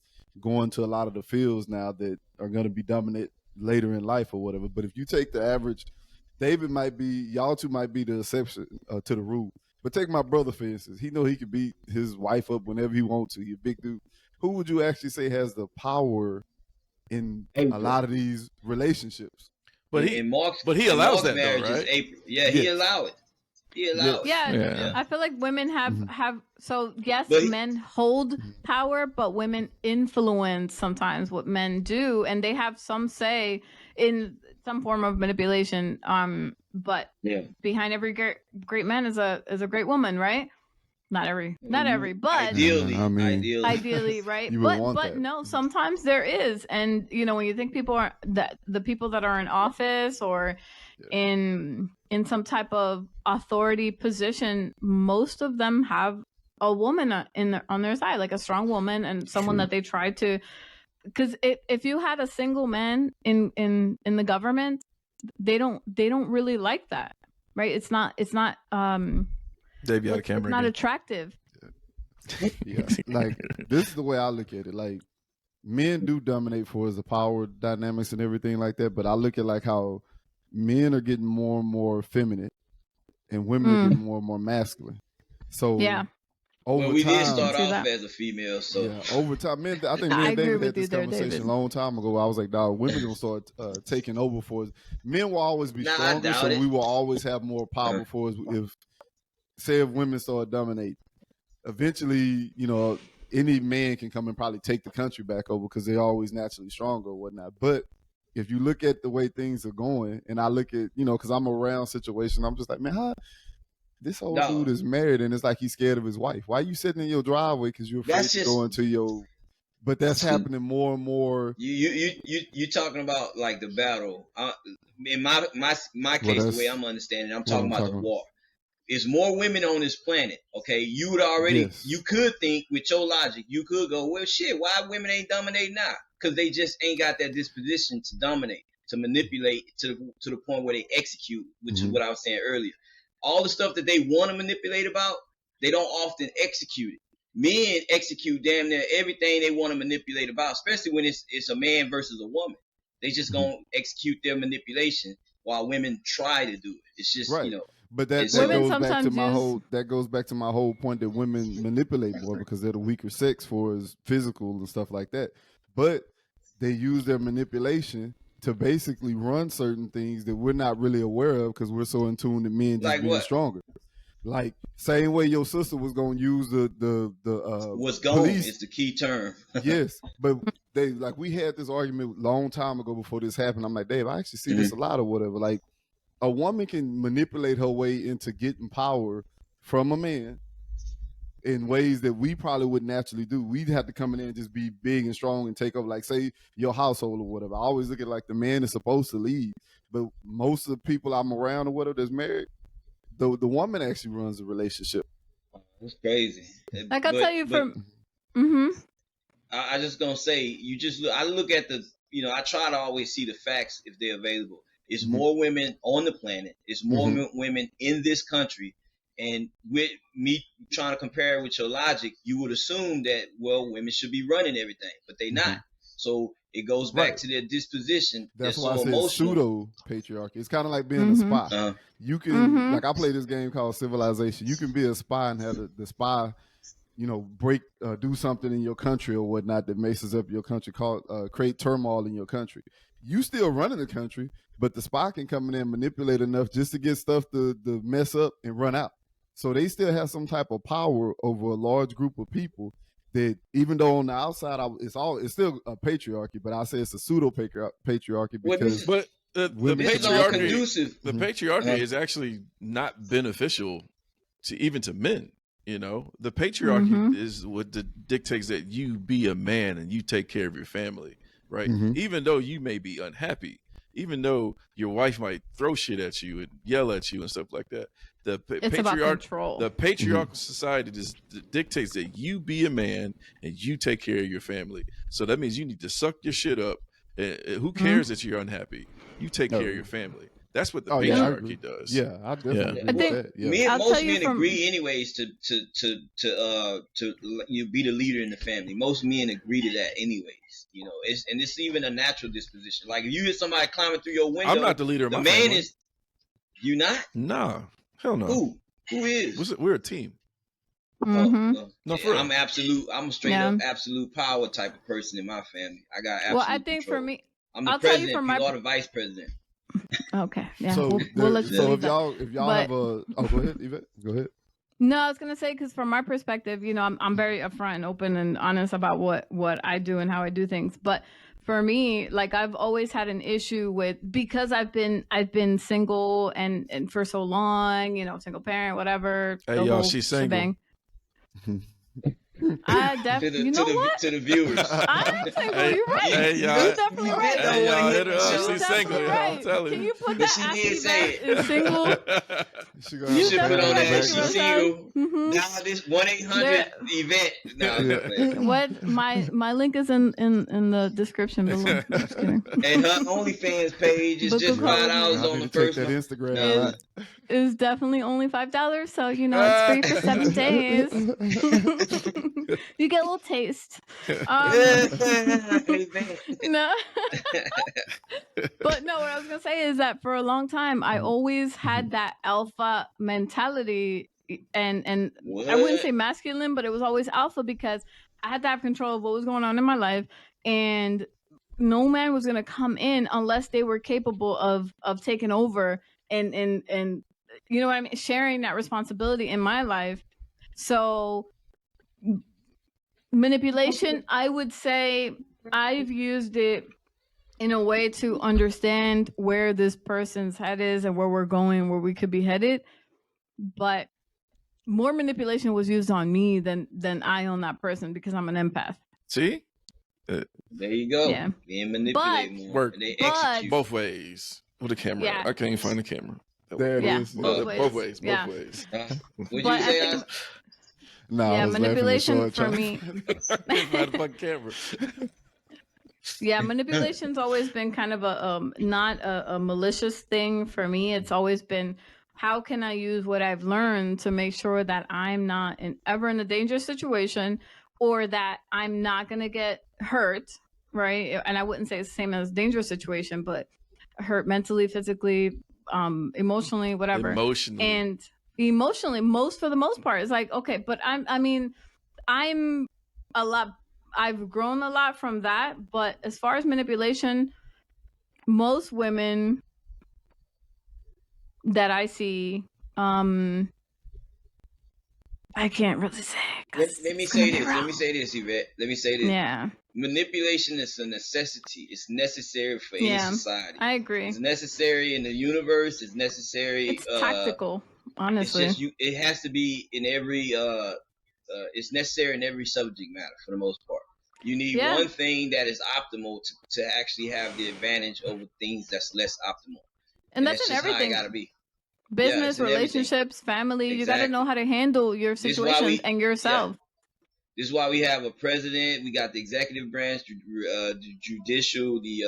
going to a lot of the fields now that are going to be dominant later in life or whatever. But if you take the average, David might be, y'all two might be the exception to the rule. But take my brother for instance. He know he could beat his wife up whenever he wants to. He's a big dude. Who would you actually say has the power in a lot of these relationships?
But
in Mark's,
but he
in
allows
Mark's
that though,
marriage is
right?
April. Yeah, he
Yes.
allow it. He allow it.
Yeah,
Yeah.
I feel like women have so yes,
But he-
men hold power, but women influence sometimes what men do, and they have some say in some form of manipulation. But
Yeah.
behind every great man is a great woman, right? Not every, but
Ideally,
I mean-
ideally.
ideally, right?
You would want
but
that.
no, sometimes there is, and you know when you think people are that the people that are in office or in some type of authority position, most of them have a woman on their side, like a strong woman and someone
True.
that they try to. Because if you had a single man in the government, they don't really like that, right? It's not
Dave, you out of
it's
camera
not
again.
attractive.
Yeah, like this is the way I look at it. Like men do dominate for us the power dynamics and everything like that, but I look at like how men are getting more and more feminine, and women are getting more and more masculine. So
Yeah.
over
Well, we
time,
did start
See
off
that?
as a female, so
yeah, over time, men. I think me
I
and
agree
David
with
had this
you there,
conversation
David.
a long time ago. I was like, dog, women gonna start taking over for us. Men will always be
Nah, I
stronger,
doubt
so
it.
we will always have more power for us. If women start dominate, eventually, you know, any man can come and probably take the country back over because they're always naturally stronger or whatnot. But if you look at the way things are going, and I look at, you know, because I'm around situation, I'm just like, man, how this old
No.
dude is married and it's like he's scared of his wife. Why are you sitting in your driveway because you're afraid
That's
to
just-
go into your but that's happening more and more.
You talking about like the battle? In my case, the way I'm understanding, I'm talking about the war. It's more women on this planet. Okay, you would already you could think with your logic, you could go, well, shit, why women ain't dominating now? Because they just ain't got that disposition to dominate, to manipulate to the point where they execute, which is what I was saying earlier. All the stuff that they want to manipulate about, they don't often execute it. Men execute damn near everything they want to manipulate about, especially when it's a man versus a woman. They just gonna execute their manipulation while women try to do it. It's just you know.
But that goes back to my whole point that women manipulate more because they're the weaker sex for as physical and stuff like that. But they use their manipulation to basically run certain things that we're not really aware of because we're so in tune to men just being stronger. Like same way your sister was gonna use the
what's going
police.
Is the key term.
Yes, but they like we had this argument a long time ago before this happened. I'm like, Dave, I actually see this a lot or whatever. Like a woman can manipulate her way into getting power from a man in ways that we probably would naturally do. We'd have to come in there and just be big and strong and take over, like say your household or whatever. I always look at it like the man is supposed to lead, but most of the people I'm around or whatever that's married, the woman actually runs the relationship.
It's crazy.
Like I'll tell you from.
I just gonna say I look at the I try to always see the facts if they're available. It's more women on the planet. It's more women in this country. And with me trying to compare it with your logic, you would assume that, well, women should be running everything, but they're not. So it goes back to their disposition.
That's
they're
why
so
I said
emotional.
pseudo-patriarchy. It's kind of like being a spy. You can, like I play this game called Civilization. You can be a spy and have the spy, do something in your country or whatnot that messes up your country, create turmoil in your country. You still running the country, but the spy can come in and manipulate enough just to get stuff to mess up and run out. So they still have some type of power over a large group of people that even though on the outside it's still a patriarchy, but I say it's a pseudo patriarchy because
the patriarchy is actually not beneficial to men. The patriarchy is what dictates that you be a man and you take care of your family, right? Even though you may be unhappy, even though your wife might throw shit at you and yell at you and stuff like that.
It's about control.
The patriarchal society dictates that you be a man and you take care of your family. So that means you need to suck your shit up. Who cares that you're unhappy? You take care of your family. That's what the patriarchy does.
Yeah, I definitely
agree with
that. Yeah.
Most men agree anyways to you be the leader in the family. Most men agree to that anyways. It's even a natural disposition. Like if you hear somebody climbing through your window,
I'm not the leader of my family.
You not?
Nah, hell no.
Who is?
We're a team.
No, for real. I'm a straight up absolute power type of person in my family. I got absolute
I think
control.
for me,
I'm the president, you're the vice president.
Okay, yeah.
So,
we'll let you
if y'all have a, go ahead, Yvette. Go ahead.
No, I was gonna say because from my perspective, I'm very upfront and open and honest about what I do and how I do things. But for me, like I've always had an issue with because I've been single and for so long, single parent, whatever.
Hey y'all, she's single.
You know what?
To the viewers.
I am single. You're right.
Hey, y'all.
You're definitely right.
Hey, y'all, hit her up.
You're
She's single.
right.
I'm telling
Can
you.
you put
But
that
she did say
is single?
You should put on that. She's single.
Mm-hmm.
Now this 1-800 event. No,
what my link is in the description below. Just kidding.
And her OnlyFans page is just $5 on the first
that
one.
Instagram.
Is definitely only $5, so it's free for 7 days. You get a little taste. No. But no, what I was gonna say is that for a long time I always had that alpha mentality, and I wouldn't say masculine, but it was always alpha because I had to have control of what was going on in my life, and no man was gonna come in unless they were capable of taking over and you know what I mean, sharing that responsibility in my life. So manipulation, I would say I've used it in a way to understand where this person's head is and where we're going, where we could be headed. But more manipulation was used on me than I on that person because I'm an empath.
See?
There you go.
Yeah.
Being manipulated more.
Work.
And they
But-
execute.
Both ways with the camera.
Yeah.
I can't even find the camera.
There it
Yeah,
is.
both
Both
ways.
ways.
Yeah.
Both ways.
What'd
But
you
I
say?
think-
Oz?
No, I
Yeah,
was laughing at
manipulation
Short
for
trying-
me.
I can't find the fucking camera.
Yeah, manipulation's always been kind of a not a malicious thing for me. It's always been, how can I use what I've learned to make sure that I'm not ever in a dangerous situation, or that I'm not gonna get hurt, right? And I wouldn't say it's the same as dangerous situation, but hurt mentally, physically, emotionally, whatever.
Emotionally.
And emotionally, for the most part, it's like, okay, but I've grown a lot from that. But as far as manipulation, most women that I see, I can't really say. 'Cause
Let me
it's gonna
say
be
this.
wrong.
Let me say this, Yvette. Let me say this.
Yeah,
Manipulation is a necessity. It's necessary for any
Yeah,
society.
I agree.
It's necessary in the universe. It's necessary.
It's tactical, honestly.
It's just it has to be in every. It's necessary in every subject matter for the most part. You need
Yeah.
one thing that is optimal to actually have the advantage over things that's less optimal.
And that's in
just how it
everything.
gotta be.
Business,
it's in everything.
relationships, family. You got to
Exactly.
know how to handle your
This is why
situations
we-
and yourself.
This is why we have a president. We got the executive branch, the judicial, the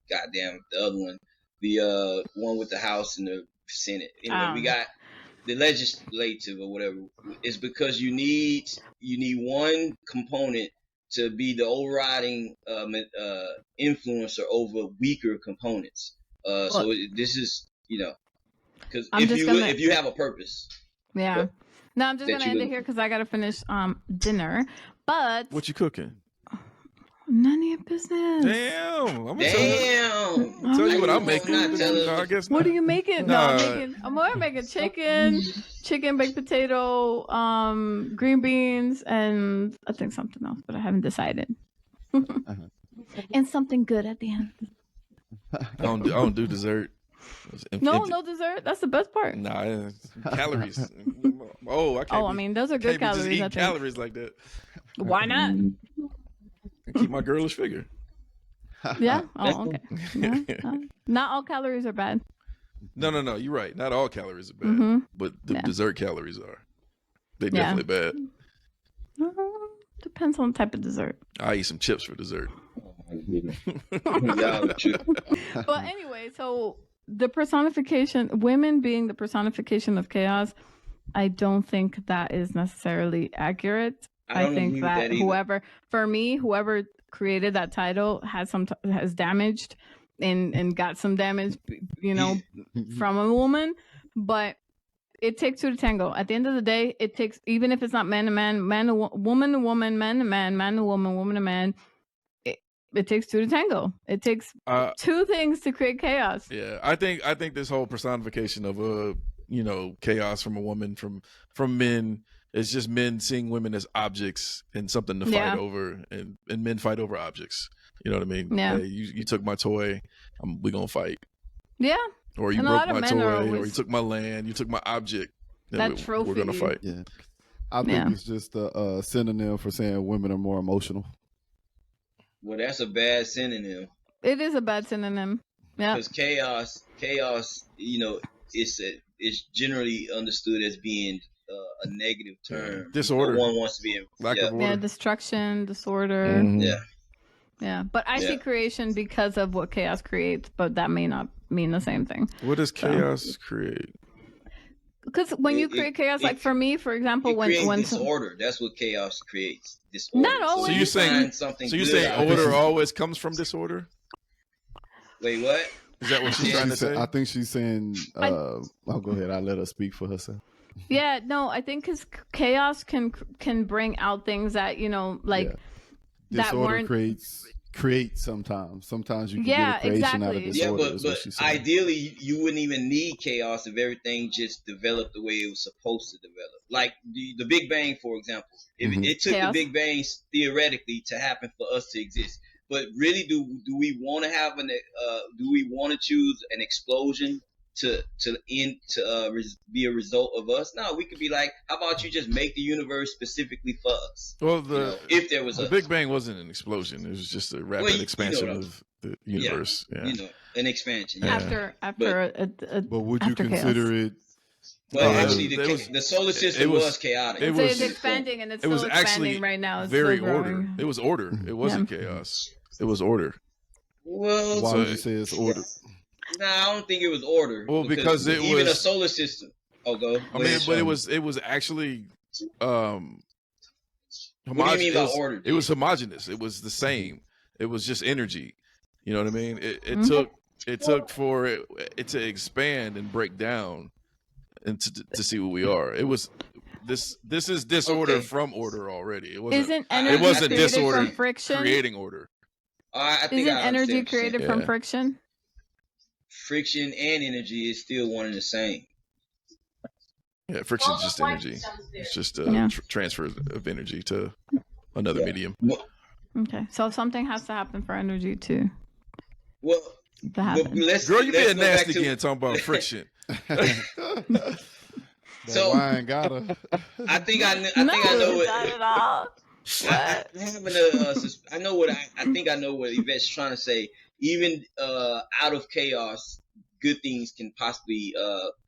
goddamn the other one, the one with the House and the Senate. Anyway, we got the legislative or whatever. It's because you need one component to be the overriding influencer over weaker components. So this is because
I'm just gonna-
if you have a purpose.
Yeah.
But-
No, I'm just
that
gonna
you
end it
would-
here because I gotta finish dinner. But
What you cooking?
none of your business.
Damn. I'm gonna tell you.
Damn.
Tell you what
Oh,
I'm making.
not telling
No, I
us.
guess
What
not.
are you making? No,
Nah.
I'm more making chicken, baked potato, green beans, and I think something else, but I haven't decided. And something good at the end.
I don't do dessert.
No dessert. That's the best part.
Nah, calories. Oh, I can't.
Oh, I mean, those are good
can't be just
calories. I
eating
think.
calories like that.
Why not?
And keep my girlish figure.
Yeah. Oh, okay. No, not all calories are bad.
No. You're right. Not all calories are bad,
Mhm.
but the
Yeah.
dessert calories are. They
Yeah.
definitely bad.
Depends on the type of dessert.
I eat some chips for dessert.
Y'all are true.
But anyway, so the personification, women being the personification of chaos, I don't think that is necessarily accurate.
I don't
think
agree with
that
that either.
whoever created that title has damaged and got some damage, from a woman. But it takes two to tango. At the end of the day, it takes, even if it's not man to man, woman to woman, man to man, man to woman, woman to man. It takes two to tango. It takes two things to create chaos.
Yeah, I think this whole personification of chaos from a woman from men is just men seeing women as objects and something to fight over, and men fight over objects. You know what I mean?
Yeah.
Hey, you took my toy, we gonna fight.
Yeah.
Or you
And a
broke
lot of
my
men are
toy, or
always-
you took my land, you took my object. then
That trophy.
We're gonna fight.
Yeah, I think
Yeah.
it's just a synonym for saying women are more emotional.
Well, that's a bad synonym
It is a bad synonym. Yeah.
because chaos, it's generally understood as being a negative term.
Disorder.
No one wants to be in.
Lack of order.
Yeah, destruction, disorder.
Mhm.
Yeah.
Yeah. But I see
Yeah.
creation because of what chaos creates, but that may not mean the same thing.
What does chaos create?
Because when you
It-
create chaos,
it-
like for me, for example,
It
when
creates disorder. That's what chaos creates. Disorder.
Not always.
So
you
you're saying-
find something.
So you're
good
saying
out of
order
it.
always comes from disorder?
Wait, what?
Is that what she's trying to say?
I think she's saying. I'll go ahead. I'll let her speak for herself.
Yeah, no, I think because chaos can bring out things that
Yeah.
that
Disorder
weren't.
creates sometimes. Sometimes you can
Yeah,
get a creation out of
exactly.
disorder.
Yeah,
is
but
what she's saying.
ideally, you wouldn't even need chaos if everything just developed the way it was supposed to develop. Like the Big Bang, for example. If
Mhm.
it took
Chaos.
the Big Bang theoretically to happen for us to exist, but really, do we want to have do we want to choose an explosion be a result of us. No, we could be like, how about you just make the universe specifically for us?
Well,
if there was
the Big Bang wasn't an explosion; it was just a rapid expansion of the universe. Yeah.
An expansion.
After
But would you
after
consider
chaos.
it?
Well,
Uh,
actually,
it
the solar system was chaotic.
it
So
was-
it's expanding, and it's
it was
still
actually
expanding right now. It's
very
still
order.
growing.
It was order. It wasn't chaos. It was order.
Well,
Why
So-
would you say it's ordered?
nah, I don't think it was order.
Well, because it
even
was-
a solar system. Oh, go.
I mean,
ahead,
but
Sean.
it was actually
What do you mean by order?
It was homogenous. It was the same. It was just energy. You know what I mean? It
Mhm.
took for it to expand and break down and to see what we are. It was this is disorder
Okay.
from order already. It wasn't
Isn't
It
energy
wasn't
created
disorder
from friction?
creating order.
I think
Isn't
I
energy
understand what you're saying.
created from
Yeah.
friction?
Friction and energy is still one and the same.
Yeah, friction is just energy. It's just a
Yeah.
transfer of energy to another medium.
Okay, so something has to happen for energy to
Well,
happen.
let's
Girl, you
let's
being
go back
nasty
to-
again talking about friction.
That
So-
wine got her.
I think I know what.
not at all.
I know what I think I know what Yvette's trying to say. Even out of chaos, good things can possibly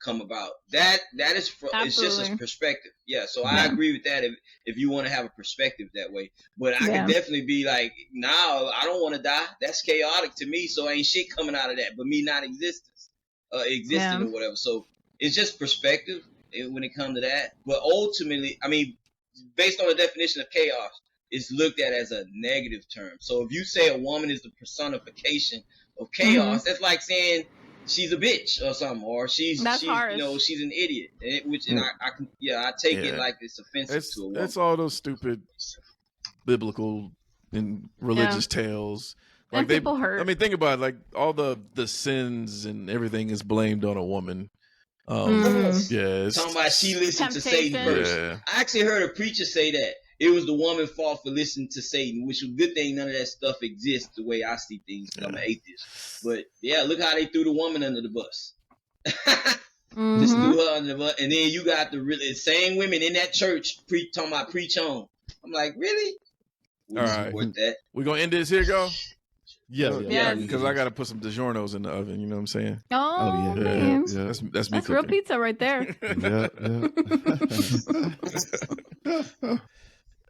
come about. That is it's just a
Absolutely.
perspective. Yeah, so I
Yeah.
agree with that if you want to have a perspective that way. But I
Yeah.
could definitely be like, no, I don't want to die. That's chaotic to me. So ain't shit coming out of that, but me not existing
Yeah.
or whatever. So it's just perspective when it comes to that. But ultimately, I mean, based on the definition of chaos, it's looked at as a negative term. So if you say a woman is the personification of chaos, that's like saying she's a bitch or something, or she's
harsh.
she's an idiot. And I take it like it's offensive to a woman.
It's all those stupid biblical and religious tales.
And people hurt.
I mean, think about it, like all the sins and everything is blamed on a woman. Yeah, it's,
Talking about she listened to Satan
Temptation.
first.
yeah.
I actually heard a preacher say that it was the woman's fault for listening to Satan, which is a good thing. None of that stuff exists the way I see things. 'Cause I'm an atheist, but yeah, look how they threw the woman under the bus. Just threw her under the bus, and then you got the really same women in that church talking about preach on. I'm like, really?
All right.
Support that.
We gonna end this here, go?
Yeah,
Yes.
Because I gotta put some DiGiorno's in the oven. You know what I'm saying?
Oh,
yeah,
man.
yeah.
That's me
That's real
cooking.
pizza right there.
yeah.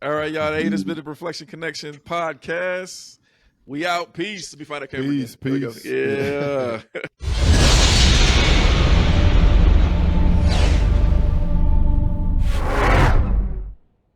All right, y'all. Hey, this has been the Reflection Connection podcast. We out. Peace. Let me find that camera.
Peace,
again. There we go.
peace.
Yeah.